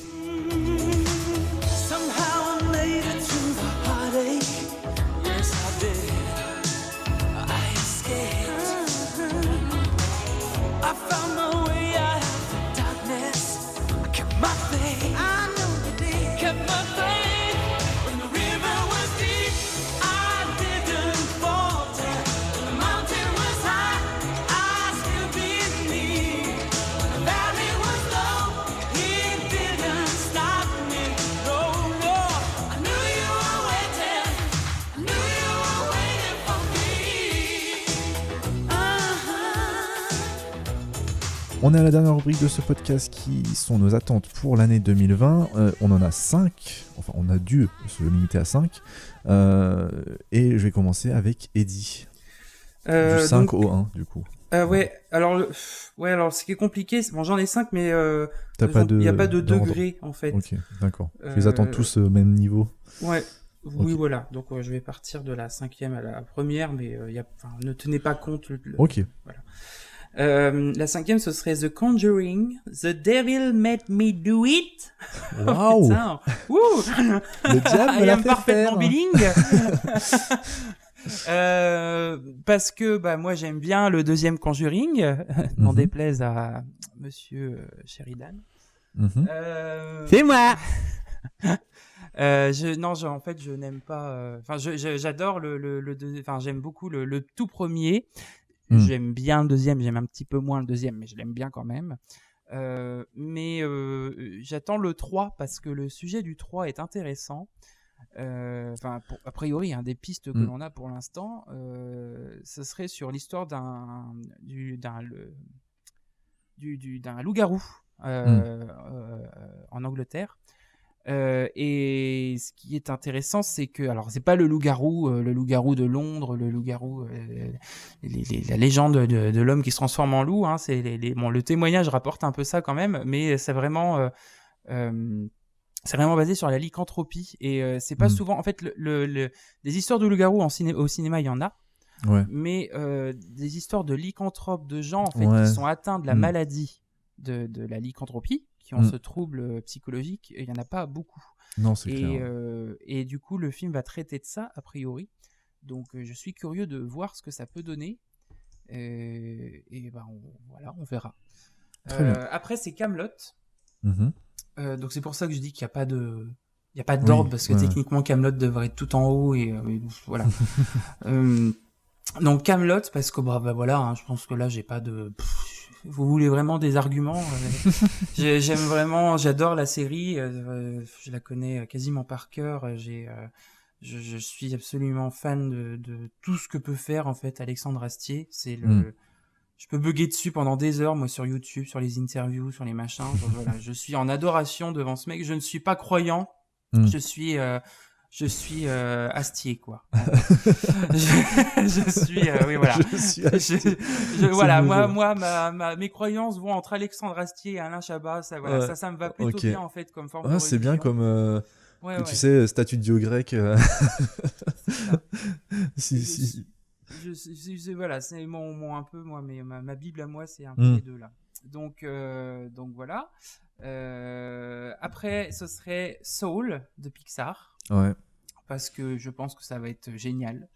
On est à la dernière rubrique de ce podcast qui sont nos attentes pour l'année 2020. On en a 5, enfin on a dû se limiter à 5. Et je vais commencer avec Eddie. Du 5 donc, au 1 du coup. Alors ce qui est compliqué, bon j'en ai 5 mais il n'y a pas de degré en fait. Ok, d'accord. Je les attends tous au même niveau. Ouais. Oui, voilà. Donc je vais partir de la 5e à la première, mais ne tenez pas compte. Ok. Voilà. La 5e, ce serait The Conjuring, The Devil Made Me Do It. Waouh. Le diable me l'a fait parfaitement bilingue. Parce que moi j'aime bien le deuxième Conjuring, n'en déplaise à Monsieur Sheridan. C'est moi. En fait, je n'aime pas. J'adore j'aime beaucoup le tout premier. J'aime bien le deuxième, j'aime un petit peu moins le deuxième, mais je l'aime bien quand même. Mais j'attends le 3 parce que le sujet du 3 est intéressant. A priori, des pistes que l'on a pour l'instant, ce serait sur l'histoire d'un loup-garou en Angleterre. Et ce qui est intéressant, c'est que, alors c'est pas le loup-garou de Londres, le loup-garou, la légende de l'homme qui se transforme en loup, hein, le témoignage rapporte un peu ça quand même, mais c'est vraiment basé sur la lycanthropie et c'est pas souvent, en fait, des histoires de loup-garou au cinéma, il y en a. Ouais. Mais des histoires de lycanthropes, de gens en fait qui sont atteints de la maladie de la lycanthropie, qui ont ce trouble psychologique, il n'y en a pas beaucoup. Non, c'est clair. Et du coup, le film va traiter de ça, a priori. Donc, je suis curieux de voir ce que ça peut donner. On verra. Très bien. Après, c'est Kaamelott. Donc, c'est pour ça que je dis qu'il n'y a pas de... Il n'y a pas d'ordre, parce que techniquement, Kaamelott devrait être tout en haut, et voilà. Donc, Kaamelott, parce que, je pense que là, j'ai pas de... Vous voulez vraiment des arguments? J'aime vraiment, j'adore la série, je la connais quasiment par cœur. Je suis absolument fan de tout ce que peut faire en fait Alexandre Astier. Je peux bugger dessus pendant des heures, moi, sur YouTube, sur les interviews, sur les machins. Voilà, je suis en adoration devant ce mec. Je ne suis pas croyant. Je suis Astier, quoi. Je suis Astier. Mes croyances vont entre Alexandre Astier et Alain Chabat. Ça me va plutôt bien, en fait, comme forme de c'est bien comme... tu sais, statut de dieu grec. Si. Voilà, c'est un peu, moi, mais ma Bible à moi, c'est un peu les deux, là. Donc voilà. Après, ce serait Soul de Pixar. Ouais. Parce que je pense que ça va être génial.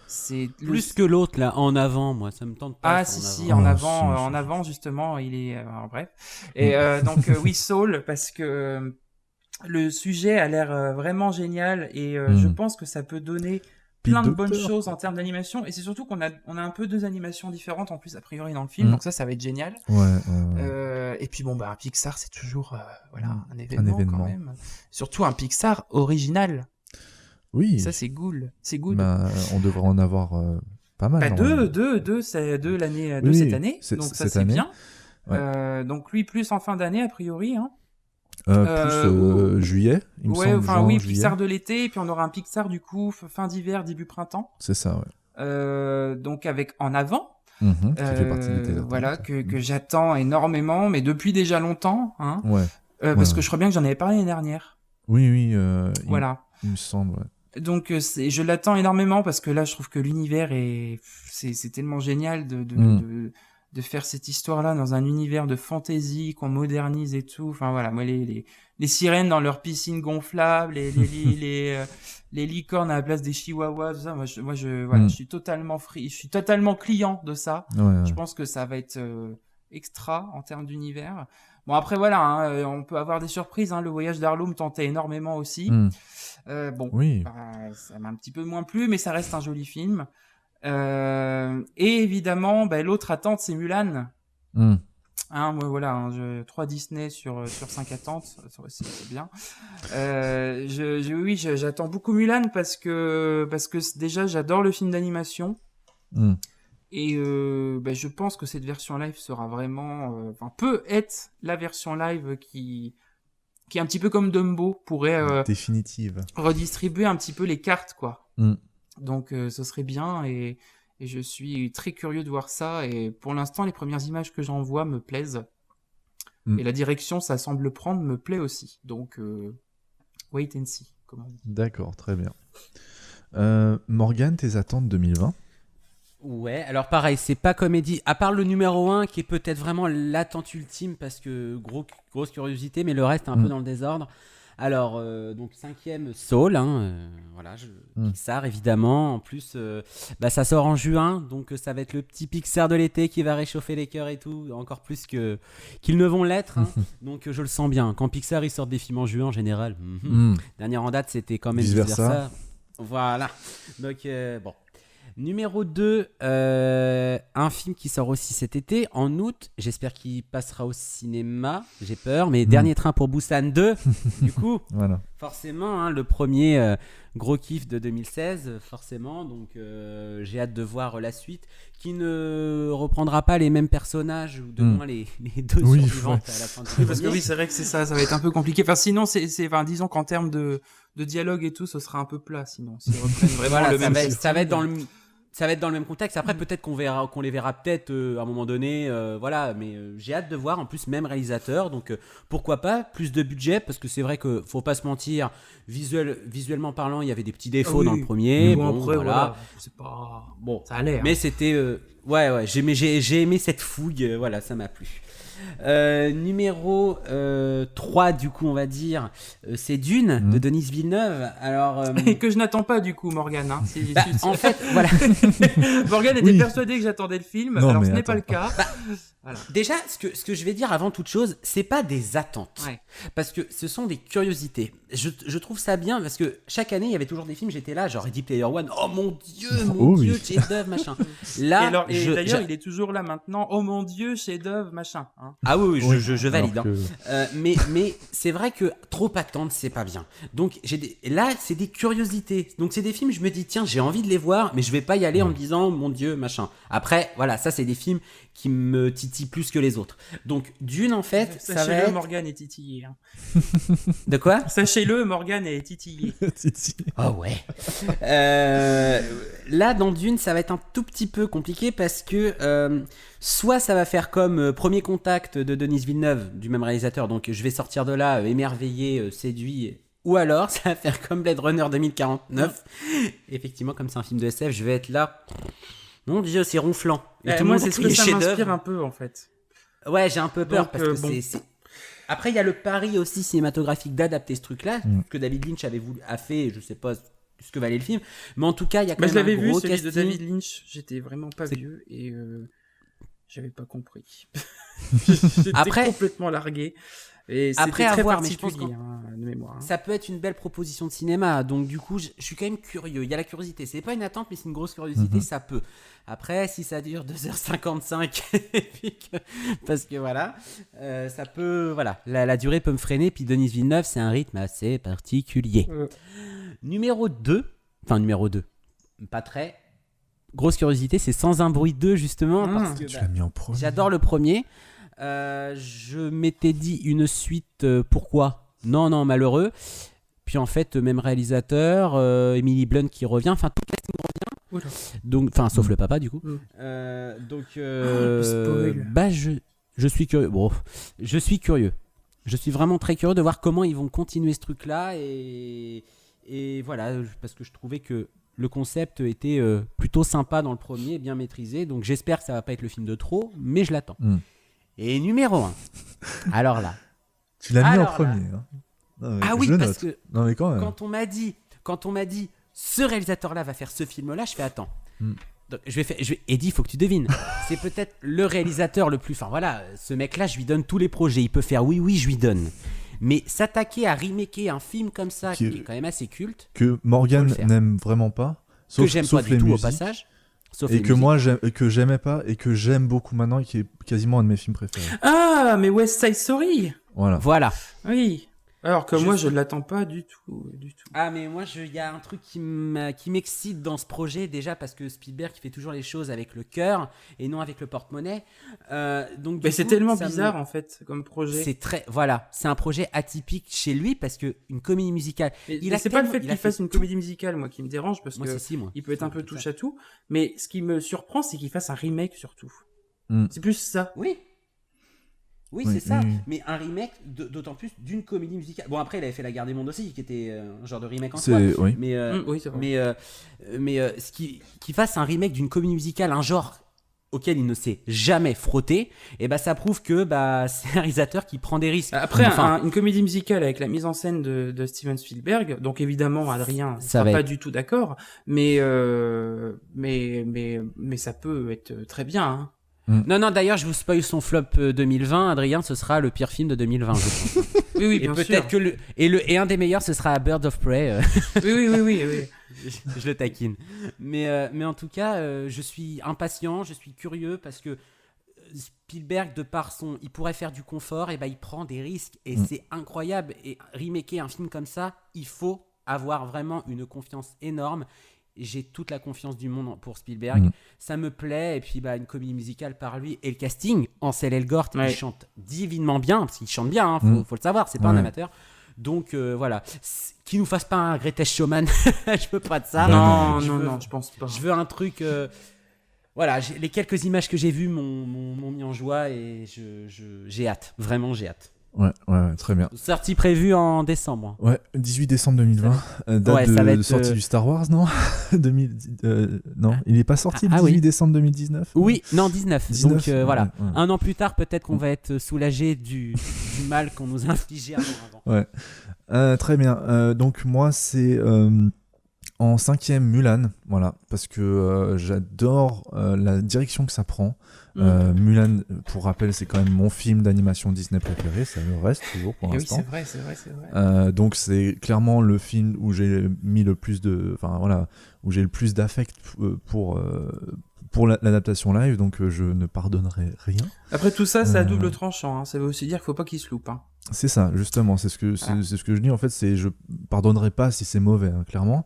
C'est plus que l'autre là, en avant, moi, ça me tente pas. Ah si, en avant justement, il est bref. Et donc oui, Soul, parce que le sujet a l'air vraiment génial et je pense que ça peut donner plein de bonnes choses en termes d'animation, et c'est surtout qu'on a un peu deux animations différentes en plus a priori dans le film, donc ça va être génial. Et puis Pixar, c'est toujours un événement quand même, surtout un Pixar original. Oui, ça c'est cool, on devrait en avoir pas mal. Deux cette année, donc ça c'est bien. Donc lui plus en fin d'année a priori, hein. Plus juillet, il me semble. Oui, Pixar de l'été, et puis on aura un Pixar du coup fin d'hiver, début printemps. C'est ça, ouais. Donc avec En Avant, qui fait partie des que j'attends énormément, mais depuis déjà longtemps, hein. Parce que je crois bien que j'en avais parlé l'année dernière. Oui, voilà. Il me semble, ouais. Donc je l'attends énormément parce que là je trouve que l'univers c'est tellement génial de faire cette histoire-là dans un univers de fantasy qu'on modernise et tout. Enfin voilà, moi les sirènes dans leur piscine gonflable, les licornes à la place des chihuahuas, tout ça. Je suis totalement je suis totalement client de ça. Je pense que ça va être extra en termes d'univers. Bon après voilà, hein, on peut avoir des surprises. Hein, le voyage d'Arlo me tentait énormément aussi. Ça m'a un petit peu moins plu, mais ça reste un joli film. Et évidemment, l'autre attente, c'est Mulan. Hein, moi, voilà, 3 Disney sur 5 attentes, c'est bien. J'attends beaucoup Mulan parce que déjà, j'adore le film d'animation. Et je pense que cette version live sera vraiment... peut être la version live qui est un petit peu comme Dumbo, pourrait définitive redistribuer un petit peu les cartes, quoi. Donc ce serait bien et je suis très curieux de voir ça. Et pour l'instant, les premières images que j'en vois me plaisent. Et la direction, ça semble prendre, me plaît aussi. Donc, wait and see, comme on dit. D'accord, très bien. Morgane, tes attentes 2020 ? Ouais, alors pareil, c'est pas comédie, à part le numéro 1 qui est peut-être vraiment l'attente ultime parce que grosse curiosité, mais le reste est un peu dans le désordre. Alors, donc 5e, Soul, Pixar évidemment. En plus, ça sort en juin, donc ça va être le petit Pixar de l'été qui va réchauffer les cœurs et tout, encore plus qu'ils ne vont l'être. Hein. Donc je le sens bien. Quand Pixar ils sortent des films en juin en général, dernière en date c'était quand même vice versa. Voilà. Donc bon. Numéro 2, un film qui sort aussi cet été, en août. J'espère qu'il passera au cinéma. J'ai peur, mais Dernier train pour Busan 2. Du coup, voilà. Forcément, hein, le premier gros kiff de 2016, forcément. Donc, j'ai hâte de voir la suite, qui ne reprendra pas les mêmes personnages, ou de moins les deux survivantes à la fin du premier. Parce que oui, c'est vrai que c'est ça va être un peu compliqué. Enfin, sinon, disons qu'en termes de dialogue et tout, ce sera un peu plat, sinon. S'ils reprennent vraiment le même style. Ça va être dans le... Ça va être dans le même contexte. Après, peut-être qu'on les verra peut-être à un moment donné. Mais j'ai hâte de voir. En plus, même réalisateur. Donc, pourquoi pas plus de budget, parce que c'est vrai que faut pas se mentir. Visuellement parlant, il y avait des petits défauts dans le premier. Voilà. C'est pas... Bon, ça allait. Mais c'était... j'ai aimé cette fougue. Voilà, ça m'a plu. Numéro 3 du coup on va dire c'est Dune de Denis Villeneuve. Alors et que je n'attends pas du coup Morgane hein. En fait voilà. Morgane était persuadée que j'attendais le film. Non, alors ce n'est pas le cas. Voilà. Déjà ce que je vais dire avant toute chose, c'est pas des attentes parce que ce sont des curiosités. Je trouve ça bien parce que chaque année il y avait toujours des films, j'étais là genre Ready Player One, oh mon dieu chef-d'œuvre machin. Là d'ailleurs il est toujours là maintenant, oh mon dieu chef-d'œuvre machin hein. Ah oui, je valide. Mais c'est vrai que trop attendre, c'est pas bien. Donc là, c'est des curiosités. Donc c'est des films, je me dis tiens, j'ai envie de les voir, mais je vais pas y aller en me disant mon Dieu, machin. Après, voilà, ça c'est des films qui me titillent plus que les autres. Donc Dune, en fait, ça va être... Morgane est titillé. Hein. De quoi ? Sachez-le, Morgane est titillé. Oh ouais. Là, dans Dune, ça va être un tout petit peu compliqué parce que soit ça va faire comme Premier Contact de Denis Villeneuve, du même réalisateur, donc je vais sortir de là émerveillé, séduit, ou alors ça va faire comme Blade Runner 2049. Effectivement, comme c'est un film de SF, je vais être là... Mon Dieu, c'est ronflant. Et tout moi, c'est ce que ça m'inspire un peu, en fait. Ouais, j'ai un peu peur parce que c'est... Après, il y a le pari aussi cinématographique d'adapter ce truc-là, que David Lynch a fait, je sais pas ce que valait le film, mais en tout cas, il y a quand même un gros casting. Je l'avais vu, celui de David Lynch, j'étais vraiment pas vieux et j'avais pas compris. J'étais complètement largué. Et après très avoir, mais je pense que de mémoire. Ça peut être une belle proposition de cinéma, donc du coup je suis quand même curieux. Il y a la curiosité, c'est pas une attente, mais c'est une grosse curiosité, ça peut. Après, si ça dure 2h55, parce que voilà, ça peut, voilà, la durée peut me freiner. Puis Denis Villeneuve, c'est un rythme assez particulier. Numéro 2, pas très. Grosse curiosité, c'est Sans un bruit 2 justement, parce que tu l'as mis en premier. J'adore le premier. Je m'étais dit une suite, pourquoi ? Non, malheureux. Puis en fait, même réalisateur, Emily Blunt qui revient, enfin tout le casting revient. Donc, enfin, sauf le papa du coup. Je suis curieux. Bon, je suis curieux. Je suis vraiment très curieux de voir comment ils vont continuer ce truc-là et Et voilà, parce que je trouvais que le concept était plutôt sympa dans le premier, bien maîtrisé. Donc j'espère que ça va pas être le film de trop, mais je l'attends. Et numéro 1. Alors là. Tu l'as mis en premier. Hein. Non, ah oui, parce que non, mais quand même. quand on m'a dit ce réalisateur-là va faire ce film-là, je fais attends. Donc, Eddie, il faut que tu devines. C'est peut-être le réalisateur le plus. Enfin voilà, ce mec-là, je lui donne tous les projets. Il peut faire oui, je lui donne. Mais s'attaquer à remaker un film comme ça, qui est quand même assez culte. Que Morgan n'aime vraiment pas. Sauf, que j'aime pas du tout au passage. Et que moi, que j'aimais pas et que j'aime beaucoup maintenant et qui est quasiment un de mes films préférés. Ah, mais West Side Story. Voilà. Oui. Alors que moi, je ne l'attends pas du tout. Ah, mais moi, il y a un truc qui m'excite dans ce projet, déjà parce que Spielberg fait toujours les choses avec le cœur et non avec le porte-monnaie. Donc, mais c'est tellement bizarre, en fait, comme projet. C'est un projet atypique chez lui parce qu'une comédie musicale... C'est pas le fait qu'il fasse une comédie musicale, moi, qui me dérange, parce qu'il peut être un peu touche à tout. Mais ce qui me surprend, c'est qu'il fasse un remake, surtout. C'est plus ça. Oui, c'est ça, mais un remake d'autant plus d'une comédie musicale. Bon, après, il avait fait La Guerre des Mondes aussi, qui était un genre de remake en soi. Oui. Mais ce qu'il fasse un remake d'une comédie musicale, un genre auquel il ne s'est jamais frotté, et ça prouve que c'est un réalisateur qui prend des risques. Après, une comédie musicale avec la mise en scène de Steven Spielberg, donc évidemment, Adrien ne sera pas du tout d'accord, mais ça peut être très bien, hein. Non, d'ailleurs, je vous spoil son flop 2020. Adrien, ce sera le pire film de 2020, je pense. Oui, bien sûr. Et un des meilleurs, ce sera Birds of Prey. Oui. Je le taquine. Mais en tout cas, je suis impatient, je suis curieux parce que Spielberg, de par il pourrait faire du confort, et il prend des risques et c'est incroyable. Et remaker un film comme ça, il faut avoir vraiment une confiance énorme. J'ai toute la confiance du monde pour Spielberg. Ça me plaît. Et puis, une comédie musicale par lui. Et le casting, Ansel Elgort, il chante divinement bien. Parce qu'il chante bien, faut le savoir. C'est pas un amateur. Donc, voilà. Qu'il nous fasse pas un Greatest Showman. Je veux pas de ça. Non, je pense pas. Je veux un truc... Voilà, les quelques images que j'ai vues m'ont mis en joie. Et j'ai hâte. Vraiment, j'ai hâte. Ouais, très bien. Sortie prévue en décembre. Ouais, 18 décembre 2020. Date de sortie du Star Wars, non non, il n'est pas sorti le 18 décembre 2019. Oui, non, 19. Donc voilà, un an plus tard, peut-être qu'on va être soulagé du mal qu'on nous a infligé avant. Ouais, très bien. Donc moi, c'est en 5e Mulan, voilà, parce que j'adore la direction que ça prend. Mulan, pour rappel, c'est quand même mon film d'animation Disney préféré, ça le reste toujours pour l'instant. Oui, c'est vrai. Donc c'est clairement le film où j'ai mis le plus où j'ai le plus d'affect pour l'adaptation live, donc je ne pardonnerai rien. Après tout ça, c'est à double tranchant, hein. Ça veut aussi dire qu'il faut pas qu'il se loupe, hein. C'est ça, justement, c'est ce que je dis en fait, je pardonnerai pas si c'est mauvais, hein, clairement.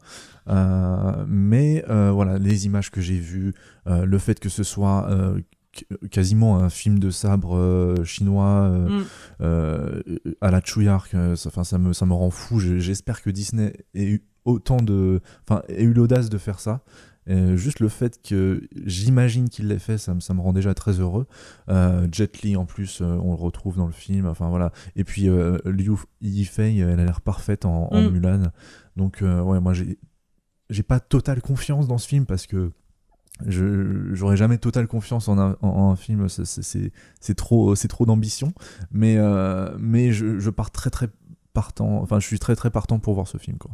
Mais voilà, les images que j'ai vues, le fait que ce soit quasiment un film de sabre chinois à la Chouillark, ça me rend fou. J'espère que Disney ait eu ait eu l'audace de faire ça. Juste le fait que j'imagine qu'il l'ait fait, ça me rend déjà très heureux. Jet Li en plus, on le retrouve dans le film, enfin voilà. Et puis Liu Yifei, elle a l'air parfaite en Mulan. Donc moi j'ai pas totale confiance dans ce film parce que j'aurais jamais totale confiance en un film, c'est trop d'ambition, mais je pars très très partant, enfin je suis très très partant pour voir ce film, quoi.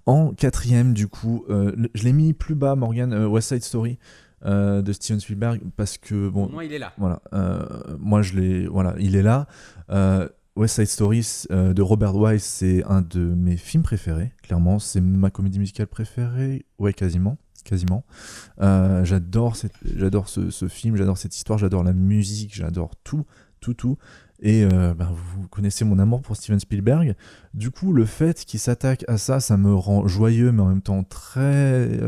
En 4e, du coup, je l'ai mis plus bas, Morgan, West Side Story de Steven Spielberg, parce que bon, moi il est là. Voilà, moi il est là. West Side Story de Robert Wise, c'est un de mes films préférés, clairement, c'est ma comédie musicale préférée, ouais, quasiment. J'adore ce film, j'adore cette histoire, j'adore la musique, j'adore tout. Et vous connaissez mon amour pour Steven Spielberg. Du coup, le fait qu'il s'attaque à ça, ça me rend joyeux, mais en même temps très...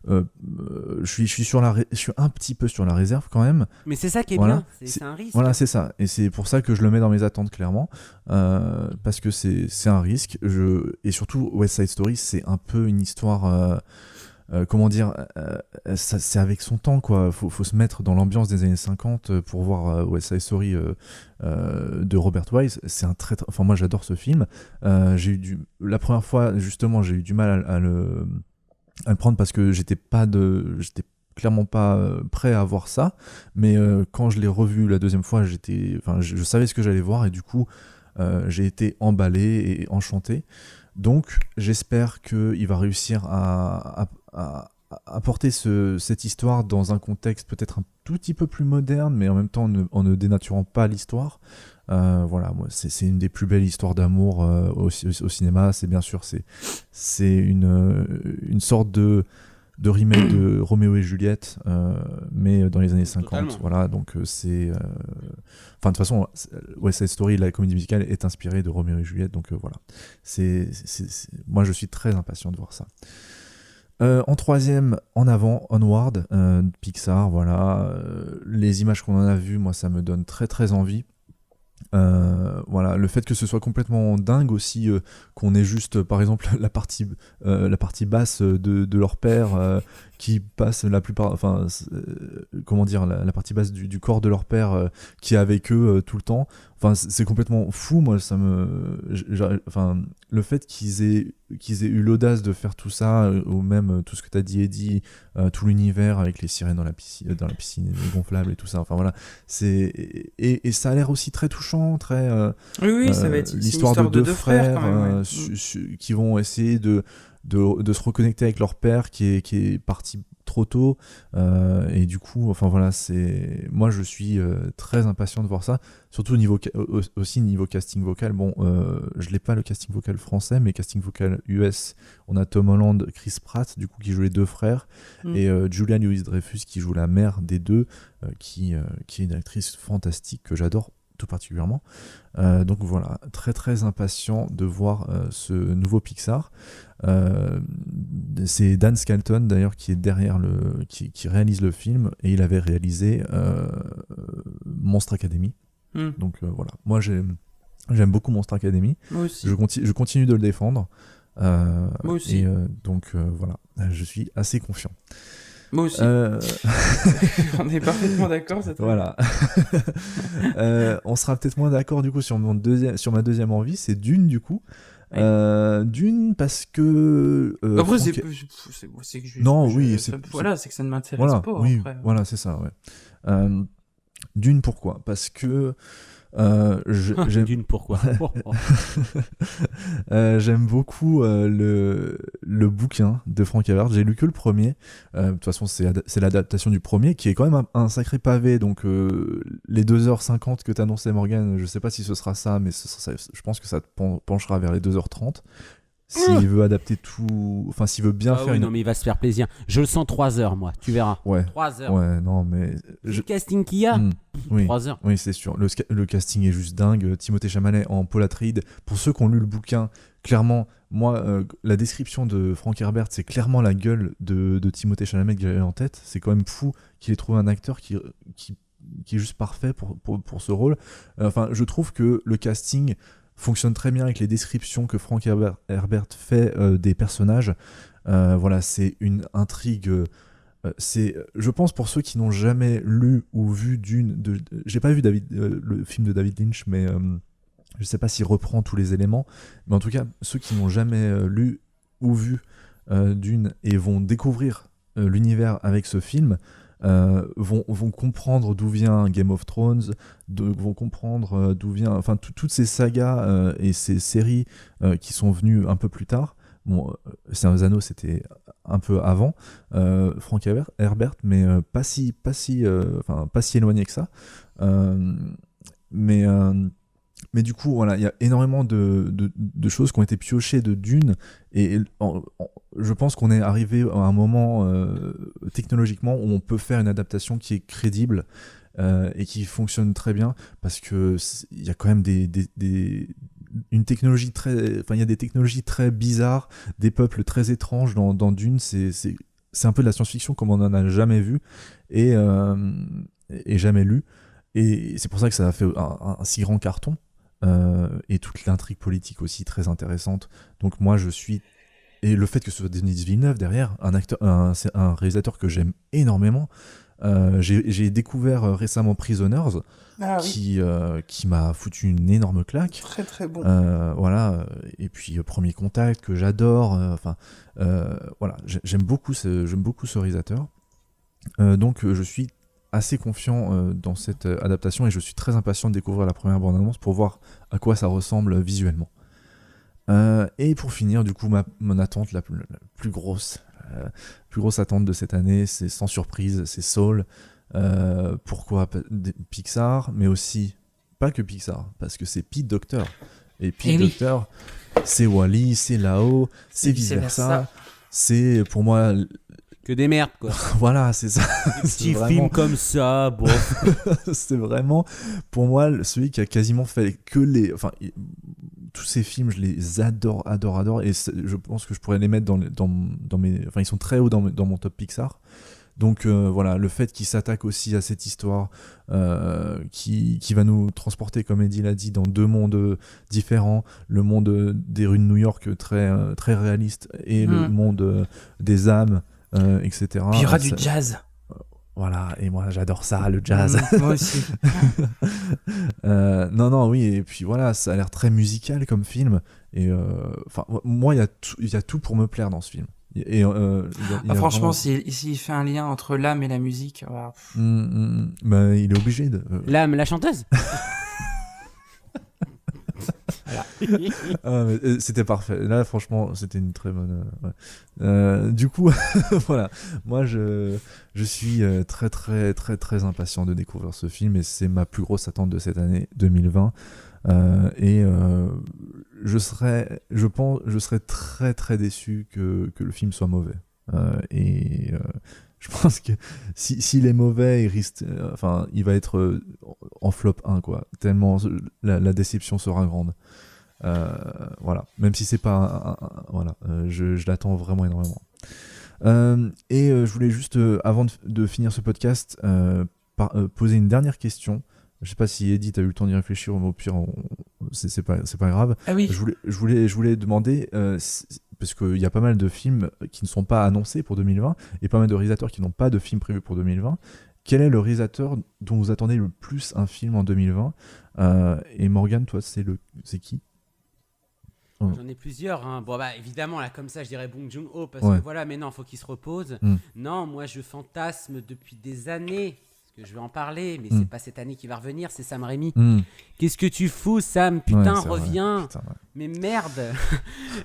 je suis un petit peu sur la réserve quand même. Mais c'est ça qui est bien, c'est un risque. Voilà, c'est ça. Et c'est pour ça que je le mets dans mes attentes, clairement. Parce que c'est un risque. Et surtout, West Side Story, c'est un peu une histoire... comment dire, c'est avec son temps, quoi. Faut se mettre dans l'ambiance des années 50 pour voir West Side Story de Robert Wise. C'est un enfin, moi j'adore ce film. La première fois, justement, j'ai eu du mal à le prendre parce que j'étais clairement pas prêt à voir ça, mais quand je l'ai revu la deuxième fois, je savais ce que j'allais voir et du coup j'ai été emballé et enchanté. Donc j'espère qu'il va réussir à apporter cette histoire dans un contexte peut-être un tout petit peu plus moderne, mais en même temps en ne dénaturant pas l'histoire. Voilà, moi, c'est une des plus belles histoires d'amour au cinéma. C'est bien sûr c'est une sorte de remake de Roméo et Juliette, mais dans les années 50. Totalement. Voilà, donc c'est... Enfin, de toute façon, West Side Story, la comédie musicale, est inspirée de Roméo et Juliette, donc voilà. Moi, je suis très impatient de voir ça. En troisième, En avant, Onward, Pixar, voilà. Les images qu'on en a vues, moi, ça me donne très très envie. Voilà, le fait que ce soit complètement dingue aussi, qu'on ait juste par exemple la partie basse de leur père qui passe la plupart, enfin comment dire, la partie basse du corps de leur père qui est avec eux tout le temps, enfin c'est complètement fou. Moi ça enfin le fait qu'ils aient eu l'audace de faire tout ça, ou même tout ce que t'as dit Eddie, tout l'univers avec les sirènes dans la piscine les gonflables et tout ça, enfin voilà, et ça a l'air aussi très touchant, très oui, ça va être l'histoire de deux frères quand même, qui vont essayer de se reconnecter avec leur père qui est parti trop tôt, et du coup enfin voilà, moi je suis très impatient de voir ça, surtout aussi niveau casting vocal. Bon, je l'ai pas le casting vocal français, mais casting vocal US, on a Tom Holland, Chris Pratt du coup qui joue les deux frères, et Julia Louis-Dreyfus qui joue la mère des deux, qui est une actrice fantastique que j'adore tout particulièrement. Donc voilà, très très impatient de voir ce nouveau Pixar. C'est Dan Skelton d'ailleurs qui est derrière qui réalise le film, et il avait réalisé Monster Academy. Donc voilà, moi j'aime beaucoup Monster Academy. Moi aussi. Je continue de le défendre. Moi aussi. Et donc voilà, je suis assez confiant. Moi aussi. On est parfaitement d'accord. Voilà. On sera peut-être moins d'accord du coup sur ma deuxième envie, c'est Dune du coup. Ouais. Dune parce que. Après, c'est que non, oui, voilà, c'est que ça ne m'intéresse pas. Oui, après. Voilà, c'est ça. Ouais. Dune, pourquoi ? Parce que. Dune, pourquoi ? J'aime beaucoup le bouquin de Frank Herbert. J'ai lu que le premier. De toute façon, c'est l'adaptation du premier qui est quand même un sacré pavé. Donc, les 2h50 que t'annonçais, Morgane, je sais pas si ce sera ça, mais je pense que ça penchera vers les 2h30. S'il veut adapter tout, enfin s'il veut bien faire non mais il va se faire plaisir. Je le sens 3 heures, moi, tu verras. Ouais. 3 heures. Ouais, non mais le casting qu'il y a, 3 heures. Oui, c'est sûr. Le casting est juste dingue. Timothée Chalamet en Paul Atreides. Pour ceux qui ont lu le bouquin, clairement, moi, la description de Frank Herbert, c'est clairement la gueule de Timothée Chalamet que j'avais en tête. C'est quand même fou qu'il ait trouvé un acteur qui est juste parfait pour ce rôle. Enfin, je trouve que le casting fonctionne très bien avec les descriptions que Frank Herbert fait des personnages. Voilà, c'est une intrigue. Je pense, pour ceux qui n'ont jamais lu ou vu Dune, j'ai pas vu le film de David Lynch, mais je sais pas s'il reprend tous les éléments. Mais en tout cas, ceux qui n'ont jamais lu ou vu Dune et vont découvrir l'univers avec ce film, vont comprendre d'où vient Game of Thrones, vont comprendre d'où vient, enfin toutes ces sagas et ces séries qui sont venues un peu plus tard. Bon, Seigneur des Anneaux c'était un peu avant Frank Herbert, mais pas si éloigné que ça. Mais du coup, voilà, il y a énormément de choses qui ont été piochées de Dune, et je pense qu'on est arrivé à un moment technologiquement où on peut faire une adaptation qui est crédible et qui fonctionne très bien, parce que il y a quand même une technologie il y a des technologies très bizarres, des peuples très étranges dans Dune. C'est un peu de la science-fiction comme on n'en a jamais vu et jamais lu, et c'est pour ça que ça a fait un si grand carton. Et toute l'intrigue politique aussi très intéressante. Donc moi je suis et le fait que ce soit Denis Villeneuve derrière, c'est un réalisateur que j'aime énormément. J'ai découvert récemment Prisoners, qui m'a foutu une énorme claque. Très très bon. Voilà, et puis Premier Contact que j'adore. Voilà, j'aime beaucoup ce réalisateur. Donc je suis assez confiant dans cette adaptation et je suis très impatient de découvrir la première bande-annonce pour voir à quoi ça ressemble visuellement. Et pour finir, du coup, mon attente la plus grosse attente de cette année, c'est sans surprise, c'est Soul. Pourquoi Pixar, mais aussi pas que Pixar, parce que c'est Pete Docter. Et Pete Docter, c'est Wall-E, c'est Lao, c'est vice-versa. C'est pour moi que des merdes, quoi. Voilà, c'est ça. Des petits films comme ça, bon. C'est vraiment, pour moi, celui qui a quasiment fait que les... Enfin, tous ces films, je les adore. Et je pense que je pourrais les mettre dans mes... Enfin, ils sont très hauts dans mon top Pixar. Donc voilà, le fait qu'il s'attaque aussi à cette histoire qui va nous transporter, comme Eddie l'a dit, dans deux mondes différents, le monde des rues de New York très réaliste et le monde des âmes, etc. Puis il y aura du jazz. Voilà, et moi j'adore ça, le jazz. Moi aussi. Non, oui, et puis voilà, ça a l'air très musical comme film. Et moi, il y a tout pour me plaire dans ce film. Et, franchement, s'il fait un lien entre l'âme et la musique, bah, il est obligé de. L'âme, la chanteuse. C'était parfait. Là, franchement, c'était une très bonne. Du coup, voilà. Moi, je suis très, très, très, très impatient de découvrir ce film et c'est ma plus grosse attente de cette année 2020. Je serais très, très déçu que le film soit mauvais. Je pense que s'il est mauvais, il va être en flop 1, quoi. Tellement la déception sera grande. Voilà. Même si c'est pas voilà. Je l'attends vraiment énormément. Je voulais juste, avant de finir ce podcast, poser une dernière question. Je sais pas si Eddie t'as eu le temps d'y réfléchir, mais au pire, c'est pas grave. Ah oui. Je voulais demander, parce qu'il y a pas mal de films qui ne sont pas annoncés pour 2020, et pas mal de réalisateurs qui n'ont pas de film prévu pour 2020. Quel est le réalisateur dont vous attendez le plus un film en 2020 ? Et Morgane, toi, c'est qui ? J'en ai plusieurs, hein. Bon, bah, évidemment, là, comme ça, je dirais Bong Joon-ho, parce que voilà, mais non, faut qu'il se repose. Non, moi, je fantasme depuis des années. Je vais en parler, mais c'est pas cette année qui va revenir, c'est Sam Raimi. Qu'est-ce que tu fous, Sam ? Putain, reviens. Putain, ouais. Mais merde.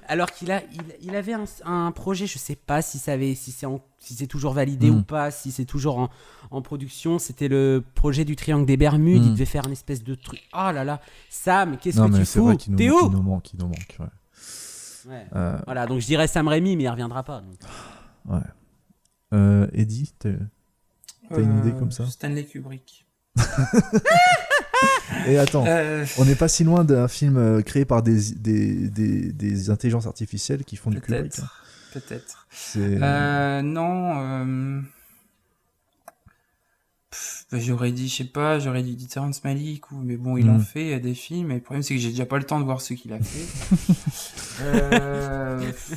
Alors qu'il avait un projet, je sais pas si c'est toujours validé ou pas, si c'est toujours en production. C'était le projet du Triangle des Bermudes. Il devait faire une espèce de truc. Oh là là, Sam, qu'est-ce que tu fous ? T'es où ? Il nous manque, ouais. Voilà, donc je dirais Sam Raimi, mais il reviendra pas. Donc. Ouais. Eddie, t'as une idée comme ça ? Stanley Kubrick. Et attends, on n'est pas si loin d'un film créé par des intelligences artificielles qui font du Kubrick. Peut-être. Non. J'aurais dit Terrence Malick, mais bon, il en fait des films, et le problème c'est que j'ai déjà pas le temps de voir ce qu'il a fait.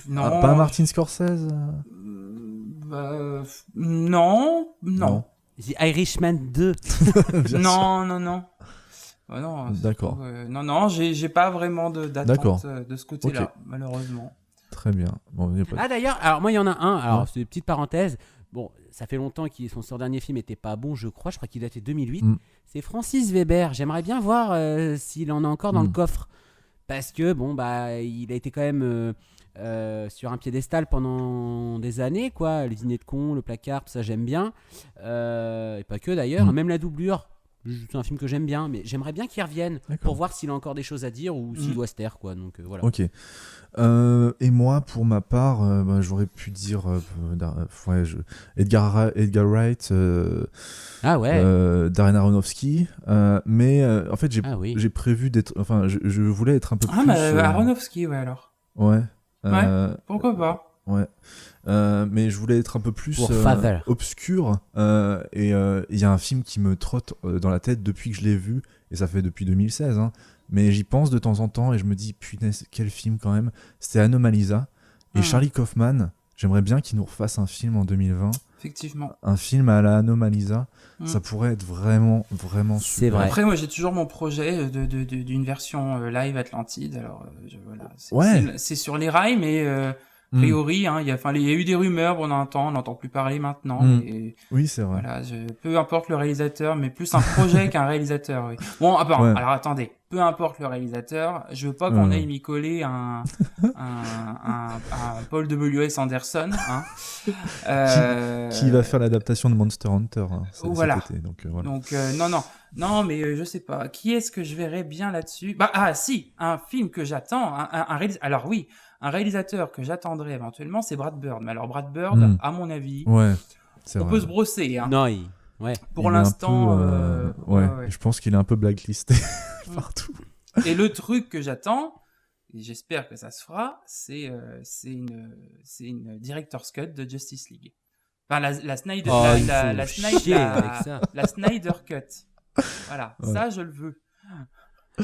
Non. Pas Martin Scorsese ? Non. The Irishman 2. Non. Oh non. D'accord. Non, j'ai pas vraiment d'attente de ce côté-là, malheureusement. Très bien. Bon, d'ailleurs, alors moi il y en a un, alors c'est une petite parenthèse. Bon, ça fait longtemps que son dernier film était pas bon, je crois qu'il datait 2008. C'est Francis Weber. J'aimerais bien voir s'il en a encore dans le coffre. Parce que, bon, bah, il a été quand même sur un piédestal pendant des années, quoi. Les dîners de cons, le placard, ça j'aime bien. Et pas que d'ailleurs, même La Doublure. C'est un film que j'aime bien, mais j'aimerais bien qu'il revienne pour voir s'il a encore des choses à dire ou s'il doit se taire, quoi. Donc voilà. Ok. Et moi, pour ma part, j'aurais pu dire Edgar Wright, Darren Aronofsky, mais en fait j'ai prévu d'être, enfin je voulais être un peu plus. Aronofsky, ouais alors. Ouais. Pourquoi pas. Ouais. Mais je voulais être un peu plus obscur, et il y a un film qui me trotte dans la tête depuis que je l'ai vu, et ça fait depuis 2016, hein, mais j'y pense de temps en temps et je me dis punaise, quel film quand même. C'était Anomalisa, Et Charlie Kaufman, j'aimerais bien qu'il nous refasse un film en 2020. Effectivement. Un film à la Anomalisa. Ça pourrait être vraiment, vraiment super. C'est vrai. Après, moi, j'ai toujours mon projet d'une version live Atlantide. Alors, voilà. C'est sur les rails, mais a priori, hein, il y a eu des rumeurs pendant un temps, on n'entend plus parler maintenant. Mais, oui, c'est vrai. Voilà, peu importe le réalisateur, mais plus un projet qu'un réalisateur. Oui. Bon, alors attendez. Peu importe le réalisateur, je veux pas qu'on aille m'y coller un Paul W.S. Anderson, hein, qui va faire l'adaptation de Monster Hunter. Hein, voilà. Cet été, donc, voilà. Donc non, mais je sais pas. Qui est-ce que je verrais bien là-dessus ? Si, un film que j'attends. Alors oui, un réalisateur que j'attendrais éventuellement, c'est Brad Bird. Mais alors Brad Bird, à mon avis, on peut se brosser. Hein. Non, pour l'instant, je pense qu'il est un peu blacklisté partout. Et le truc que j'attends, et j'espère que ça se fera, c'est une director's cut de Justice League. Enfin, la Snyder, la Snyder cut. Voilà, ça je le veux.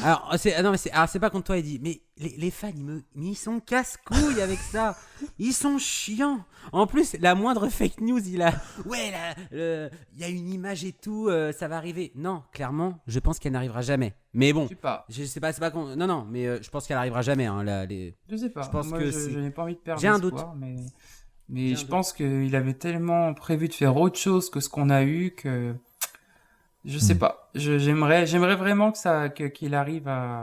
Alors c'est pas contre toi, Eddie, mais les fans ils sont casse-couilles avec ça. Ils sont chiants. En plus, la moindre fake news, il y a une image et tout, ça va arriver. Non, clairement, je pense qu'elle n'arrivera jamais. Mais bon, je sais pas, c'est pas non, mais je pense qu'elle arrivera jamais. Hein, je sais pas. Je pense que je n'ai pas envie de perdre. J'ai un doute. Mais je pense qu'il avait tellement prévu de faire autre chose que ce qu'on a eu que. Je sais pas. J'aimerais vraiment qu'il arrive à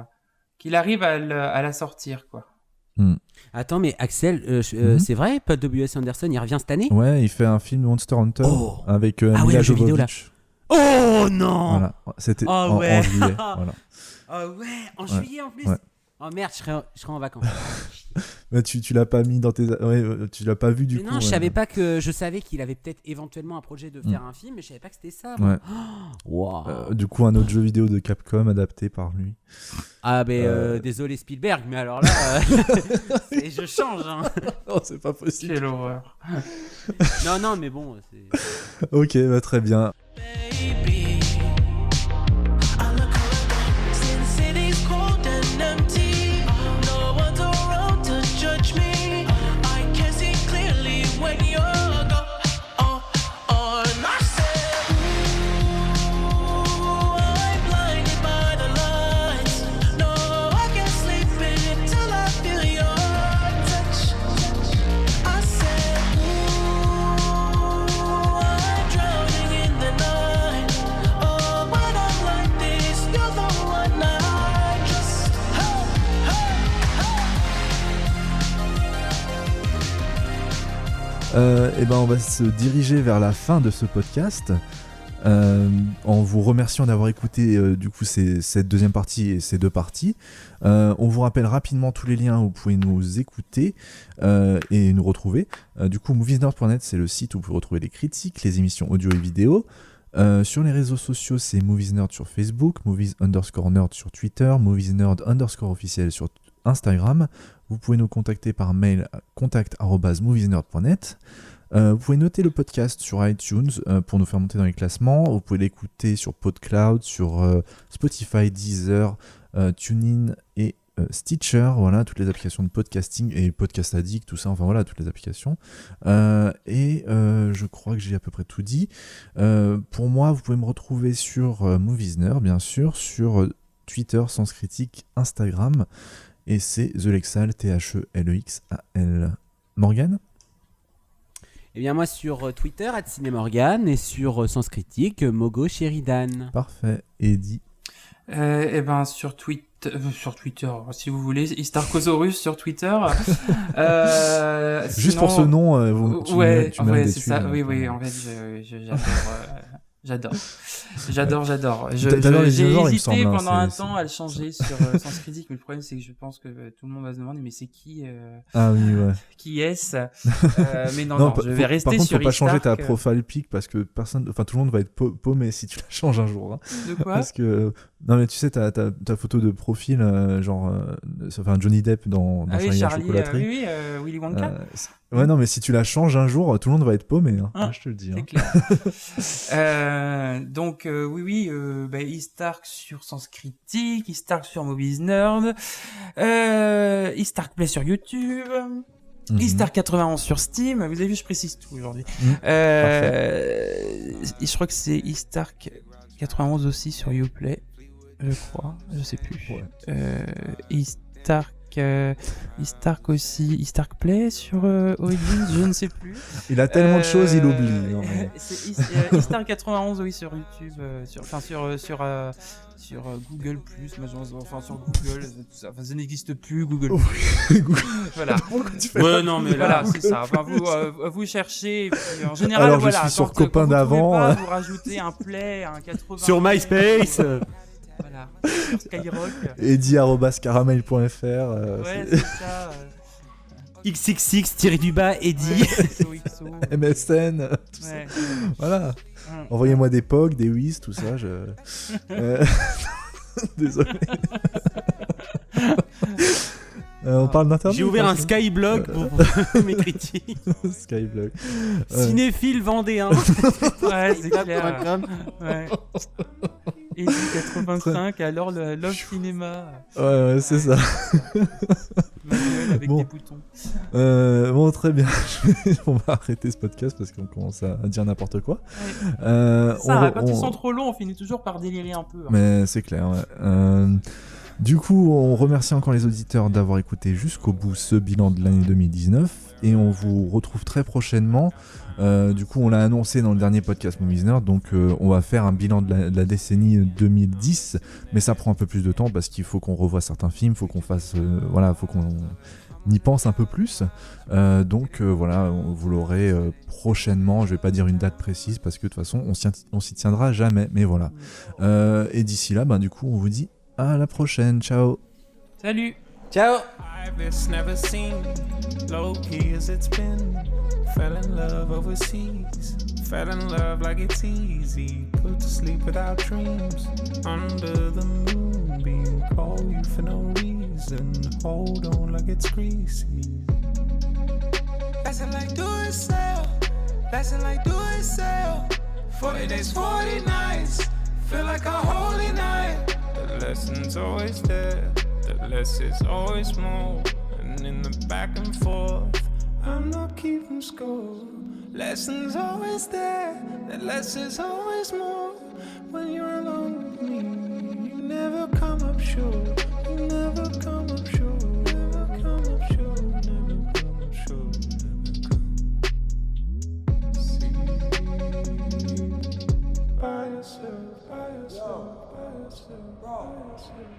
la sortir, quoi. Attends, mais Axel, c'est vrai, Paul W.S. Anderson, il revient cette année ? Ouais, il fait un film Monster Hunter avec Mila Jovovich. Oh non. Voilà, c'était en juillet. Voilà. Oh ouais, en juillet en plus. Ouais. Oh merde, je serai en vacances. Mais tu l'as pas mis dans tes... tu l'as pas vu du coup. Non, je savais qu'il avait peut-être éventuellement un projet de faire un film, mais je savais pas que c'était ça. Moi. Ouais. Du coup, un autre jeu vidéo de Capcom adapté par lui. Ah désolé Spielberg, mais alors là, je change. Hein. Non, c'est pas possible. Quelle horreur. non, mais bon. Ok, très bien. On va se diriger vers la fin de ce podcast en vous remerciant d'avoir écouté du coup cette deuxième partie et ces deux parties. On vous rappelle rapidement tous les liens où vous pouvez nous écouter et nous retrouver. Du coup, moviesnerd.net, c'est le site où vous pouvez retrouver les critiques, les émissions audio et vidéo. Sur les réseaux sociaux, c'est moviesnerd sur Facebook, movies_nerd sur Twitter, moviesnerd_officiel sur Instagram. Vous pouvez nous contacter par mail à contact@moviesnerd.net. Vous pouvez noter le podcast sur iTunes pour nous faire monter dans les classements. Vous pouvez l'écouter sur PodCloud, sur Spotify, Deezer, TuneIn et Stitcher. Voilà, toutes les applications de podcasting et Podcast Addict, tout ça. Enfin voilà, toutes les applications. Je crois que j'ai à peu près tout dit. Pour moi, vous pouvez me retrouver sur Moviesnerd, bien sûr, sur Twitter, Sens Critique, Instagram. Et c'est TheLexal, TheLexal. Morgane ? Eh bien moi sur Twitter @cinemorgan et sur Sens Critique Mogo Sheridan. Parfait. Eddie. Sur Twitter si vous voulez, Istarcosaurus sur Twitter. Juste pour ce nom, tu mets c'est ça. Oui, en fait j'adore. J'adore. J'ai hésité pendant un temps à le changer sur Sens Critique, mais le problème c'est que je pense que tout le monde va se demander mais c'est qui Ah oui, ouais. Qui est-ce mais non, je vais rester sur Par contre, faut pas changer ta profile pic parce que tout le monde va être paumé si tu la changes un jour. Hein. De quoi ? Parce que non mais tu sais ta photo de profil Johnny Depp dans Charlie la chocolaterie. Willy Wonka. Ouais, non, mais si tu la changes un jour, tout le monde va être paumé. Hein. Je te le dis. C'est clair. Donc, Istark sur Sens Critique, Istark sur Moviesnerd, Istark Play sur YouTube. Eastar 91 sur Steam. Vous avez vu, je précise tout aujourd'hui. Je crois que c'est Eastar 91 aussi sur Uplay. Je crois, je sais plus. Eastark aussi, Eastark Play sur Origins, je ne sais plus. Il a tellement de choses, il oublie. C'est Eastark 91, oui, sur YouTube, sur Google+, enfin sur Google, tout ça. Enfin, ça n'existe plus, Google+. Voilà. Ouais, non, mais voilà, c'est ça. Enfin, vous cherchez, et puis, en général, alors, voilà. Je suis sur Copain d'avant. Vous rajoutez un Play, un 80. Sur MySpace. Voilà, sur Skyrock. Eddy@caramel.fr. Ouais, c'est ça. XXX-Eddie. MSN. Tout ça. Voilà. Envoyez-moi des POG, des Wiz, tout ça. Désolé. On parle d'internet. J'ai ouvert un Skyblog pour mes critiques. Skyblog. Cinéphile vendéen. Ouais, c'est clair. Ouais. Et 85, alors le Love Cinéma. Ouais, c'est ça. Manuel avec des boutons. Bon, très bien. On va arrêter ce podcast parce qu'on commence à dire n'importe quoi. Ouais. Quand ils sont trop longs, on finit toujours par délirer un peu. Mais c'est clair, ouais. Du coup, on remercie encore les auditeurs d'avoir écouté jusqu'au bout ce bilan de l'année 2019 et on vous retrouve très prochainement. Du coup, on l'a annoncé dans le dernier podcast Movies Nerd, donc on va faire un bilan de la décennie 2010, mais ça prend un peu plus de temps parce qu'il faut qu'on revoie certains films, faut qu'on fasse, faut qu'on y pense un peu plus. Donc voilà, vous l'aurez prochainement. Je vais pas dire une date précise parce que de toute façon, on s'y tiendra jamais. Mais voilà. Et d'ici là, du coup, on vous dit à la prochaine. Ciao. Salut. Ciao. It's never seemed low key as it's been. Fell in love overseas. Fell in love like it's easy. Put to sleep without dreams. Under the moonbeam. Call you for no reason. Hold on like it's greasy. Lesson like do it sell. Lesson like do it sell. 40 days, 40 nights. Feel like a holy night. The lesson's always there. The less is always more. And in the back and forth, I'm not keeping score. Lessons always there. The less is always more. When you're alone with me, you never come up short. You never come up short. Never come up short. Never come up short. See, by yourself, by yourself, by yourself, by yourself.